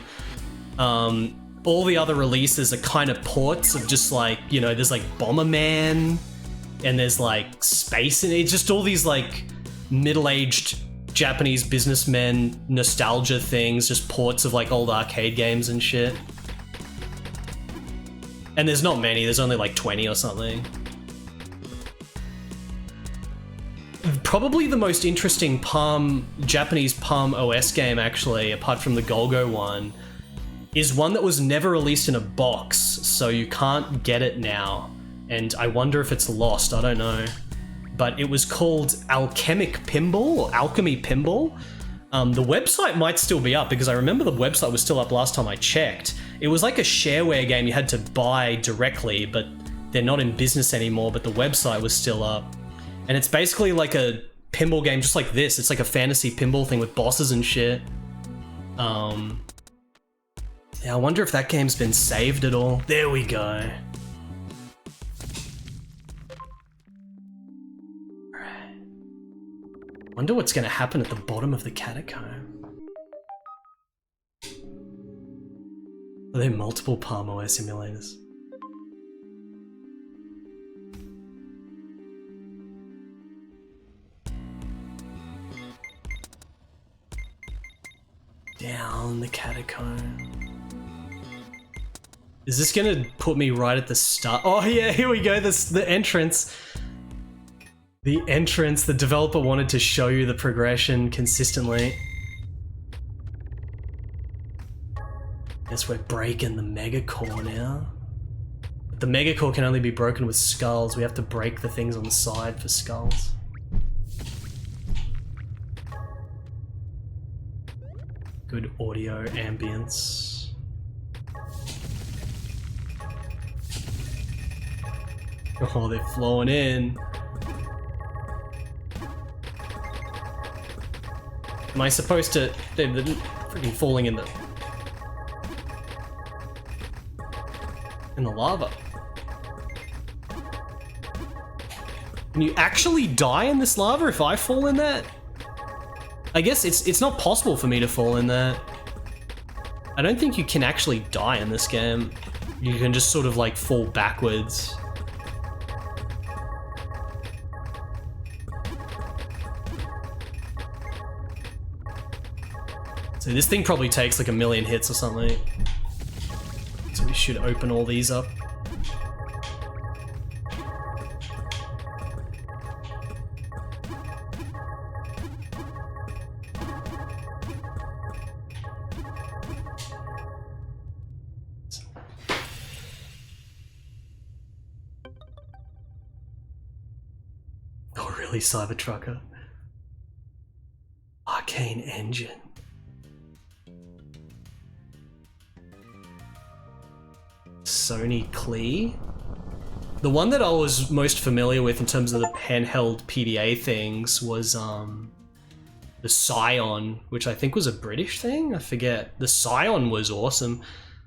All the other releases are kind of ports of just like, you know, there's like Bomberman, and there's like Space, and it's just all these like middle-aged Japanese businessmen nostalgia things, just ports of like old arcade games and shit. And there's not many, there's only like 20 or something. Probably the most interesting Japanese Palm OS game, actually, apart from the Golgo one, is one that was never released in a box, so you can't get it now. And I wonder if it's lost, I don't know. But it was called Alchemic Pinball, or Alchemy Pinball. The website might still be up, because I remember the website was still up last time I checked. It was like a shareware game you had to buy directly, but they're not in business anymore, but the website was still up. And it's basically like a pinball game just like this. It's like a fantasy pinball thing with bosses and shit. Yeah, I wonder if that game's been saved at all. There we go. Alright. Wonder what's gonna happen at the bottom of the catacomb. Are there multiple Palm OS simulators? Down the catacomb. Is this gonna put me right at the start? Oh yeah, here we go, the entrance. The entrance, the developer wanted to show you the progression consistently. Guess we're breaking the Mega Core now. But the Mega Core can only be broken with skulls. We have to break the things on the side for skulls. Good audio ambience. Oh, they're flowing in. Am I supposed to... They're freaking falling in the lava. Can you actually die in this lava if I fall in that? I guess it's not possible for me to fall in that. I don't think you can actually die in this game. You can just sort of like fall backwards. So this thing probably takes like 1,000,000 hits or something. So we should open all these up. Oh really, Cybertrucker? Arcane Engine. Sony Klee. The one that I was most familiar with in terms of the handheld PDA things was the Scion, which I think was a British thing. I forget. The Scion was awesome.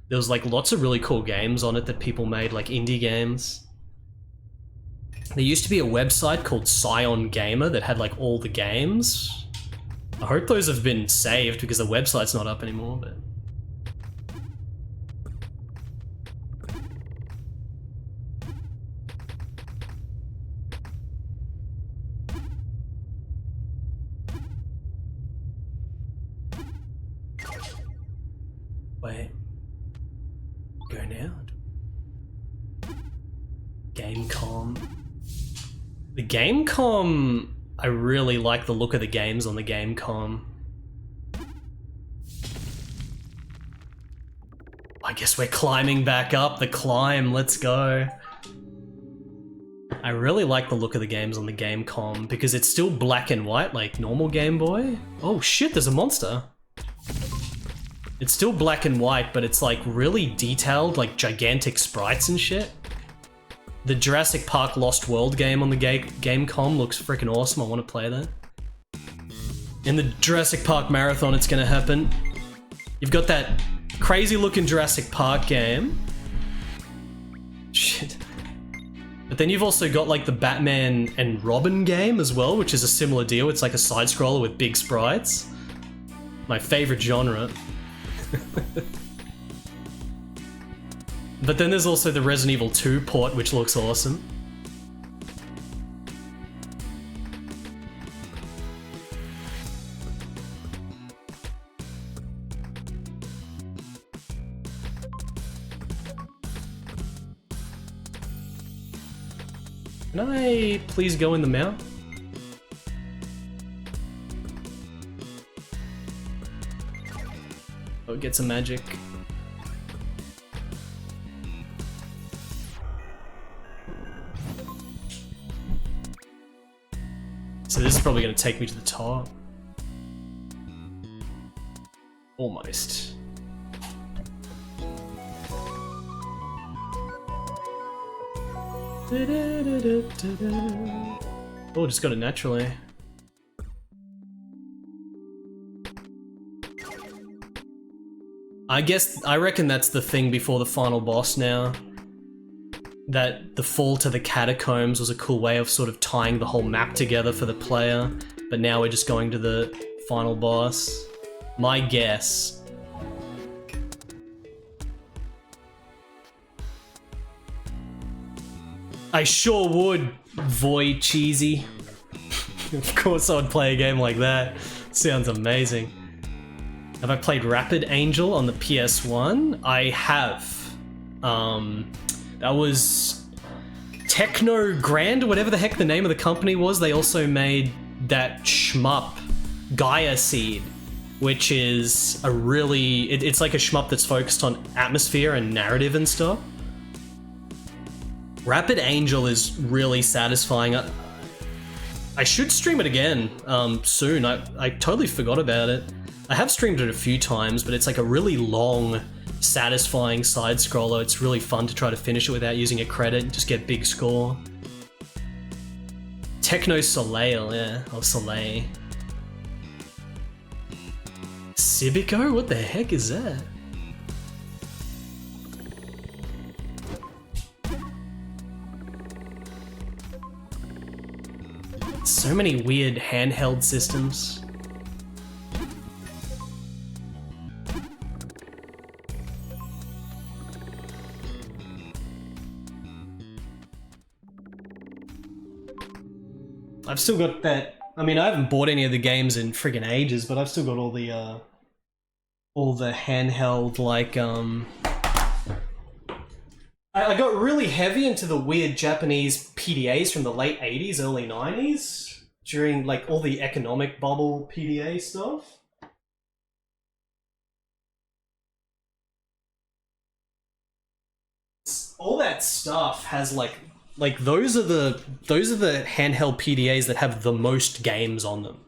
There was like lots of really cool games on it that people made, like indie games. There used to be a website called Scion Gamer that had like all the games. I hope those have been saved because the website's not up anymore, but... Go now. Gamecom. The Gamecom, I really like the look of the games on the Gamecom. I guess we're climbing back up the climb, let's go. I really like the look of the games on the Gamecom because it's still black and white like normal Game Boy. Oh shit, there's a monster. It's still black and white, but it's like really detailed, like gigantic sprites and shit. The Jurassic Park Lost World game on the Gamecom looks freaking awesome. I want to play that. In the Jurassic Park Marathon, it's gonna happen. You've got that crazy looking Jurassic Park game. Shit. But then you've also got like the Batman and Robin game as well, which is a similar deal. It's like a side scroller with big sprites. My favorite genre. But then there's also the Resident Evil 2 port, which looks awesome. Can I please go in the mount? Oh, get some magic. So this is probably going to take me to the top. Almost. Oh, just got it naturally. I reckon that's the thing before the final boss now. That the fall to the catacombs was a cool way of sort of tying the whole map together for the player, but now we're just going to the final boss. My guess. I sure would, Void Cheesy. Of course I would play a game like that. Sounds amazing. Have I played Rapid Angel on the PS1? I have. That was Techno Grand, whatever the heck the name of the company was. They also made that shmup, Gaia Seed, which is a really... It's like a shmup that's focused on atmosphere and narrative and stuff. Rapid Angel is really satisfying. I should stream it again soon. I totally forgot about it. I have streamed it a few times, but it's like a really long, satisfying side scroller. It's really fun to try to finish it without using a credit and just get big score. Techno Soleil, yeah, or Soleil. Civico? What the heck is that? So many weird handheld systems. I've still got that. I mean, I haven't bought any of the games in friggin' ages, but I've still got all the handheld, like, I got really heavy into the weird Japanese PDAs from the late 80s, early 90s, during, like, all the economic bubble PDA stuff. All that stuff has, like those are the handheld PDAs that have the most games on them,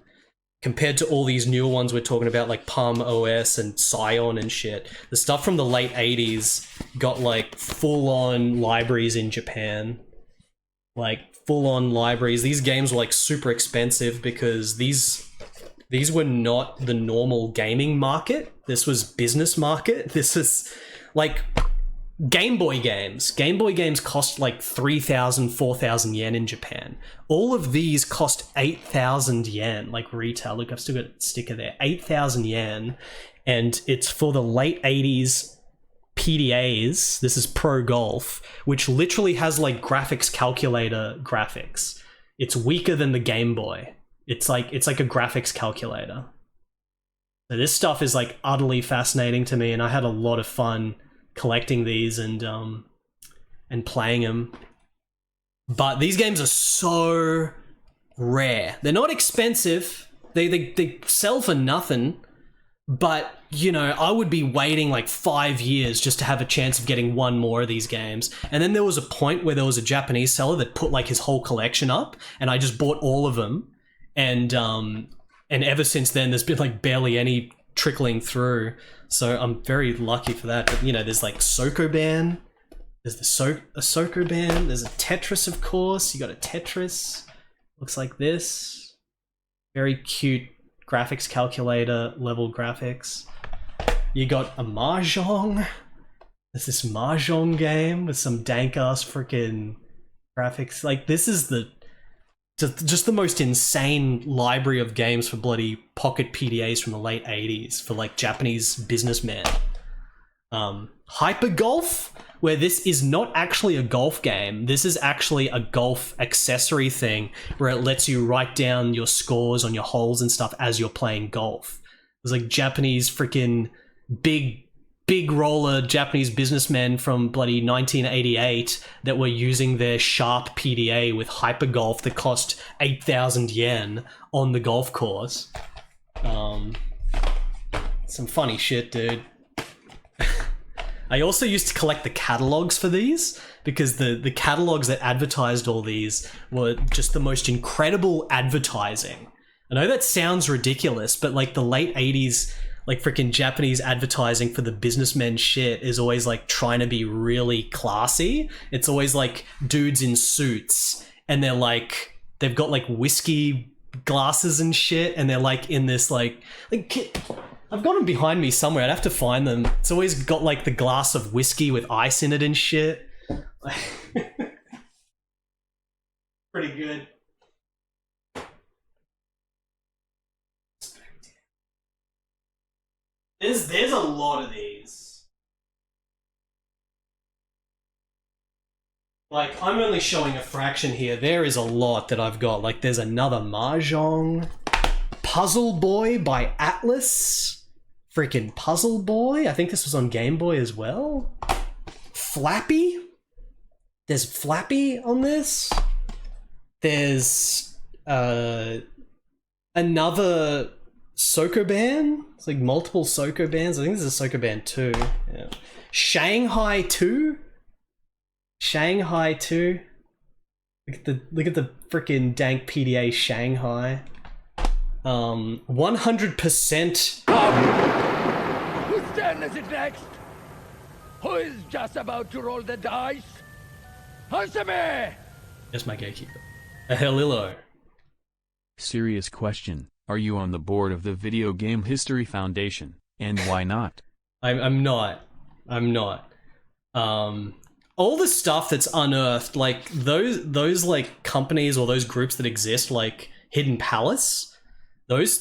compared to all these newer ones we're talking about, like Palm OS and Scion and shit. The stuff from the late 80s got like full-on libraries in Japan. Like full-on libraries. These games were like super expensive because these were not the normal gaming market. This was business market. This is like Game Boy games. Game Boy games cost like 3,000, 4,000 yen in Japan. All of these cost 8,000 yen, like retail. Look, I've still got a sticker there. 8,000 yen. And it's for the late 80s PDAs. This is Pro Golf, which literally has like graphics calculator graphics. It's weaker than the Game Boy. It's like a graphics calculator. So this stuff is like utterly fascinating to me, and I had a lot of fun collecting these and playing them. But these games are so rare. They're not expensive. They sell for nothing. But, you know, I would be waiting like 5 years just to have a chance of getting one more of these games. And then there was a point where there was a Japanese seller that put like his whole collection up, and I just bought all of them. And ever since then, there's been like barely any trickling through. So I'm very lucky for that. But, you know, there's like Sokoban. There's the Sokoban. There's a Tetris, of course. You got a Tetris. Looks like this. Very cute graphics calculator level graphics. You got a Mahjong. There's this Mahjong game with some dank ass freaking graphics. Like, this is just the most insane library of games for bloody pocket PDAs from the late 80s for like Japanese businessmen. Hyper Golf, where this is not actually a golf game. This is actually a golf accessory thing where it lets you write down your scores on your holes and stuff as you're playing golf. There's like Japanese freaking big roller Japanese businessmen from bloody 1988 that were using their Sharp PDA with Hyper Golf that cost 8,000 yen on the golf course. Some funny shit, dude. I also used to collect the catalogs for these because the catalogs that advertised all these were just the most incredible advertising. I know that sounds ridiculous, but like the late 80s, like freaking Japanese advertising for the businessmen shit is always like trying to be really classy. It's always like dudes in suits and they're like, they've got like whiskey glasses and shit and they're like in this like I've got them behind me somewhere. I'd have to find them. It's always got like the glass of whiskey with ice in it and shit. Pretty good. There's a lot of these. Like, I'm only showing a fraction here. There is a lot that I've got. Like, there's another Mahjong. Puzzle Boy by Atlas. Freaking Puzzle Boy. I think this was on Game Boy as well. Flappy. There's Flappy on this. There's another Sokoban. It's like multiple Sokobans. I think this is Sokoban 2. Yeah. Shanghai 2. Shanghai 2. Look at the freaking dank PDA Shanghai. 100%. Whose turn is it next? Who is just about to roll the dice? Answer me! That's my gatekeeper. A Helilo. Serious question. Are you on the board of the Video Game History Foundation? And why not? I'm not. All the stuff that's unearthed, like those like companies or those groups that exist, like Hidden Palace, those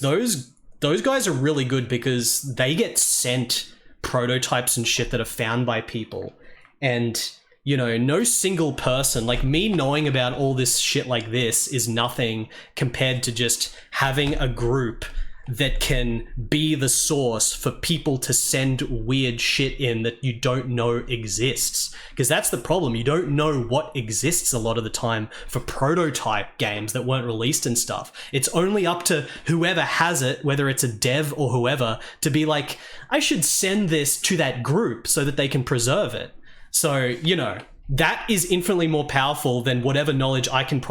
guys are really good because they get sent prototypes and shit that are found by people. And, you know, no single person, like me knowing about all this shit like this is nothing compared to just having a group that can be the source for people to send weird shit in that you don't know exists. Because that's the problem. You don't know what exists a lot of the time for prototype games that weren't released and stuff. It's only up to whoever has it, whether it's a dev or whoever, to be like, I should send this to that group so that they can preserve it. So, you know, that is infinitely more powerful than whatever knowledge I can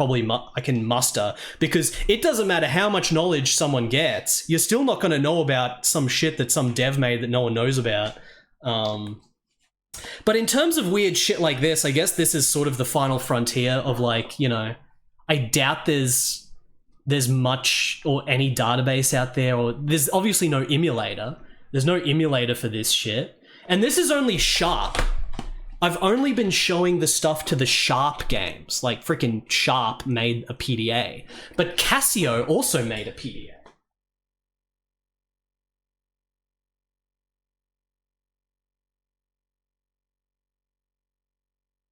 muster, because it doesn't matter how much knowledge someone gets, you're still not going to know about some shit that some dev made that no one knows about. But in terms of weird shit like this, I guess this is sort of the final frontier of, like, you know, I doubt there's much or any database out there, or there's obviously no emulator. There's no emulator for this shit. And this is only Sharp. I've only been showing the stuff to the Sharp games. Like, freaking Sharp made a PDA. But Casio also made a PDA.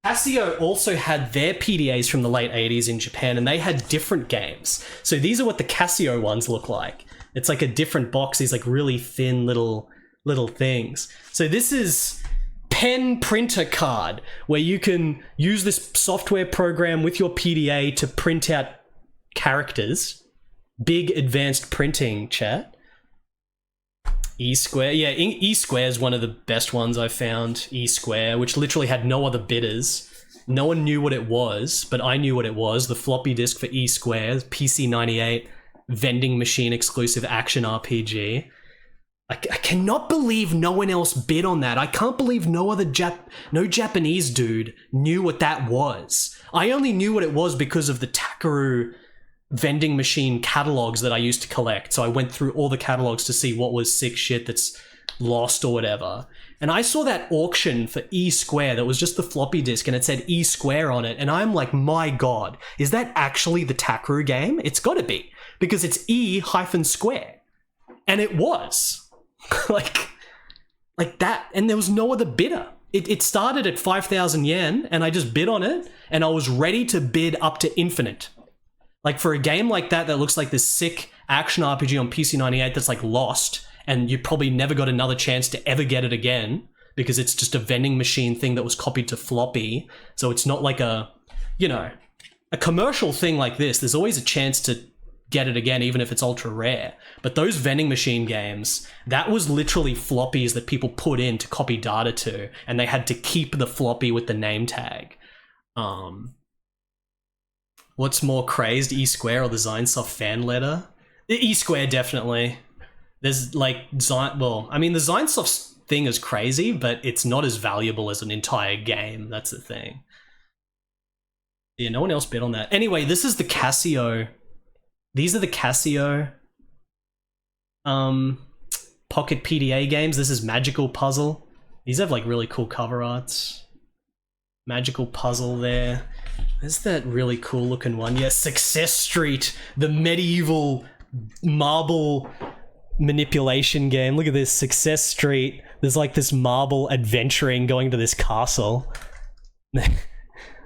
Casio also had their PDAs from the late 80s in Japan, and they had different games. So these are what the Casio ones look like. It's like a different box, these like really thin little things. So this is pen printer card where you can use this software program with your PDA to print out characters. Big advanced printing, chat. E-Square. Yeah, E-Square is one of the best ones I've found. E-Square, which literally had no other bidders. No one knew what it was, but I knew what it was. The floppy disk for E-Square, PC98, vending machine exclusive action RPG. I cannot believe no one else bid on that. I can't believe no Japanese dude knew what that was. I only knew what it was because of the Takaru vending machine catalogs that I used to collect. So I went through all the catalogs to see what was sick shit that's lost or whatever. And I saw that auction for E-Square that was just the floppy disk and it said E-Square on it. And I'm like, my God, is that actually the Takaru game? It's gotta be, because it's E-Square. And it was. like that. And there was no other bidder. It started at 5,000 yen and I just bid on it and I was ready to bid up to infinite. Like for a game like that looks like this sick action RPG on PC98 that's like lost and you probably never got another chance to ever get it again because it's just a vending machine thing that was copied to floppy. So it's not like a commercial thing like this. There's always a chance to get it again, even if it's ultra rare. But those vending machine games, that was literally floppies that people put in to copy data to, and they had to keep the floppy with the name tag. What's more crazed, E-Square or the Zinesoft fan letter? E-Square, definitely. There's like, the Zinesoft thing is crazy, but it's not as valuable as an entire game. That's the thing. Yeah, no one else bid on that. Anyway, this is the Casio. These are the Casio Pocket PDA games. This is Magical Puzzle. These have like really cool cover arts. Magical Puzzle there. There's that really cool looking one. Yeah, Success Street, the medieval marble manipulation game. Look at this, Success Street. There's like this marble adventuring going to this castle.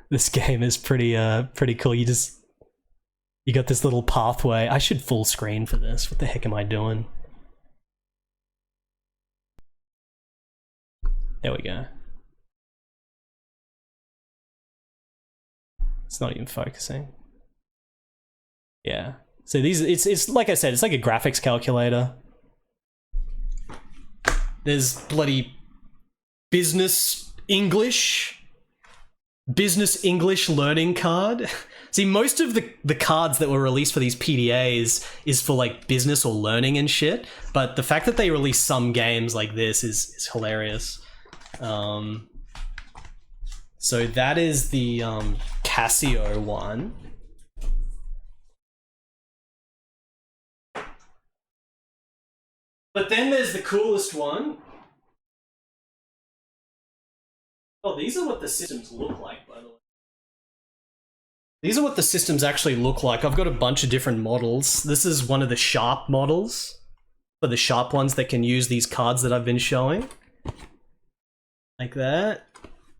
This game is pretty cool. You got this little pathway. I should full screen for this. What the heck am I doing? There we go. It's not even focusing. Yeah. So these, it's like I said, it's like a graphics calculator. There's bloody business English learning card. See, most of the cards that were released for these PDAs is for like business or learning and shit, but the fact that they release some games like this is hilarious. So that is the Casio one. But then there's the coolest one. Oh, these are what the systems look like, by the way. These are what the systems actually look like. I've got a bunch of different models. This is one of the Sharp models. For the Sharp ones that can use these cards that I've been showing. Like that.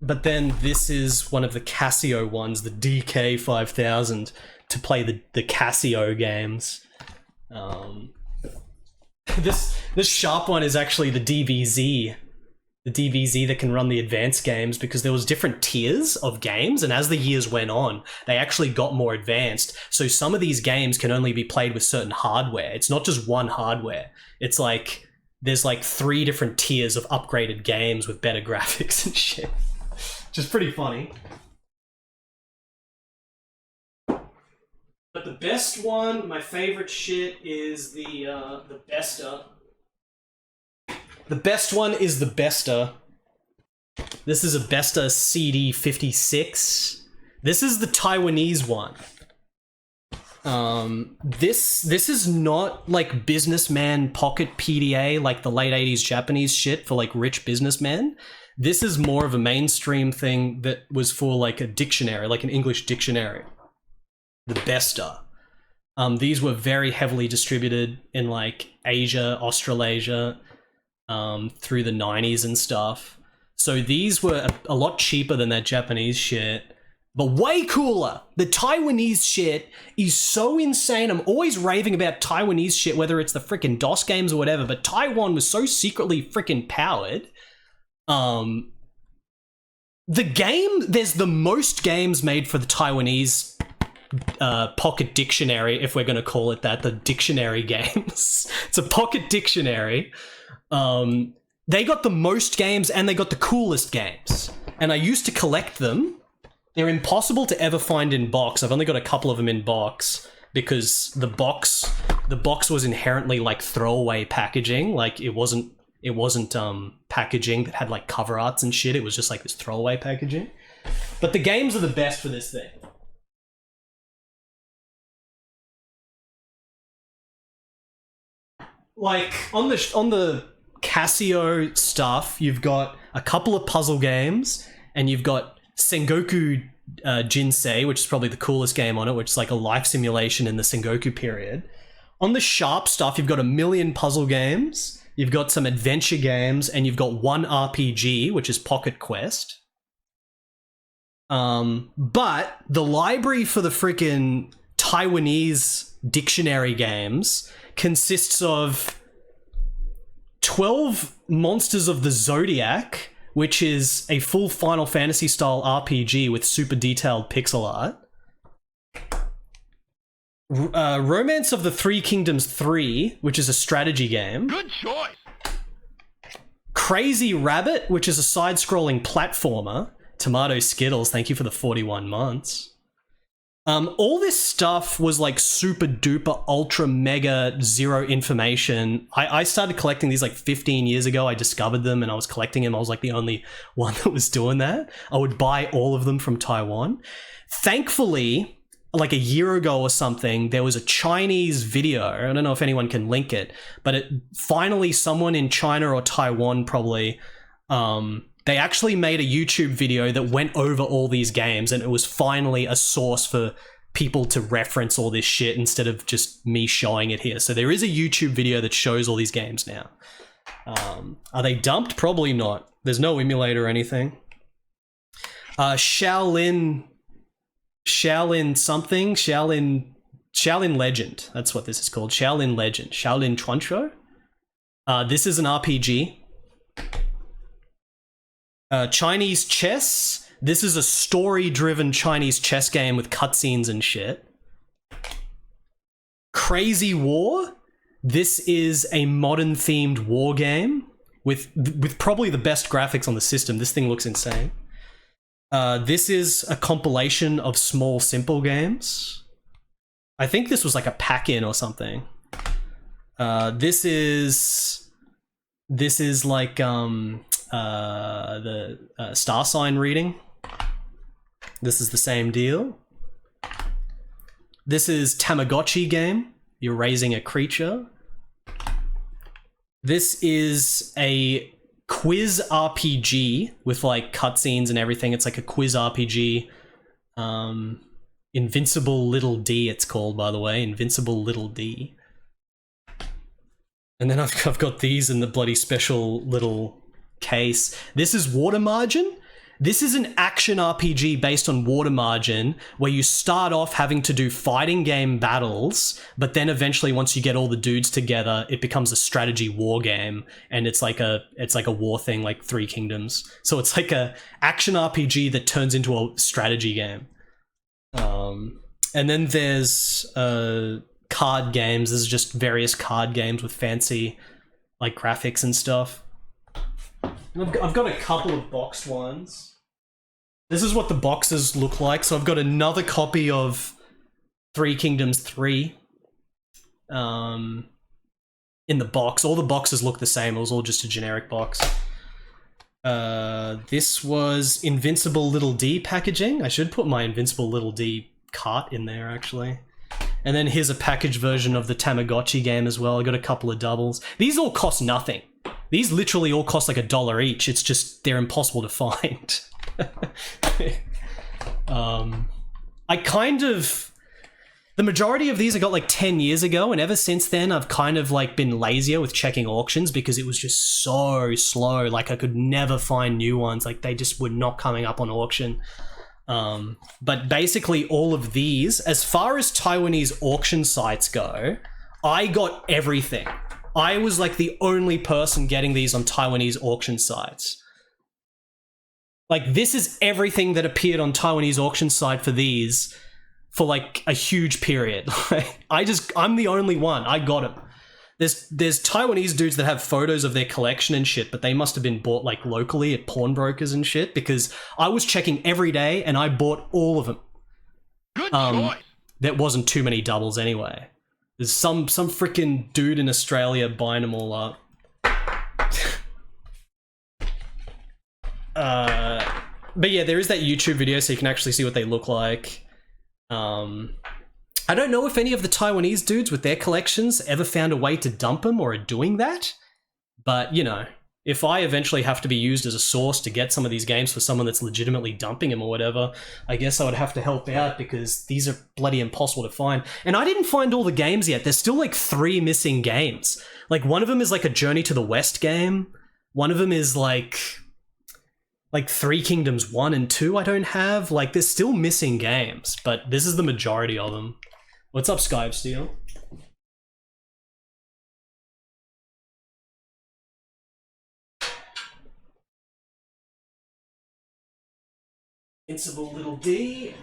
But then this is one of the Casio ones, the DK5000, to play the Casio games. This Sharp one is actually the DBZ. The DBZ that can run the advanced games, because there was different tiers of games, and as the years went on, they actually got more advanced. So some of these games can only be played with certain hardware. It's not just one hardware. It's like, there's like 3 different tiers of upgraded games with better graphics and shit. Which is pretty funny. But the best one, my favorite shit, is the Besta. The best one is the Besta. This is a Besta CD56. This is the Taiwanese one. This is not like businessman pocket PDA like the late 80s Japanese shit for like rich businessmen. This is more of a mainstream thing that was for like a dictionary, like an English dictionary. The Besta. These were very heavily distributed in like Asia, Australasia, through the 90s and stuff. So these were a lot cheaper than that Japanese shit, but way cooler. The Taiwanese shit is so insane. I'm always raving about Taiwanese shit, whether it's the freaking DOS games or whatever, but Taiwan was so secretly freaking powered. the game, there's the most games made for the Taiwanese pocket dictionary, if we're going to call it that, the dictionary games. It's a pocket dictionary. They got the most games and they got the coolest games. And I used to collect them. They're impossible to ever find in box. I've only got a couple of them in box because the box was inherently like throwaway packaging. Like it wasn't packaging that had like cover arts and shit. It was just like this throwaway packaging. But the games are the best for this thing. Like on the Casio stuff, you've got a couple of puzzle games, and you've got Sengoku Jinsei, which is probably the coolest game on it, which is like a life simulation in the Sengoku period. On the Sharp stuff, you've got a million puzzle games, you've got some adventure games, and you've got one RPG, which is Pocket Quest. But the library for the freaking Taiwanese dictionary games consists of 12 Monsters of the Zodiac, which is a full Final Fantasy style RPG with super detailed pixel art. Romance of the Three Kingdoms 3, which is a strategy game. Good choice. Crazy Rabbit, which is a side-scrolling platformer. Tomato Skittles, thank you for the 41 months. All this stuff was like super duper ultra mega zero information. I started collecting these like 15 years ago. I discovered them and I was collecting them. I was like the only one that was doing that. I would buy all of them from Taiwan. Thankfully, like a year ago or something, there was a Chinese video. I don't know if anyone can link it, but finally someone in China or Taiwan probably, they actually made a YouTube video that went over all these games, and it was finally a source for people to reference all this shit instead of just me showing it here. So there is a YouTube video that shows all these games now. Are they dumped? Probably not. There's no emulator or anything. Shaolin Legend. That's what this is called. Shaolin Legend. Shaolin Chuanquo. This is an RPG. Chinese Chess. This is a story-driven Chinese chess game with cutscenes and shit. Crazy War. This is a modern-themed war game with probably the best graphics on the system. This thing looks insane. This is a compilation of small, simple games. I think this was like a pack-in or something. This is like the star sign reading. This is the same deal. This is Tamagotchi game. You're raising a creature. This is a quiz RPG with like cutscenes and everything. It's like a quiz RPG. Invincible Little D, it's called, by the way. Invincible Little D. And then I've got these in the bloody special little case. This is Water Margin. This is an action RPG based on Water Margin, where you start off having to do fighting game battles, but then eventually once you get all the dudes together, it becomes a strategy war game, and it's like a war thing, like Three Kingdoms. So it's like a action RPG that turns into a strategy game. And then there's card games. There's just various card games with fancy like graphics and stuff. And I've got a couple of boxed ones. This is what the boxes look like. So I've got another copy of Three Kingdoms 3 in the box. All the boxes look the same. It was all just a generic box. This was Invincible Little D packaging. I should put my Invincible Little D cart in there, actually. And then here's a packaged version of the Tamagotchi game as well. I got a couple of doubles. These all cost nothing. These literally all cost like $1 each. It's just, they're impossible to find. The majority of these I got like 10 years ago, and ever since then I've kind of like been lazier with checking auctions because it was just so slow. Like I could never find new ones. Like they just were not coming up on auction. But basically all of these, as far as Taiwanese auction sites go, I got everything. I was like the only person getting these on Taiwanese auction sites. Like, this is everything that appeared on Taiwanese auction site for these for like a huge period. I'm the only one. I got them. There's Taiwanese dudes that have photos of their collection and shit, but they must have been bought like locally at pawnbrokers and shit, because I was checking every day and I bought all of them. Good choice. There wasn't too many doubles anyway. There's some freaking dude in Australia buying them all up. But yeah, there is that YouTube video so you can actually see what they look like. I don't know if any of the Taiwanese dudes with their collections ever found a way to dump them or are doing that, but you know, if I eventually have to be used as a source to get some of these games for someone that's legitimately dumping them or whatever, I guess I would have to help out, because these are bloody impossible to find. And I didn't find all the games yet. There's still like 3 missing games. Like, one of them is like a Journey to the West game. One of them is like Three Kingdoms 1 and 2 I don't have. Like, there's still missing games, but this is the majority of them. What's up, Skype Steel? Invincible Little D.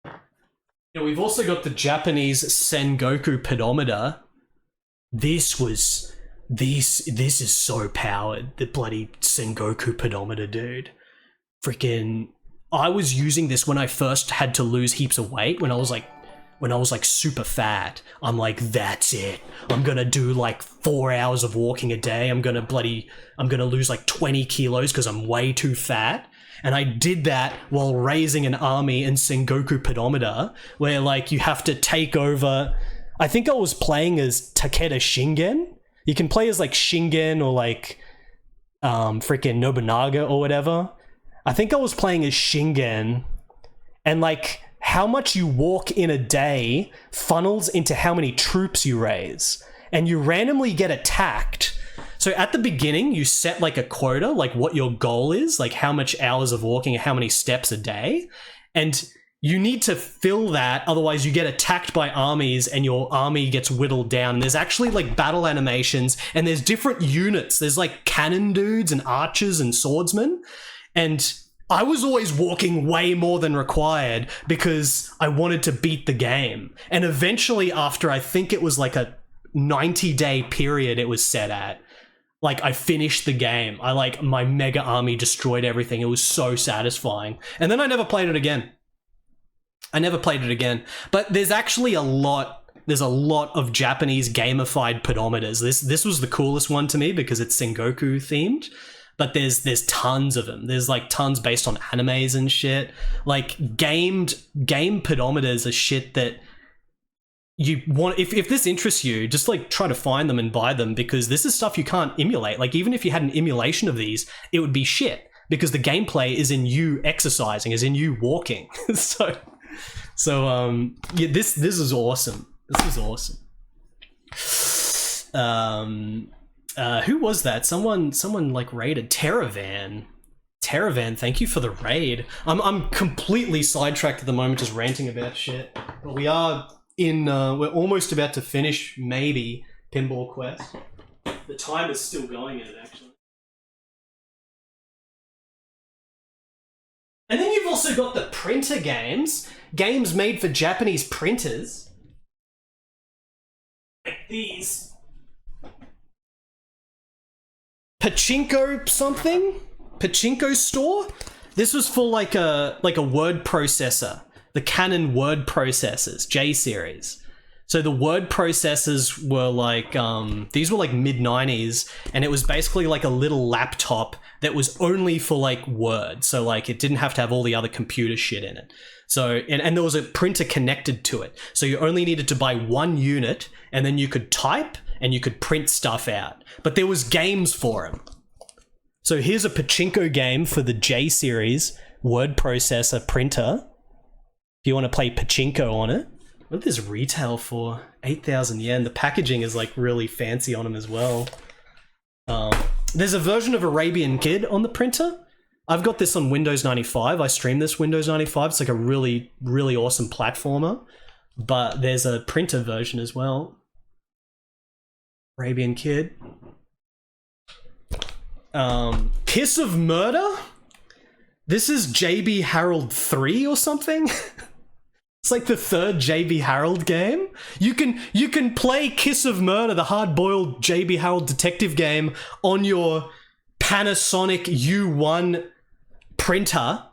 Yeah, we've also got the Japanese Sengoku pedometer. This is so powered, the bloody Sengoku pedometer, dude. Freaking, I was using this when I first had to lose heaps of weight, when I was like super fat. I'm like, that's it. I'm gonna do like 4 hours of walking a day. I'm gonna lose like 20 kilos because I'm way too fat. And I did that while raising an army in Sengoku pedometer, where like you have to take over. I think I was playing as Takeda Shingen. You can play as like Shingen or like freaking Nobunaga or whatever. I think I was playing as Shingen, and like how much you walk in a day funnels into how many troops you raise, and you randomly get attacked. So at the beginning, you set like a quota, like what your goal is, like how much hours of walking, how many steps a day, and you need to fill that, otherwise you get attacked by armies and your army gets whittled down. And there's actually like battle animations, and there's different units. There's like cannon dudes and archers and swordsmen. And I was always walking way more than required because I wanted to beat the game. And eventually, after I think it was like a 90-day period it was set at, like I finished the game. My mega army destroyed everything. It was so satisfying. And then I never played it again. But there's actually there's a lot of Japanese gamified pedometers. This was the coolest one to me because it's Sengoku themed, but there's tons of them. There's like tons based on animes and shit. Like game pedometers are shit that you want. If this interests you, just like try to find them and buy them, because this is stuff you can't emulate. Like, even if you had an emulation of these, it would be shit because the gameplay is in you exercising, is in you walking. So yeah, this is awesome. This is awesome. Who was that? Someone like raided Terravan. Thank you for the raid. I'm completely sidetracked at the moment, just ranting about shit. But we are we're almost about to finish, maybe, Pinball Quest. The time is still going in it, actually. And then you've also got the printer games made for Japanese printers. Like these. Pachinko store? This was for like a word processor. The Canon word processors, J series. So the word processors were like, these were like mid-90s, and it was basically like a little laptop that was only for like Word. So like it didn't have to have all the other computer shit in it. So, and there was a printer connected to it. So you only needed to buy one unit, and then you could type and you could print stuff out. But there was games for them. So here's a pachinko game for the J series word processor printer. If you want to play pachinko on it. What did this retail for? 8,000 yen. The packaging is like really fancy on them as well. There's a version of Arabian Kid on the printer. I've got this on Windows 95. I stream this Windows 95. It's like a really, really awesome platformer. But there's a printer version as well. Arabian Kid. Kiss of Murder? This is JB Harold 3 or something? It's like the third JB Harold game. You can play Kiss of Murder, the hard-boiled JB Harold detective game, on your Panasonic U1 printer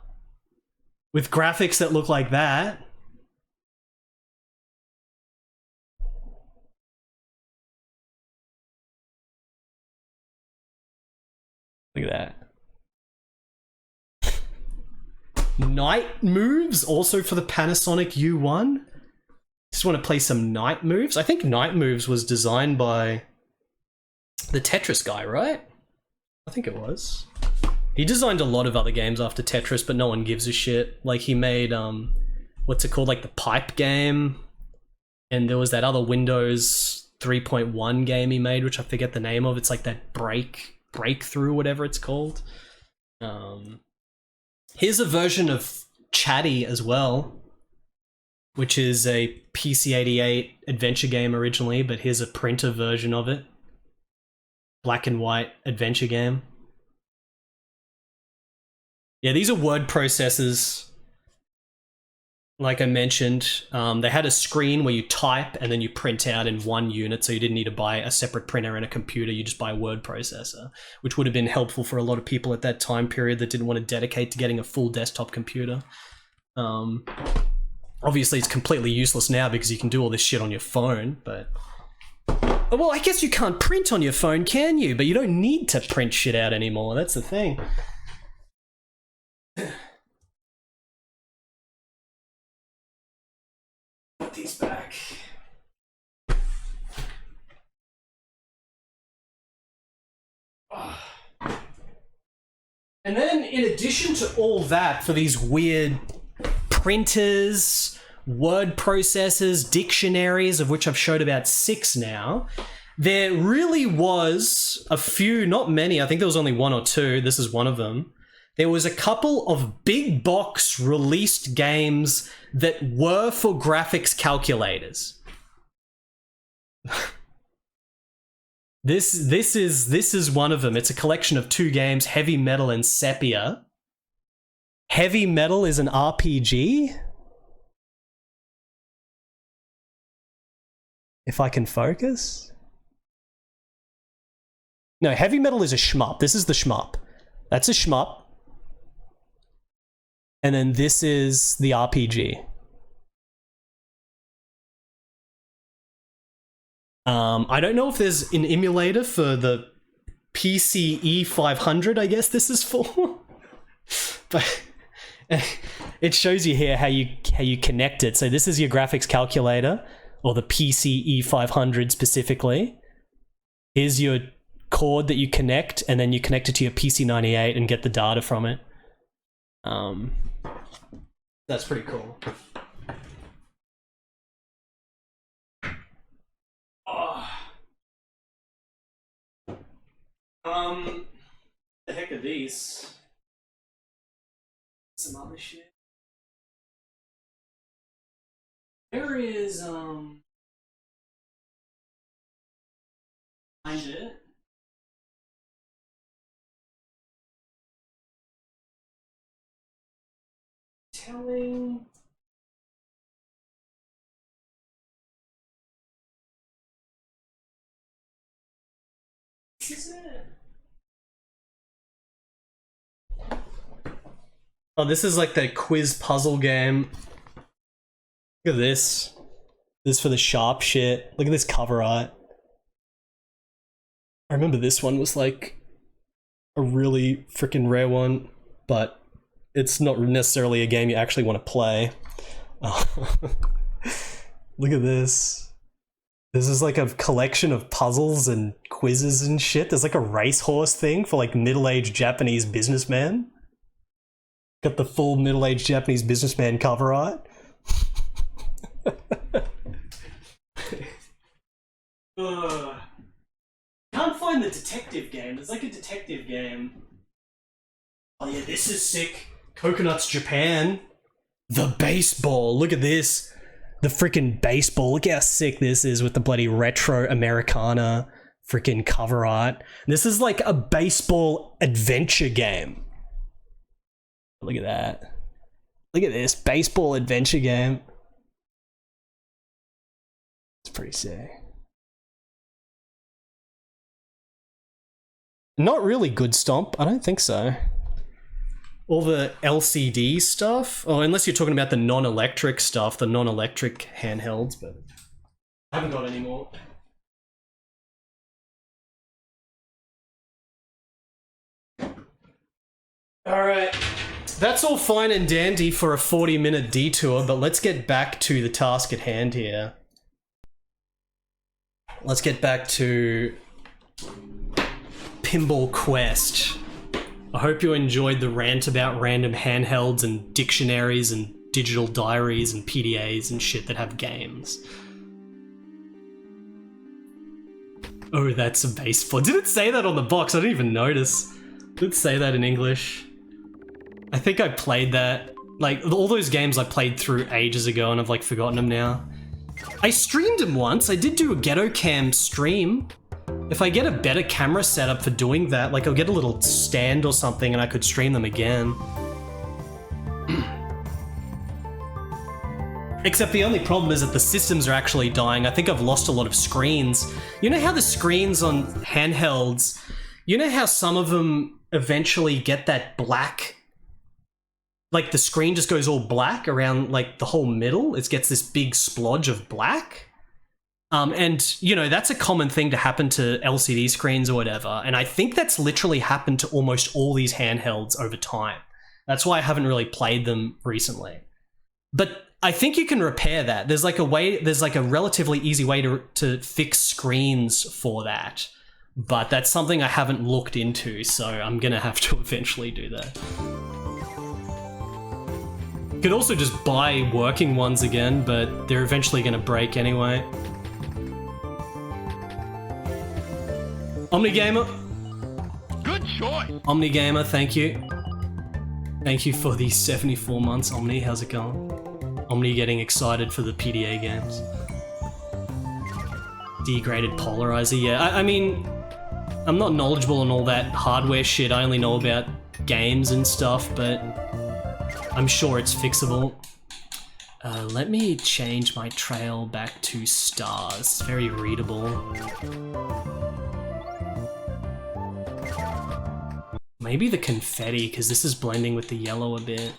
with graphics that look like that. Look at that. Night Moves, also for the Panasonic U1. Just want to play some Night Moves. I think Night Moves was designed by the Tetris guy, right? I think it was. He designed a lot of other games after Tetris, but no one gives a shit. Like, he made, what's it called? Like, the Pipe game. And there was that other Windows 3.1 game he made, which I forget the name of. It's like that Breakthrough, whatever it's called. Here's a version of Chatty as well, which is a PC-88 adventure game originally, but here's a printer version of it. Black and white adventure game. Yeah, these are word processors. Like I mentioned, they had a screen where you type and then you print out in one unit, so you didn't need to buy a separate printer and a computer, you just buy a word processor, which would have been helpful for a lot of people at that time period that didn't want to dedicate to getting a full desktop computer. Obviously, it's completely useless now because you can do all this shit on your phone, but... Well, I guess you can't print on your phone, can you? But you don't need to print shit out anymore, that's the thing. Put these back. And then, in addition to all that, for these weird printers, word processors, dictionaries, of which I've showed about 6 now, there really was a few, not many, I think there was only 1 or 2, this is one of them. There was a couple of big box released games that were for graphics calculators. This is one of them. It's a collection of 2 games, Heavy Metal and Sepia. Heavy Metal is an RPG? If I can focus? No, Heavy Metal is a shmup. This is the shmup. That's a shmup. And then this is the RPG. I don't know if there's an emulator for the PCE 500, I guess this is for. But it shows you here how you connect it. So this is your graphics calculator, or the PCE 500 specifically. Here's your cord that you connect, and then you connect it to your PC98 and get the data from it. That's pretty cool. The heck are these? Some other shit. There is, find it. Telling. This is it. Oh, this is like the quiz puzzle game. Look at this. This is for the sharp shit. Look at this cover art. I remember this one was like a really freaking rare one, but it's not necessarily a game you actually want to play. Look at this. This is like a collection of puzzles and quizzes and shit. There's like a racehorse thing for like middle-aged Japanese businessman. Got the full middle-aged Japanese businessman cover art. Can't find the detective game. There's like a detective game. Oh yeah, this is sick. Coconuts Japan. The baseball. Look at this. The freaking baseball. Look how sick this is with the bloody retro Americana freaking cover art. This is like a baseball adventure game. Look at that. Look at this baseball adventure game. It's pretty sick. Not really good Stomp. I don't think so. All the LCD stuff. Oh, unless you're talking about the non-electric stuff, the non-electric handhelds, but I haven't got any more. Alright. That's all fine and dandy for a 40-minute detour, but let's get back to the task at hand here. Let's get back to Pinball Quest. I hope you enjoyed the rant about random handhelds and dictionaries and digital diaries and PDAs and shit that have games. Oh, that's a baseball. Did it say that on the box? I didn't even notice. Did it say that in English? I think I played that. Like, all those games I played through ages ago and I've like forgotten them now. I streamed them once. I did do a Ghetto Cam stream. If I get a better camera setup for doing that, like I'll get a little stand or something and I could stream them again. Except the only problem is that the systems are actually dying. I think I've lost a lot of screens. You know how the screens on handhelds, you know how some of them eventually get that black, like the screen just goes all black around like the whole middle? It gets this big splodge of black. And, you know, that's a common thing to happen to LCD screens or whatever. And I think that's literally happened to almost all these handhelds over time. That's why I haven't really played them recently. But I think you can repair that. There's like a way, there's like a relatively easy way to fix screens for that. But that's something I haven't looked into, so I'm gonna have to eventually do that. You could also just buy working ones again, but they're eventually gonna break anyway. OmniGamer. Good choice. OmniGamer, thank you. Thank you for the 74 months, Omni. How's it going? Omni getting excited for the PDA games. Degraded polarizer, yeah. I mean, I'm not knowledgeable on all that hardware shit. I only know about games and stuff, but I'm sure it's fixable. Let me change my trail back to stars. It's very readable. Maybe the confetti, because this is blending with the yellow a bit.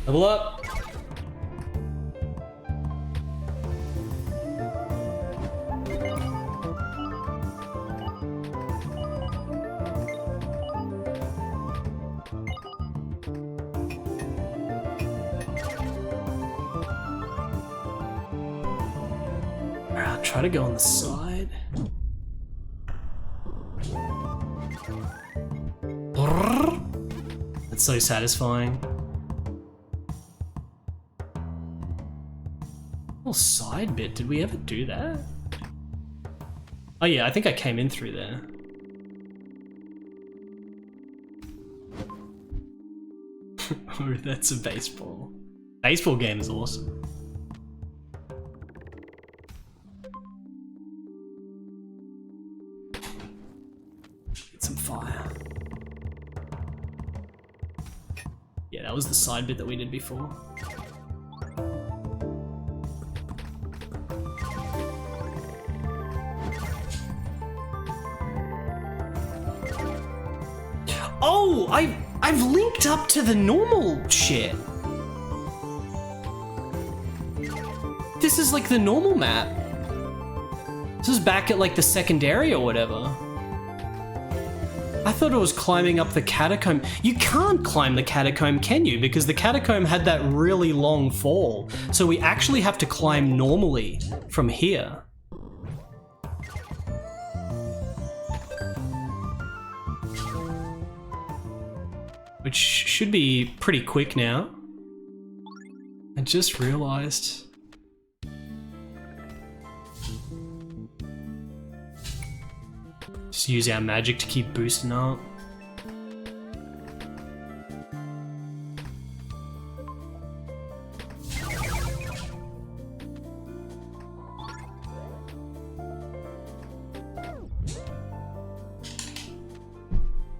Level up! I'll try to go on the side. That's so satisfying. Little side bit, did we ever do that? Oh yeah, I think I came in through there. Oh, that's a baseball. Baseball game is awesome. Get some fire. Yeah, that was the side bit that we did before. Oh, I've linked up to the normal shit. This is like the normal map. This is back at like the secondary or whatever. I thought it was climbing up the catacomb. You can't climb the catacomb, can you? Because the catacomb had that really long fall. So we actually have to climb normally from here. Which should be pretty quick now. I just realized. Just use our magic to keep boosting up.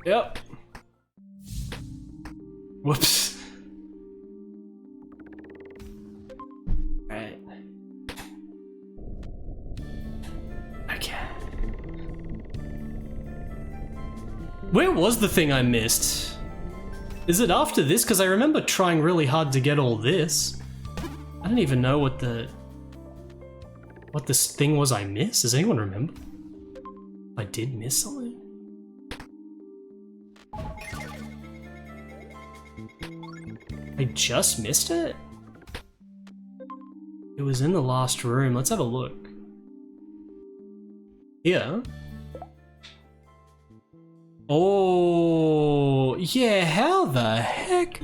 Yep. Whoops. Right. Okay. Where was the thing I missed? Is it after this? Because I remember trying really hard to get all this. I don't even know what this thing was I missed. Does anyone remember? I did miss something. I just missed it? It was in the last room. Let's have a look. Here. Oh, yeah, how the heck?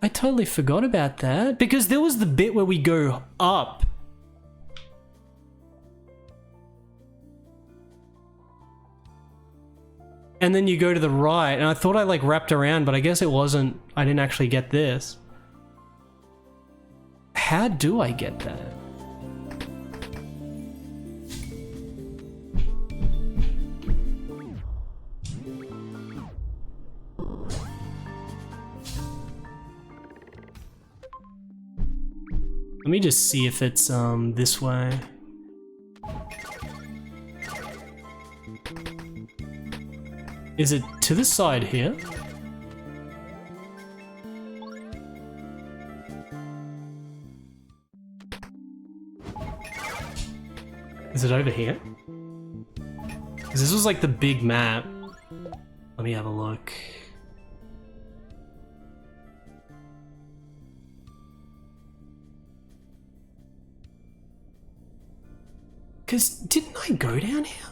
I totally forgot about that. Because there was the bit where we go up. And then you go to the right, and I thought I like wrapped around, but I guess it wasn't. I didn't actually get this. How do I get that? Let me just see if it's this way. Is it to the side here? Is it over here? Because this was like the big map. Let me have a look. Because didn't I go down here?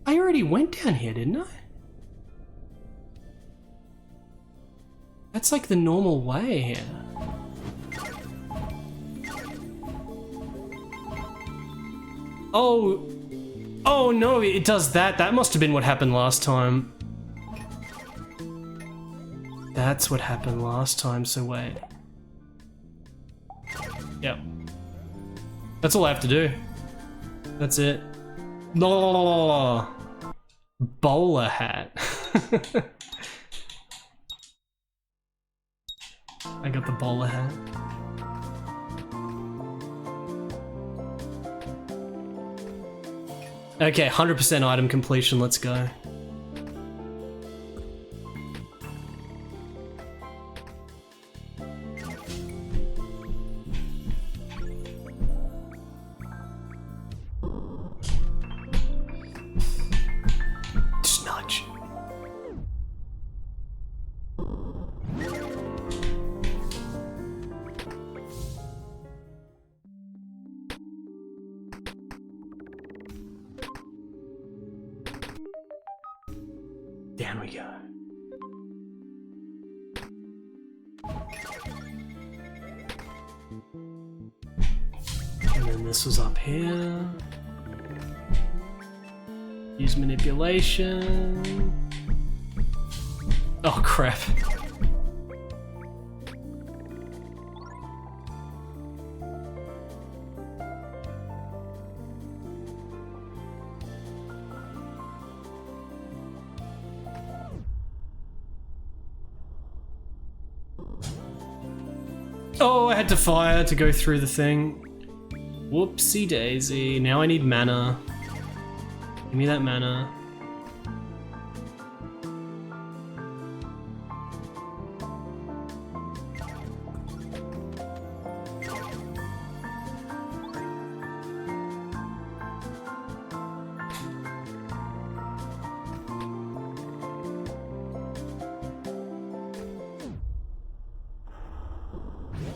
I already went down here, didn't I? That's like the normal way here. Oh. Oh no, it does that. That must have been what happened last time. That's what happened last time, so wait. Yep. That's all I have to do. That's it. No. Bowler hat. I got the bowler hat. Okay, 100% item completion, let's go. Snudge. Down we go. And then this was up here. Use manipulation. Oh crap. Oh, I had to fire to go through the thing. Whoopsie daisy. Now I need mana. Give me that mana.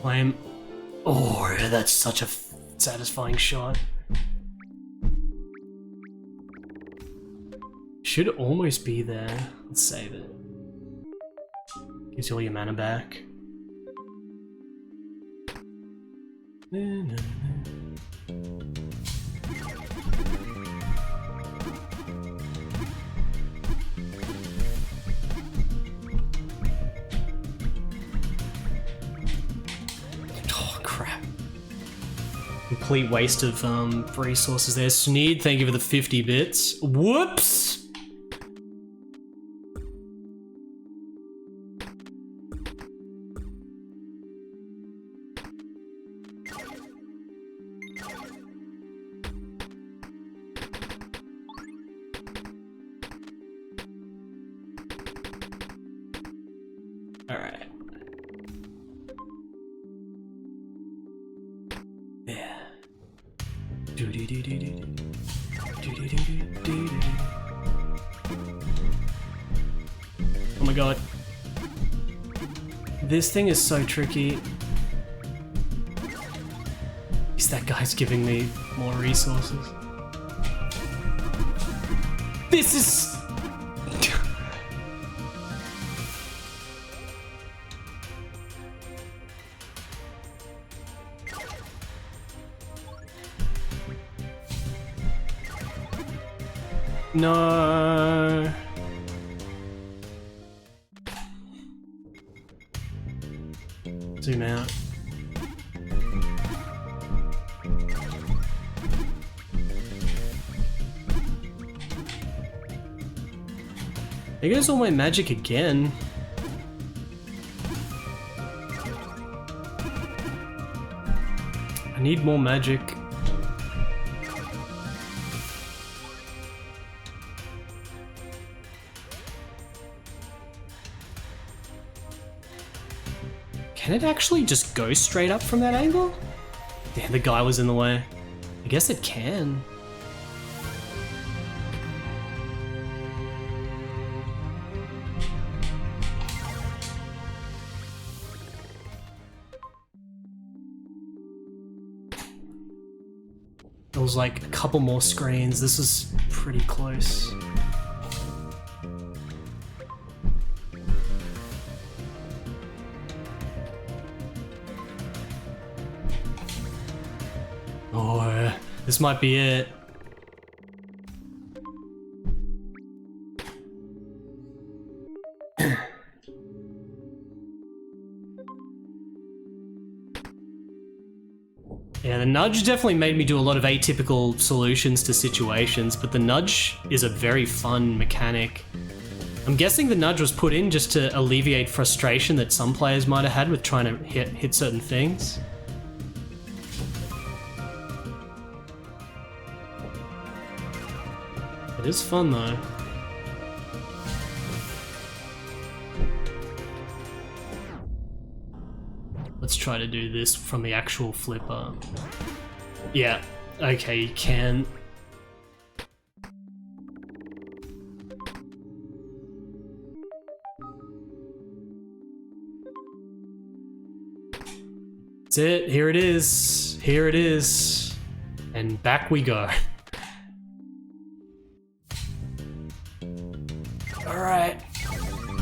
Flame. Oh, that's such a satisfying shot. Should almost be there. Let's save it. Gives you all your mana back. complete waste of resources there. Sneed, thank you for the 50 bits. Whoops! Alright. Yeah. Oh my god. This thing is so tricky. At least that guy's giving me more resources. This is... No. Zoom out. There goes all my magic again. I need more magic. Can it actually just go straight up from that angle? Yeah, the guy was in the way. I guess it can. There was like a couple more screens. This was pretty close. Oh, this might be it. Yeah, the nudge definitely made me do a lot of atypical solutions to situations, but the nudge is a very fun mechanic. I'm guessing the nudge was put in just to alleviate frustration that some players might have had with trying to hit certain things. It is fun though. Let's try to do this from the actual flipper. Yeah, okay, you can. That's it, here it is. Here it is. And back we go. Alright.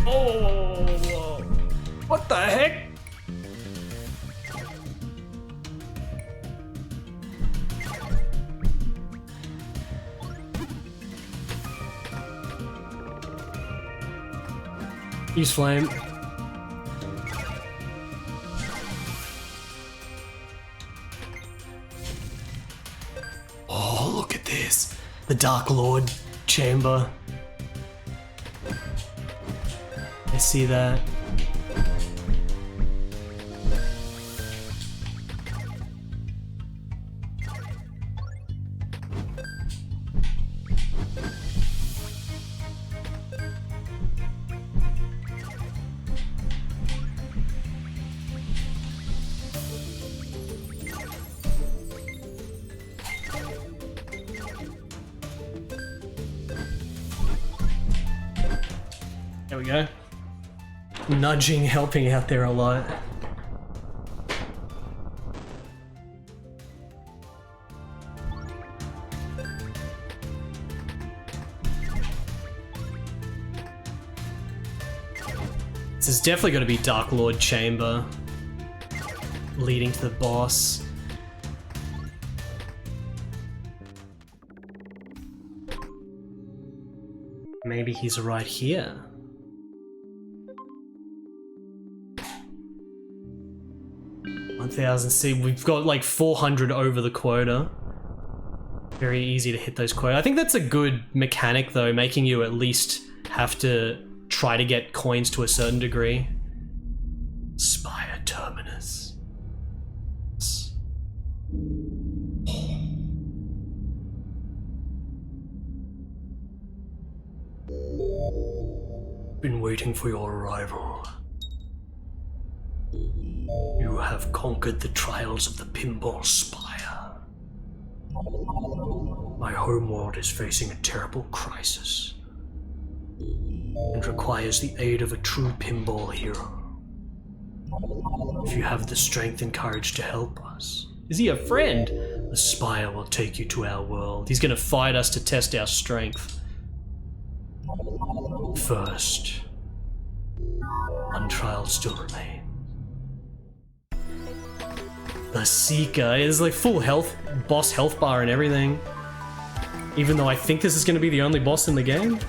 Oh, whoa. What the heck? Use flame. Oh, look at this. The Dark Lord chamber. I see that. There we go. Nudging, helping out there a lot. This is definitely going to be Dark Lord Chamber, leading to the boss. Maybe he's right here. 1,000. See, we've got like 400 over the quota. Very easy to hit those quota. I think that's a good mechanic though, making you at least have to try to get coins to a certain degree. Spire Terminus. Been waiting for your arrival. You have conquered the trials of the Pinball Spire. My homeworld is facing a terrible crisis and requires the aid of a true pinball hero. If you have the strength and courage to help us, is he a friend? The Spire will take you to our world. He's gonna fight us to test our strength. First, one trial still remains. The Seeker is like full health, boss health bar and everything. Even though I think this is gonna be the only boss in the game.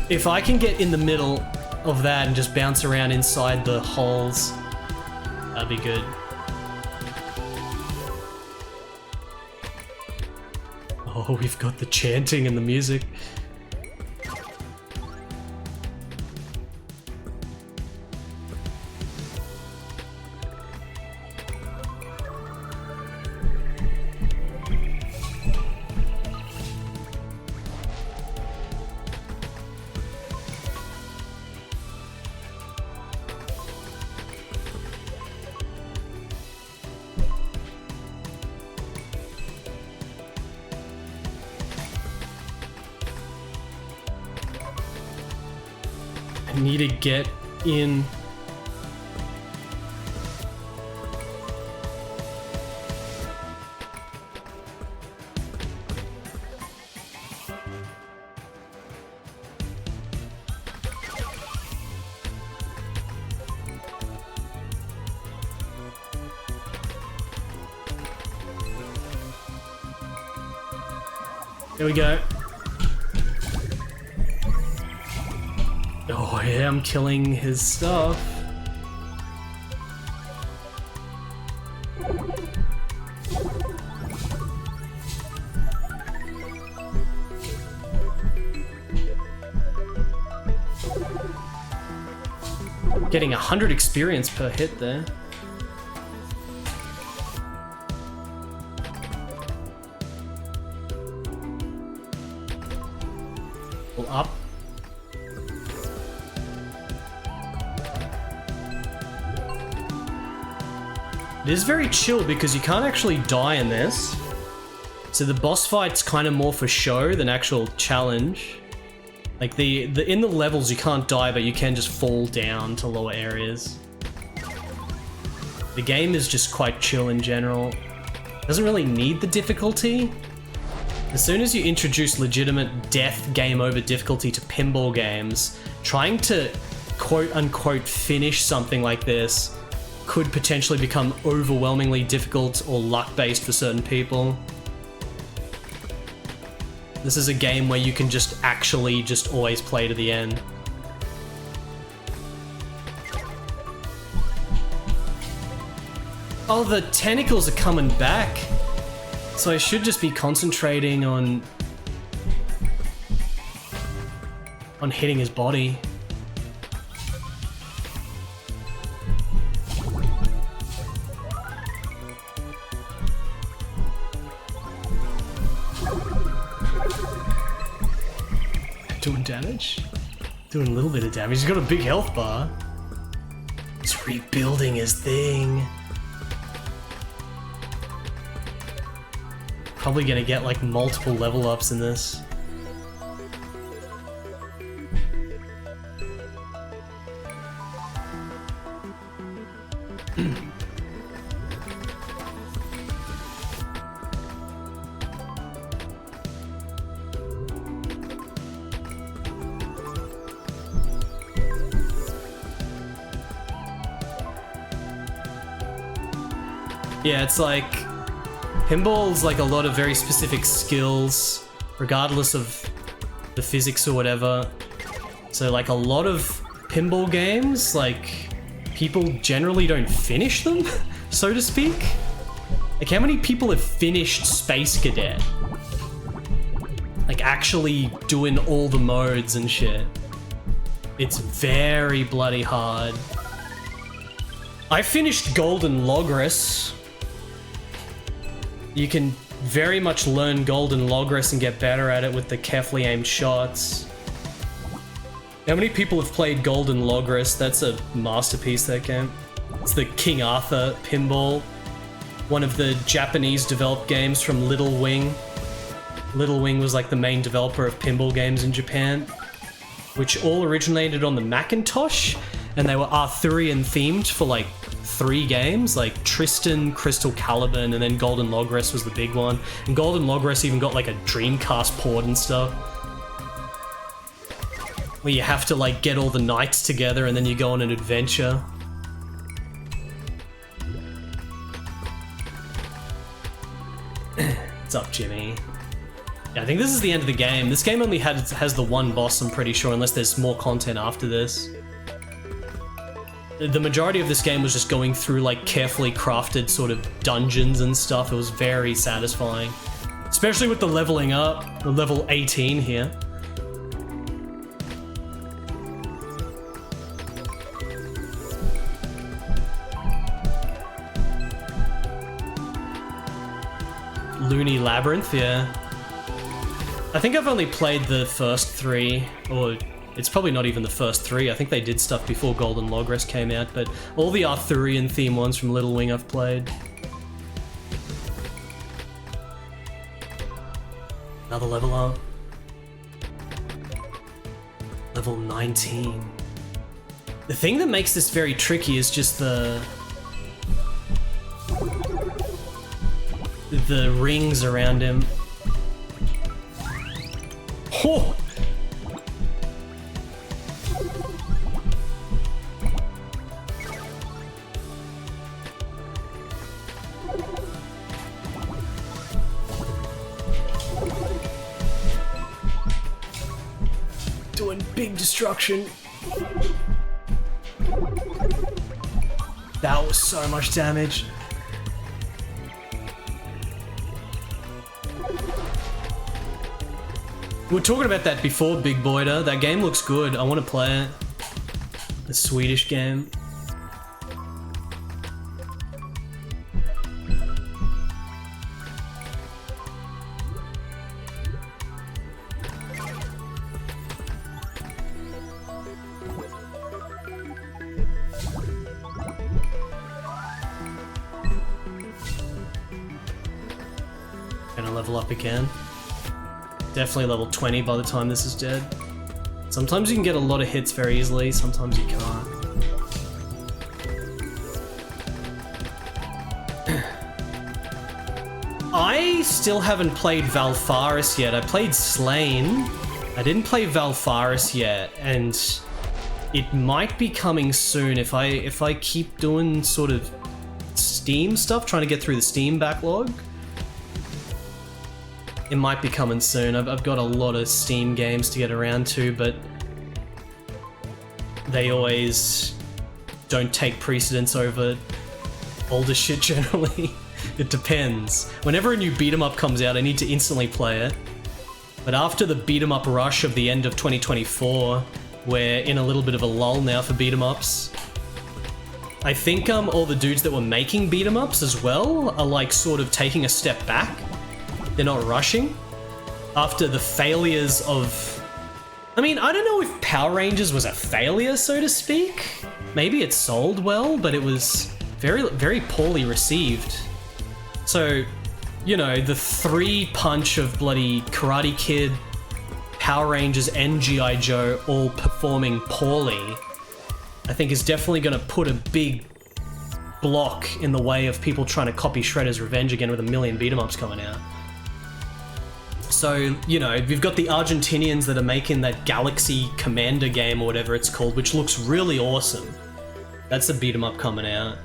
If I can get in the middle of that and just bounce around inside the holes, that'd be good. Oh, we've got the chanting and the music. I need to get in. There we go. Oh yeah, I'm killing his stuff. Getting 100 experience per hit there. Pull up. It is very chill because you can't actually die in this. So the boss fight's kind of more for show than actual challenge. Like in the levels you can't die, but you can just fall down to lower areas. The game is just quite chill in general. Doesn't really need the difficulty. As soon as you introduce legitimate death game over difficulty to pinball games, trying to quote unquote finish something like this could potentially become overwhelmingly difficult or luck-based for certain people. This is a game where you can just actually just always play to the end. Oh, the tentacles are coming back. So I should just be concentrating on hitting his body. Doing damage? Doing a little bit of damage. He's got a big health bar. He's rebuilding his thing. Probably gonna get like multiple level ups in this. Yeah, it's like Pinball's like a lot of very specific skills, regardless of the physics or whatever. So like a lot of pinball games, like people generally don't finish them, so to speak. Like how many people have finished Space Cadet? Like actually doing all the modes and shit. It's very bloody hard. I finished Golden Logress. You can very much learn Golden Logress and get better at it with the carefully aimed shots. How many people have played Golden Logress? That's a masterpiece, that game. It's the King Arthur pinball. One of the Japanese developed games from Little Wing. Little Wing was like the main developer of pinball games in Japan, which all originated on the Macintosh, and they were Arthurian themed for like 3 games, like Tristan, Crystal Caliban, and then Golden Logress was the big one. And Golden Logress even got like a Dreamcast port and stuff, where you have to like get all the knights together and then you go on an adventure. What's up, Jimmy? Yeah, I think this is the end of the game. This game only has the one boss, I'm pretty sure, unless there's more content after this. The majority of this game was just going through like carefully crafted sort of dungeons and stuff. It was very satisfying. Especially with the leveling up. We're level 18 here. Looney Labyrinth, yeah. I think I've only played the first 3, or it's probably not even the first 3. I think they did stuff before Golden Logress came out, but all the Arthurian theme ones from Little Wing I've played. Another level up. Level 19. The thing that makes this very tricky is just the rings around him. Oh! Doing big destruction. That was so much damage. We were talking about that before, Big Boyda. That game looks good. I want to play it. The Swedish game. Gonna level up again. Definitely level 20 by the time this is dead. Sometimes you can get a lot of hits very easily, sometimes you can't. I still haven't played Valfaris yet. I played Slain. I didn't play Valfaris yet, and it might be coming soon if I keep doing sort of Steam stuff, trying to get through the Steam backlog. It might be coming soon. I've got a lot of Steam games to get around to, but they always don't take precedence over older shit generally. It depends. Whenever a new beat-em-up comes out, I need to instantly play it. But after the beat-em-up rush of the end of 2024, we're in a little bit of a lull now for beat-em-ups. I think all the dudes that were making beat-em-ups as well are like sort of taking a step back. They're not rushing. After the failures of... I mean, I don't know if Power Rangers was a failure, so to speak. Maybe it sold well, but it was very, very poorly received. So, you know, the 3-punch of bloody Karate Kid, Power Rangers, and G.I. Joe all performing poorly, I think is definitely going to put a big block in the way of people trying to copy Shredder's Revenge again with a million beat-em-ups coming out. So, you know, we've got the Argentinians that are making that Galaxy Commander game or whatever it's called, which looks really awesome. That's a beat 'em up coming out.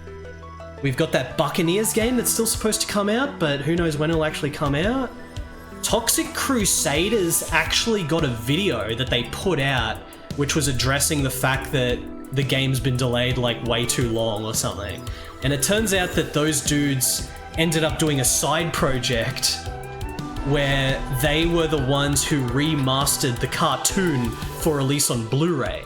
We've got that Buccaneers game that's still supposed to come out, but who knows when it'll actually come out. Toxic Crusaders actually got a video that they put out, which was addressing the fact that the game's been delayed like way too long or something. And it turns out that those dudes ended up doing a side project where they were the ones who remastered the cartoon for release on Blu-ray.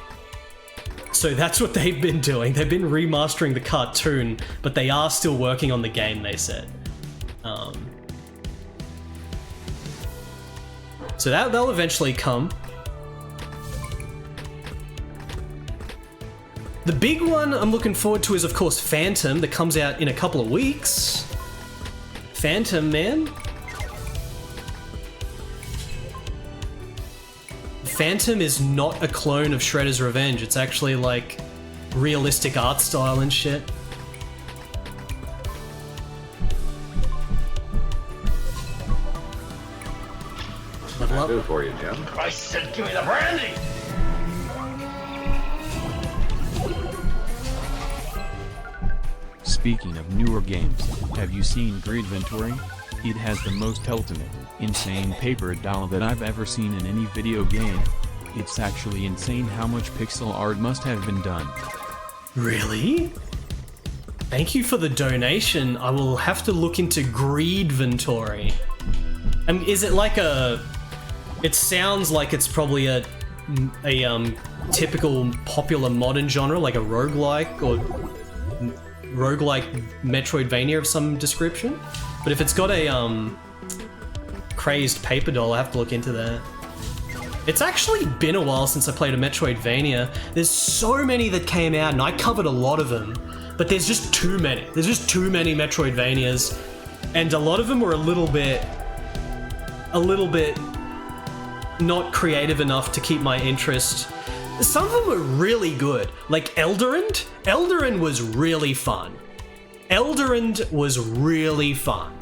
So that's what they've been doing. They've been remastering the cartoon, but they are still working on the game, they said. So they'll eventually come. The big one I'm looking forward to is, of course, Phantom, that comes out in a couple of weeks. Phantom, man. Phantom is not a clone of Shredder's Revenge. It's actually like realistic art style and shit. What can I do for you, Jim? I said, give me the brandy! Speaking of newer games, have you seen Gridventory? It has the most ultimate, insane paper doll that I've ever seen in any video game. It's actually insane how much pixel art must have been done. Really? Thank you for the donation. I will have to look into Gridventory. Is it like a... It sounds like it's probably a typical popular modern genre, like a roguelike or roguelike Metroidvania of some description. But if it's got a crazed paper doll, I have to look into that. It's actually been a while since I played a Metroidvania. There's so many that came out, and I covered a lot of them, but there's just too many. There's just too many Metroidvanias, and a lot of them were a little bit not creative enough to keep my interest. Some of them were really good, like Elderend. Elderend was really fun. Elderend was really fun.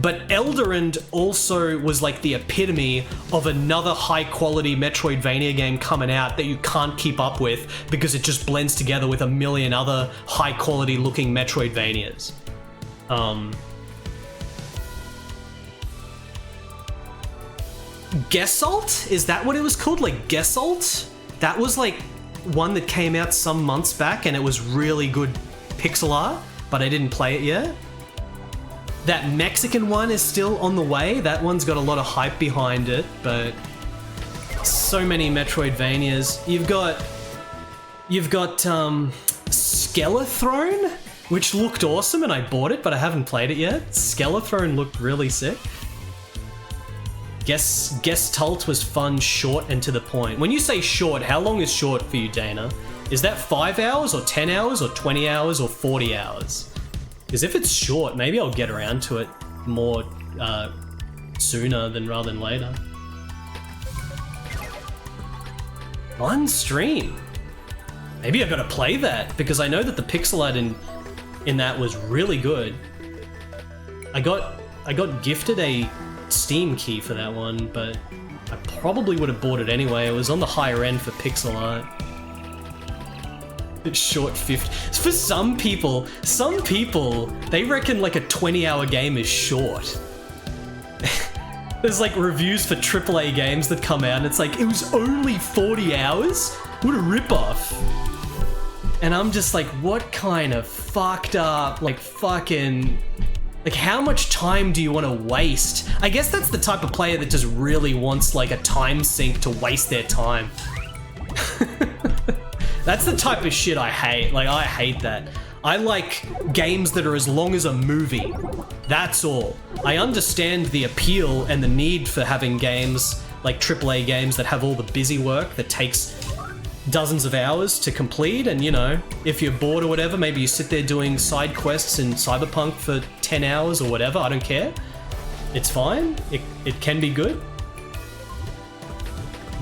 But Elderend also was like the epitome of another high-quality Metroidvania game coming out that you can't keep up with because it just blends together with a million other high-quality looking Metroidvanias. Gesalt? Is that what it was called? Like Gesalt? That was like one that came out some months back and it was really good pixel art, but I didn't play it yet. That Mexican one is still on the way. That one's got a lot of hype behind it, but so many Metroidvanias. You've got Skelethrone, which looked awesome and I bought it, but I haven't played it yet. Skelethrone looked really sick. Gestalt was fun, short, and to the point. When you say short, how long is short for you, Dana? Is that 5 hours or 10 hours or 20 hours or 40 hours? Because if it's short, maybe I'll get around to it more sooner rather than later. One stream. Maybe I've got to play that because I know that the pixel art in that was really good. I got gifted a Steam key for that one, but I probably would have bought it anyway. It was on the higher end for pixel art. It's short 50. For some people, they reckon like a 20-hour game is short. There's like reviews for AAA games that come out and it's like, it was only 40 hours? What a ripoff. And I'm just like, what kind of fucked up, like fucking... Like, how much time do you want to waste? I guess that's the type of player that just really wants like a time sink to waste their time. That's the type of shit I hate. Like, I hate that. I like games that are as long as a movie. That's all. I understand the appeal and the need for having games, like AAA games that have all the busy work that takes dozens of hours to complete, and you know, if you're bored or whatever, maybe you sit there doing side quests in Cyberpunk for 10 hours or whatever, I don't care. It's fine. It can be good.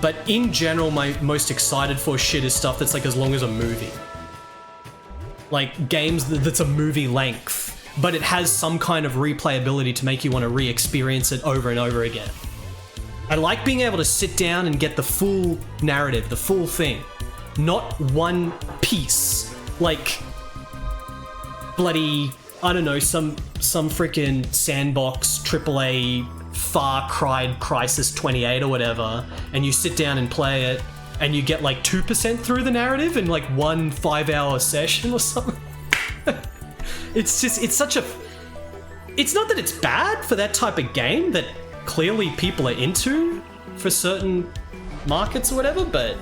But in general, my most excited for shit is stuff that's like as long as a movie. Like games that's a movie length, but it has some kind of replayability to make you want to re-experience it over and over again. I like being able to sit down and get the full narrative, the full thing. Not one piece. Like bloody I don't know, some freaking sandbox AAA Far Cry Crisis 28 or whatever, and you sit down and play it, and you get like 2% through the narrative in like 1 5-hour session or something. It's such a... It's not that it's bad for that type of game that clearly people are into for certain markets or whatever, but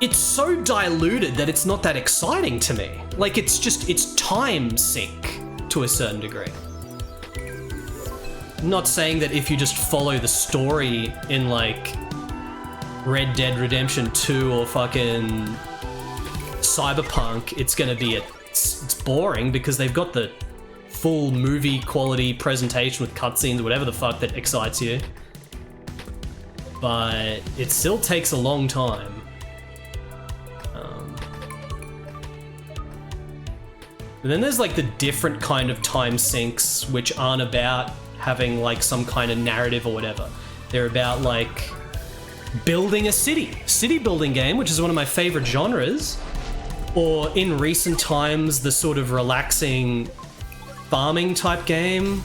it's so diluted that it's not that exciting to me. Like, it's time sink to a certain degree. I'm not saying that if you just follow the story in like Red Dead Redemption 2 or fucking Cyberpunk, it's gonna be it's boring, because they've got the full movie quality presentation with cutscenes, whatever the fuck that excites you. But it still takes a long time. But then there's like the different kind of time sinks, which aren't about having like some kind of narrative or whatever. They're about like building a city building game, which is one of my favorite genres. Or in recent times, the sort of relaxing farming type game,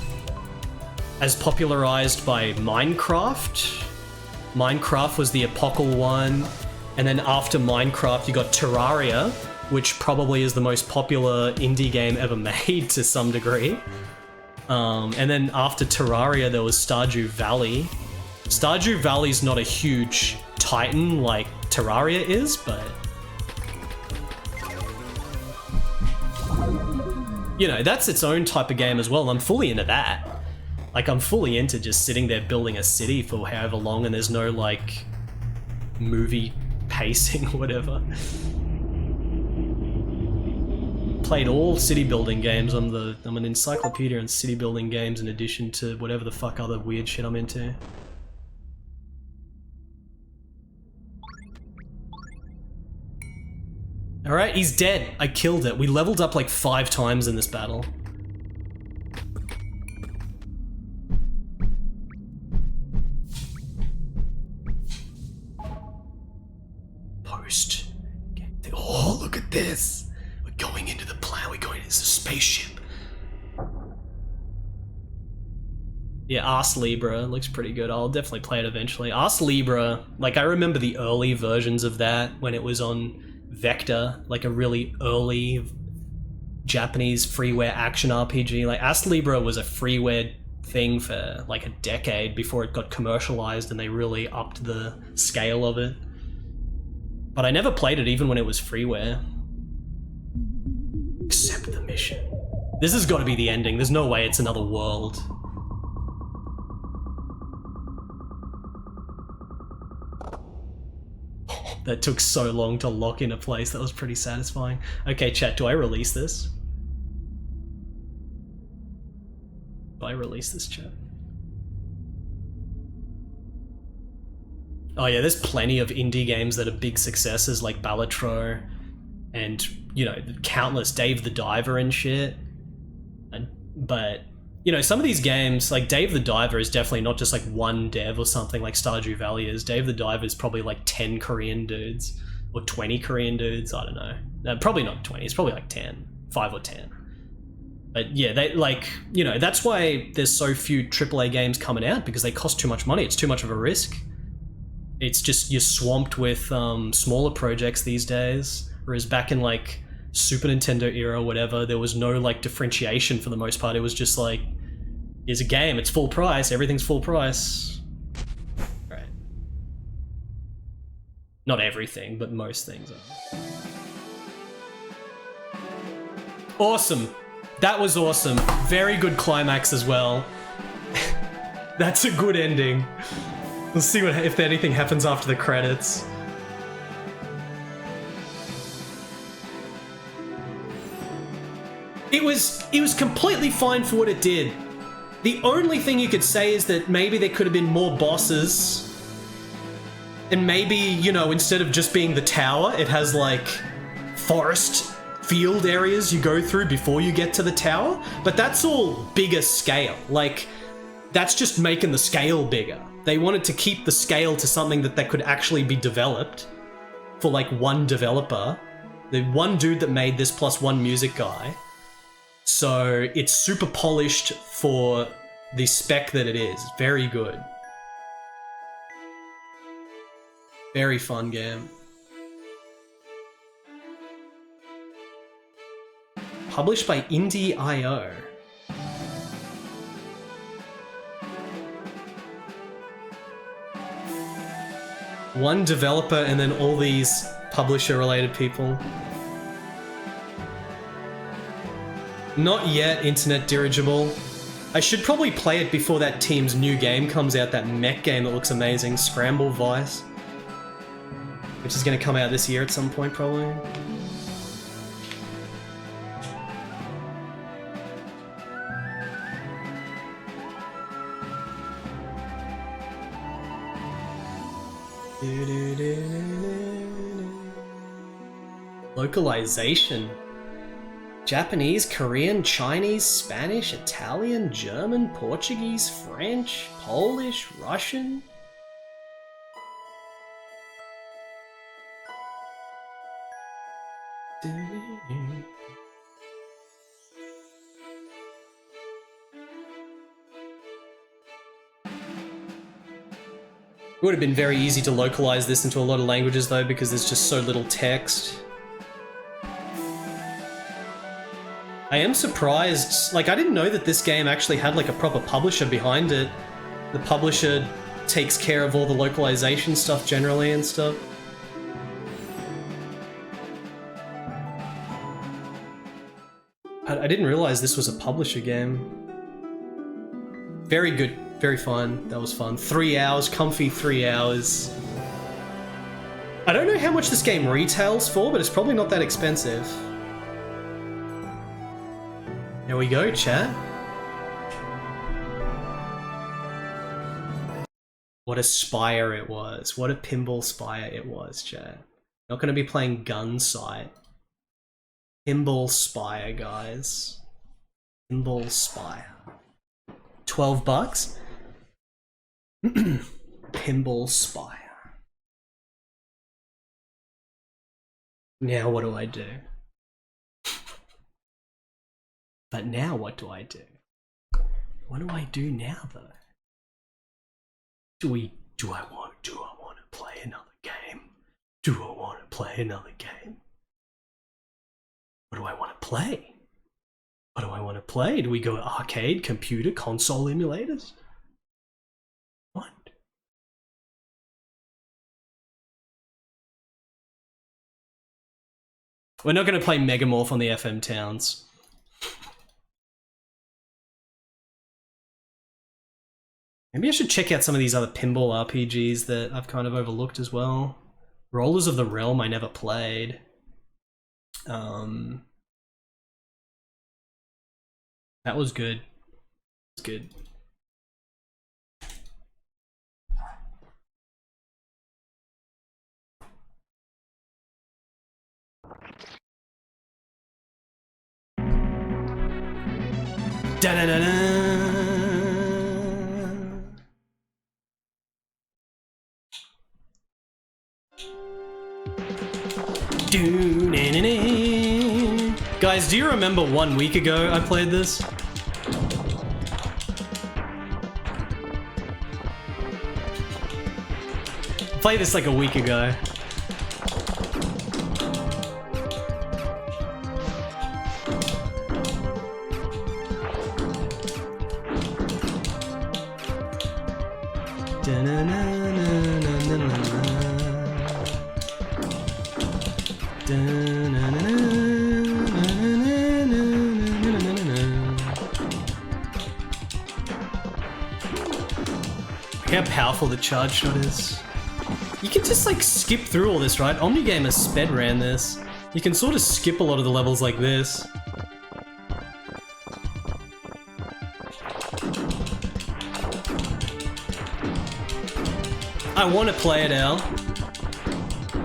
as popularized by Minecraft. Minecraft was the epochal one, and then after Minecraft you got Terraria, which probably is the most popular indie game ever made to some degree. And then after Terraria there was Stardew Valley. Stardew Valley's not a huge titan like Terraria is, but you know, that's its own type of game as well. I'm fully into that. Like, I'm fully into just sitting there building a city for however long, and there's no like movie pacing or whatever. Played all city building games. I'm an encyclopedia in city building games in addition to whatever the fuck other weird shit I'm into. Alright, he's dead. I killed it. We leveled up like 5 times in this battle. Post. Oh, look at this. Going into the planet, we're going into the spaceship. Yeah, Ars Libra looks pretty good. I'll definitely play it eventually. Ars Libra, like, I remember the early versions of that when it was on Vector, like a really early Japanese freeware action RPG. Like, Ars Libra was a freeware thing for like a decade before it got commercialized and they really upped the scale of it. But I never played it even when it was freeware. Accept the mission. This has got to be the ending. There's no way it's another world. That took so long to lock into place. That was pretty satisfying. Okay, chat, do I release this? Do I release this, chat? Oh yeah, there's plenty of indie games that are big successes like Balatro and, you know, countless Dave the Diver and shit. But, you know, some of these games, like Dave the Diver is definitely not just like one dev or something like Stardew Valley is. Dave the Diver is probably like 10 Korean dudes or 20 Korean dudes. I don't know. No, probably not 20. It's probably like 10, 5 or 10. But yeah, they like, you know, that's why there's so few AAA games coming out, because they cost too much money. It's too much of a risk. It's just, you're swamped with smaller projects these days. Whereas back in like Super Nintendo era or whatever, there was no like differentiation for the most part. It was just like, here's a game, it's full price, everything's full price. Right. Not everything, but most things are. Awesome. That was awesome. Very good climax as well. That's a good ending. We'll see if anything happens after the credits. It was completely fine for what it did. The only thing you could say is that maybe there could have been more bosses. And maybe, you know, instead of just being the tower, it has like forest field areas you go through before you get to the tower. But that's all bigger scale. Like, that's just making the scale bigger. They wanted to keep the scale to something that could actually be developed for like one developer. The one dude that made this plus one music guy. So it's super polished for the spec that it is. Very good. Very fun game. Published by Indie.io. One developer and then all these publisher-related people. Not yet internet dirigible. I should probably play it before that team's new game comes out, that mech game that looks amazing, Scramble Vice. Which is going to come out this year at some point, probably. Localization. Japanese, Korean, Chinese, Spanish, Italian, German, Portuguese, French, Polish, Russian. It would have been very easy to localize this into a lot of languages though, because there's just so little text. I am surprised, like I didn't know that this game actually had like a proper publisher behind it. The publisher takes care of all the localization stuff generally and stuff. I didn't realize this was a publisher game. Very good, very fun. That was fun. 3 hours, comfy 3 hours. I don't know how much this game retails for, but it's probably not that expensive. There we go, chat. What a Spire it was. What a Pinball Spire it was, chat. Not going to be playing Gun Sight. Pinball Spire, guys. Pinball Spire. 12 bucks? Pinball Spire. Now what do I do? But now what do I do? What do I do now though? Do I want to play another game? Do I want to play another game? What do I want to play? What do I want to play? Do we go arcade, computer, console emulators? What? We're not going to play Megamorph on the FM Towns. Maybe I should check out some of these other pinball RPGs that I've kind of overlooked as well. Rollers of the Realm I never played. That was good. It's good. Da-da-da-da. Guys, do you remember 1 week ago I played this? I played this like a week ago. How powerful the charge shot is. You can just like skip through all this, right? OmniGamer sped ran this. You can sort of skip a lot of the levels like this. I want to play it, Al.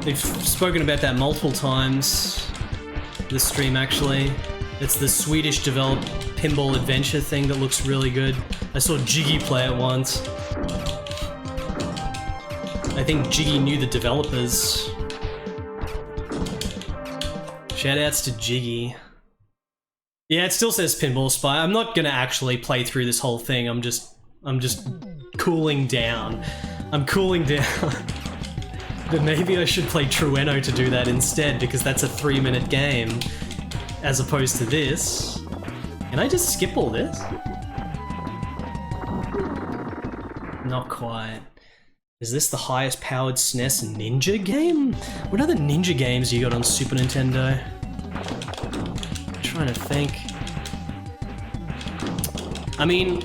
We've spoken about that multiple times. This stream, actually. It's the Swedish developed Pinball Adventure thing that looks really good. I saw Jiggy play it once. I think Jiggy knew the developers. Shoutouts to Jiggy. Yeah, it still says Pinball Spire. I'm not gonna actually play through this whole thing. I'm just cooling down. I'm cooling down. But maybe I should play Trueno to do that instead, because that's a 3-minute game, as opposed to this. Can I just skip all this? Not quite. Is this the highest powered SNES ninja game? What other ninja games you got on Super Nintendo? I'm trying to think. I mean,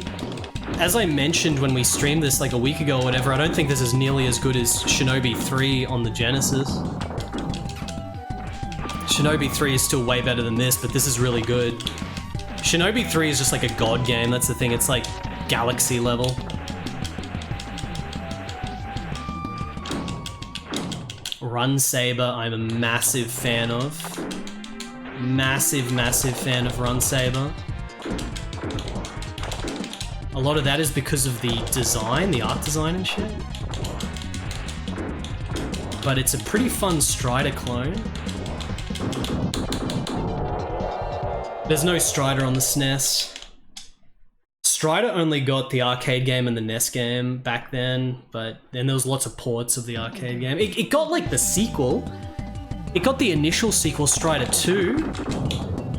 as I mentioned when we streamed this like a week ago or whatever, I don't think this is nearly as good as Shinobi 3 on the Genesis. Shinobi 3 is still way better than this, but this is really good. Shinobi 3 is just like a god game, that's the thing, it's like galaxy level. Run Saber, I'm a massive fan of. Massive, massive fan of Run Saber. A lot of that is because of the design, the art design and shit. But it's a pretty fun Strider clone. There's no Strider on the SNES. Strider only got the arcade game and the NES game back then, but then there was lots of ports of the arcade game. It got like the sequel. It got the initial sequel, Strider 2,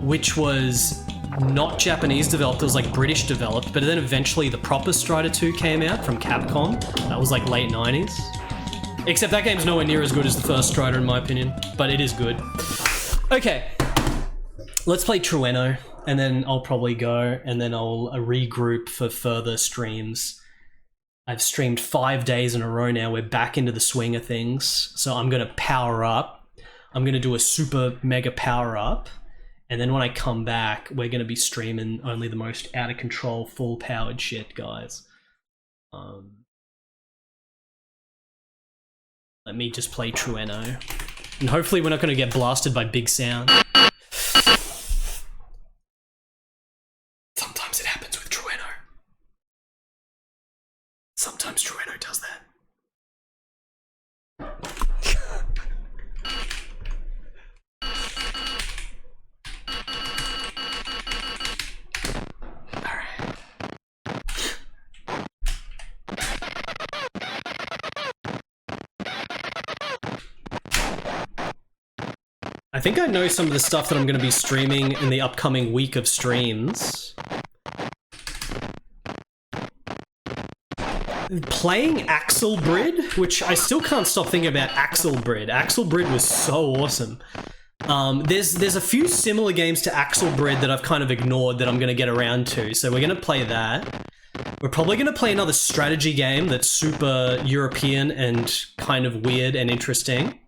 which was not Japanese developed, it was like British developed, but then eventually the proper Strider 2 came out from Capcom. That was like late 90s. Except that game's nowhere near as good as the first Strider in my opinion, but it is good. Okay, let's play Trueno. And then I'll probably go, and then I'll regroup for further streams. I've streamed 5 days in a row now. We're back into the swing of things. So I'm going to power up. I'm going to do a super mega power up. And then when I come back, we're going to be streaming only the most out of control, full powered shit, guys. Let me just play Trueno. And hopefully we're not going to get blasted by big sound. Sometimes it happens with Trueno. Sometimes Trueno does that. Alright. I think I know some of the stuff that I'm going to be streaming in the upcoming week of streams. Playing Axel Brid, which I still can't stop thinking about Axel Brid. Axel Brid was so awesome. There's a few similar games to Axel Brid that I've kind of ignored that I'm going to get around to, so we're going to play that. We're probably going to play another strategy game that's super European and kind of weird and interesting.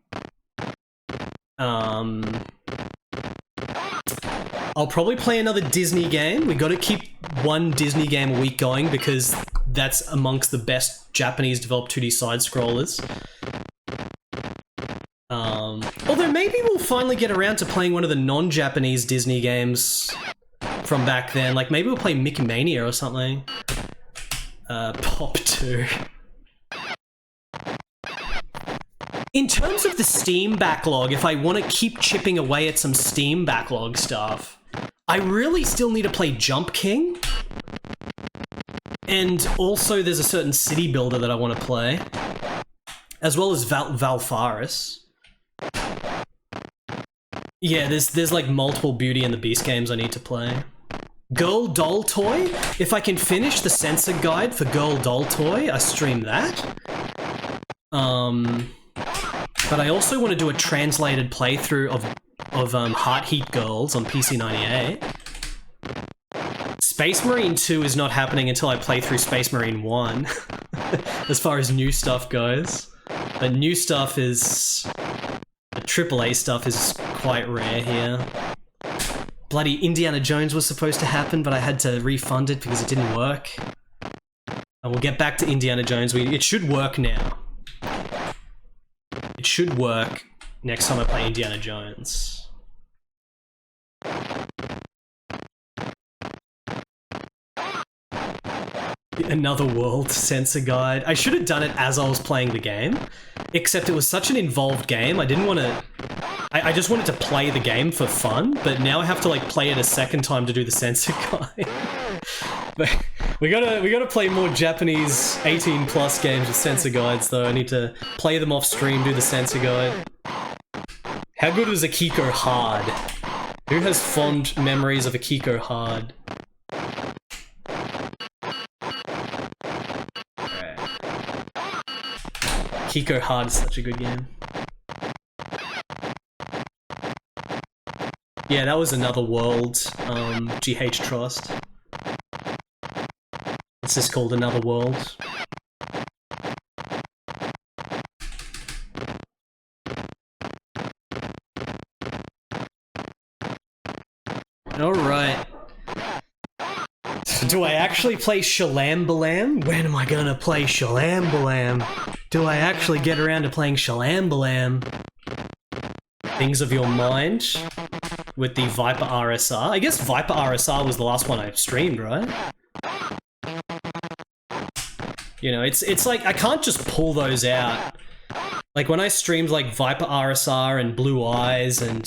I'll probably play another Disney game. We got to keep one Disney game a week going because that's amongst the best Japanese developed 2D side-scrollers. Although maybe we'll finally get around to playing one of the non-Japanese Disney games from back then. Like maybe we'll play Mickey Mania or something. Pop 2. In terms of the Steam backlog, if I want to keep chipping away at some Steam backlog stuff, I really still need to play Jump King. And also there's a certain city builder that I want to play. As well as Valfaris. Yeah, there's like multiple Beauty and the Beast games I need to play. Girl Doll Toy? If I can finish the censor guide for Girl Doll Toy, I stream that. But I also want to do a translated playthrough of Heart Heat Girls on PC 98. Space Marine 2 is not happening until I play through Space Marine 1, as far as new stuff goes. But new stuff is... the AAA stuff is quite rare here. Bloody Indiana Jones was supposed to happen, but I had to refund it because it didn't work. And we'll get back to Indiana Jones. It should work now. It should work next time I play Indiana Jones. Another world censor guide. I should have done it as I was playing the game, except it was such an involved game. I didn't want to... I just wanted to play the game for fun, but now I have to like play it a second time to do the censor guide. But we gotta play more Japanese 18+ games with censor guides though. I need to play them off stream, do the censor guide. How good was Akiko Hard? Who has fond memories of Akiko Hard? Akiko Hard is such a good game. Yeah, that was Another World, GH Trust. It's just called Another World. Alright. Do I actually play Shalambalam? When am I gonna play Shalambalam? Do I actually get around to playing Shalambalam? Things of Your Mind with the Viper RSR. I guess Viper RSR was the last one I streamed, right? You know, it's like I can't just pull those out. Like when I streamed like Viper RSR and Blue Eyes and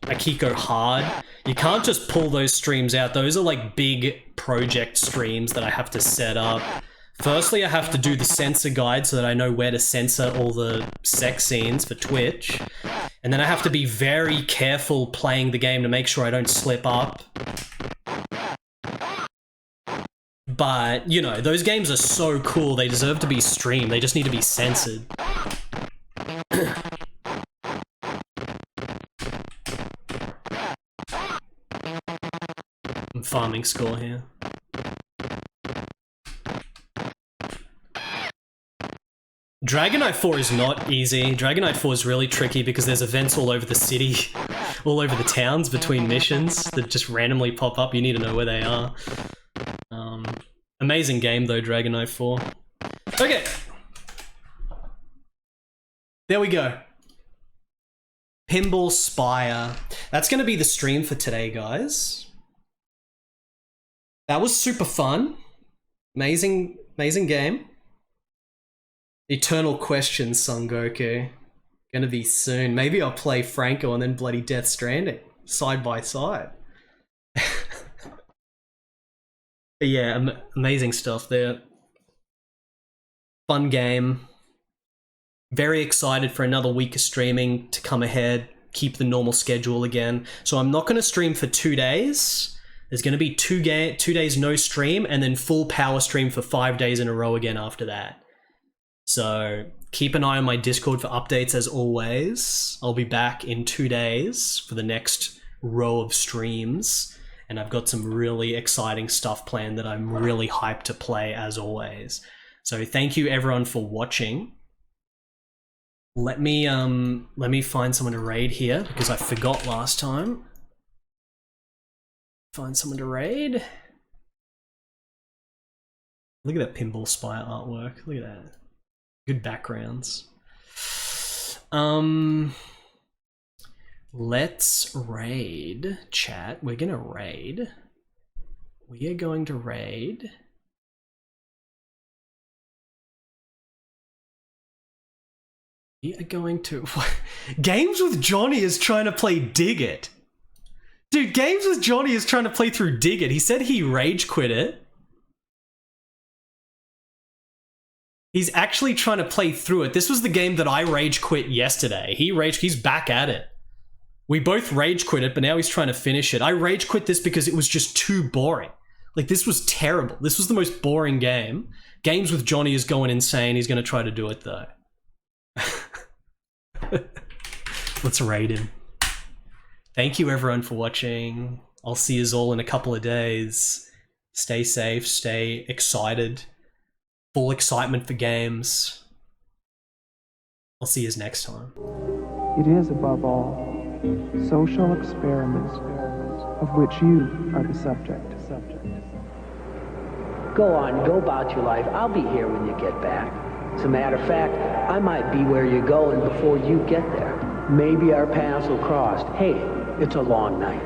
Akiko Hard, you can't just pull those streams out. Those are like big project streams that I have to set up. Firstly, I have to do the censor guide so that I know where to censor all the sex scenes for Twitch. And then I have to be very careful playing the game to make sure I don't slip up. But, you know, those games are so cool, they deserve to be streamed, they just need to be censored. I'm farming score here. Dragon Knight 4 is not easy. Dragon Knight 4 is really tricky because there's events all over the city, all over the towns between missions that just randomly pop up. You need to know where they are. Amazing game though, Dragon Knight 4. Okay. There we go. Pinball Spire. That's going to be the stream for today, guys. That was super fun. Amazing game. Eternal Questions, Son Goku. Gonna be soon. Maybe I'll play Franco and then bloody Death Stranding. Side by side. But yeah, amazing stuff there. Fun game. Very excited for another week of streaming to come ahead. Keep the normal schedule again. So I'm not going to stream for 2 days. There's going to be 2 days no stream and then full power stream for 5 days in a row again after that. So keep an eye on my Discord for updates as always. I'll be back in 2 days for the next row of streams. And I've got some really exciting stuff planned that I'm really hyped to play as always. So thank you everyone for watching. Let me find someone to raid here because I forgot last time. Find someone to raid. Look at that Pinball Spire artwork. Look at that. Good backgrounds. Let's raid, chat. We're gonna raid. We are going to raid. We are going to... Games with Johnny is trying to play Dig It. Dude, Games with Johnny is trying to play through Dig It. He said he rage quit it. He's actually trying to play through it. This was the game that I rage quit yesterday. He's back at it. We both rage quit it, but now he's trying to finish it. I rage quit this because it was just too boring. Like, this was terrible. This was the most boring game. Games with Johnny is going insane. He's going to try to do it, though. Let's raid him. Thank you, everyone, for watching. I'll see you all in a couple of days. Stay safe. Stay excited. Full excitement for games. I'll see you next time. It is, above all, social experiments of which you are the subject. Go on, go about your life. I'll be here when you get back. As a matter of fact, I might be where you're going before you get there. Maybe our paths will cross. Hey, it's a long night.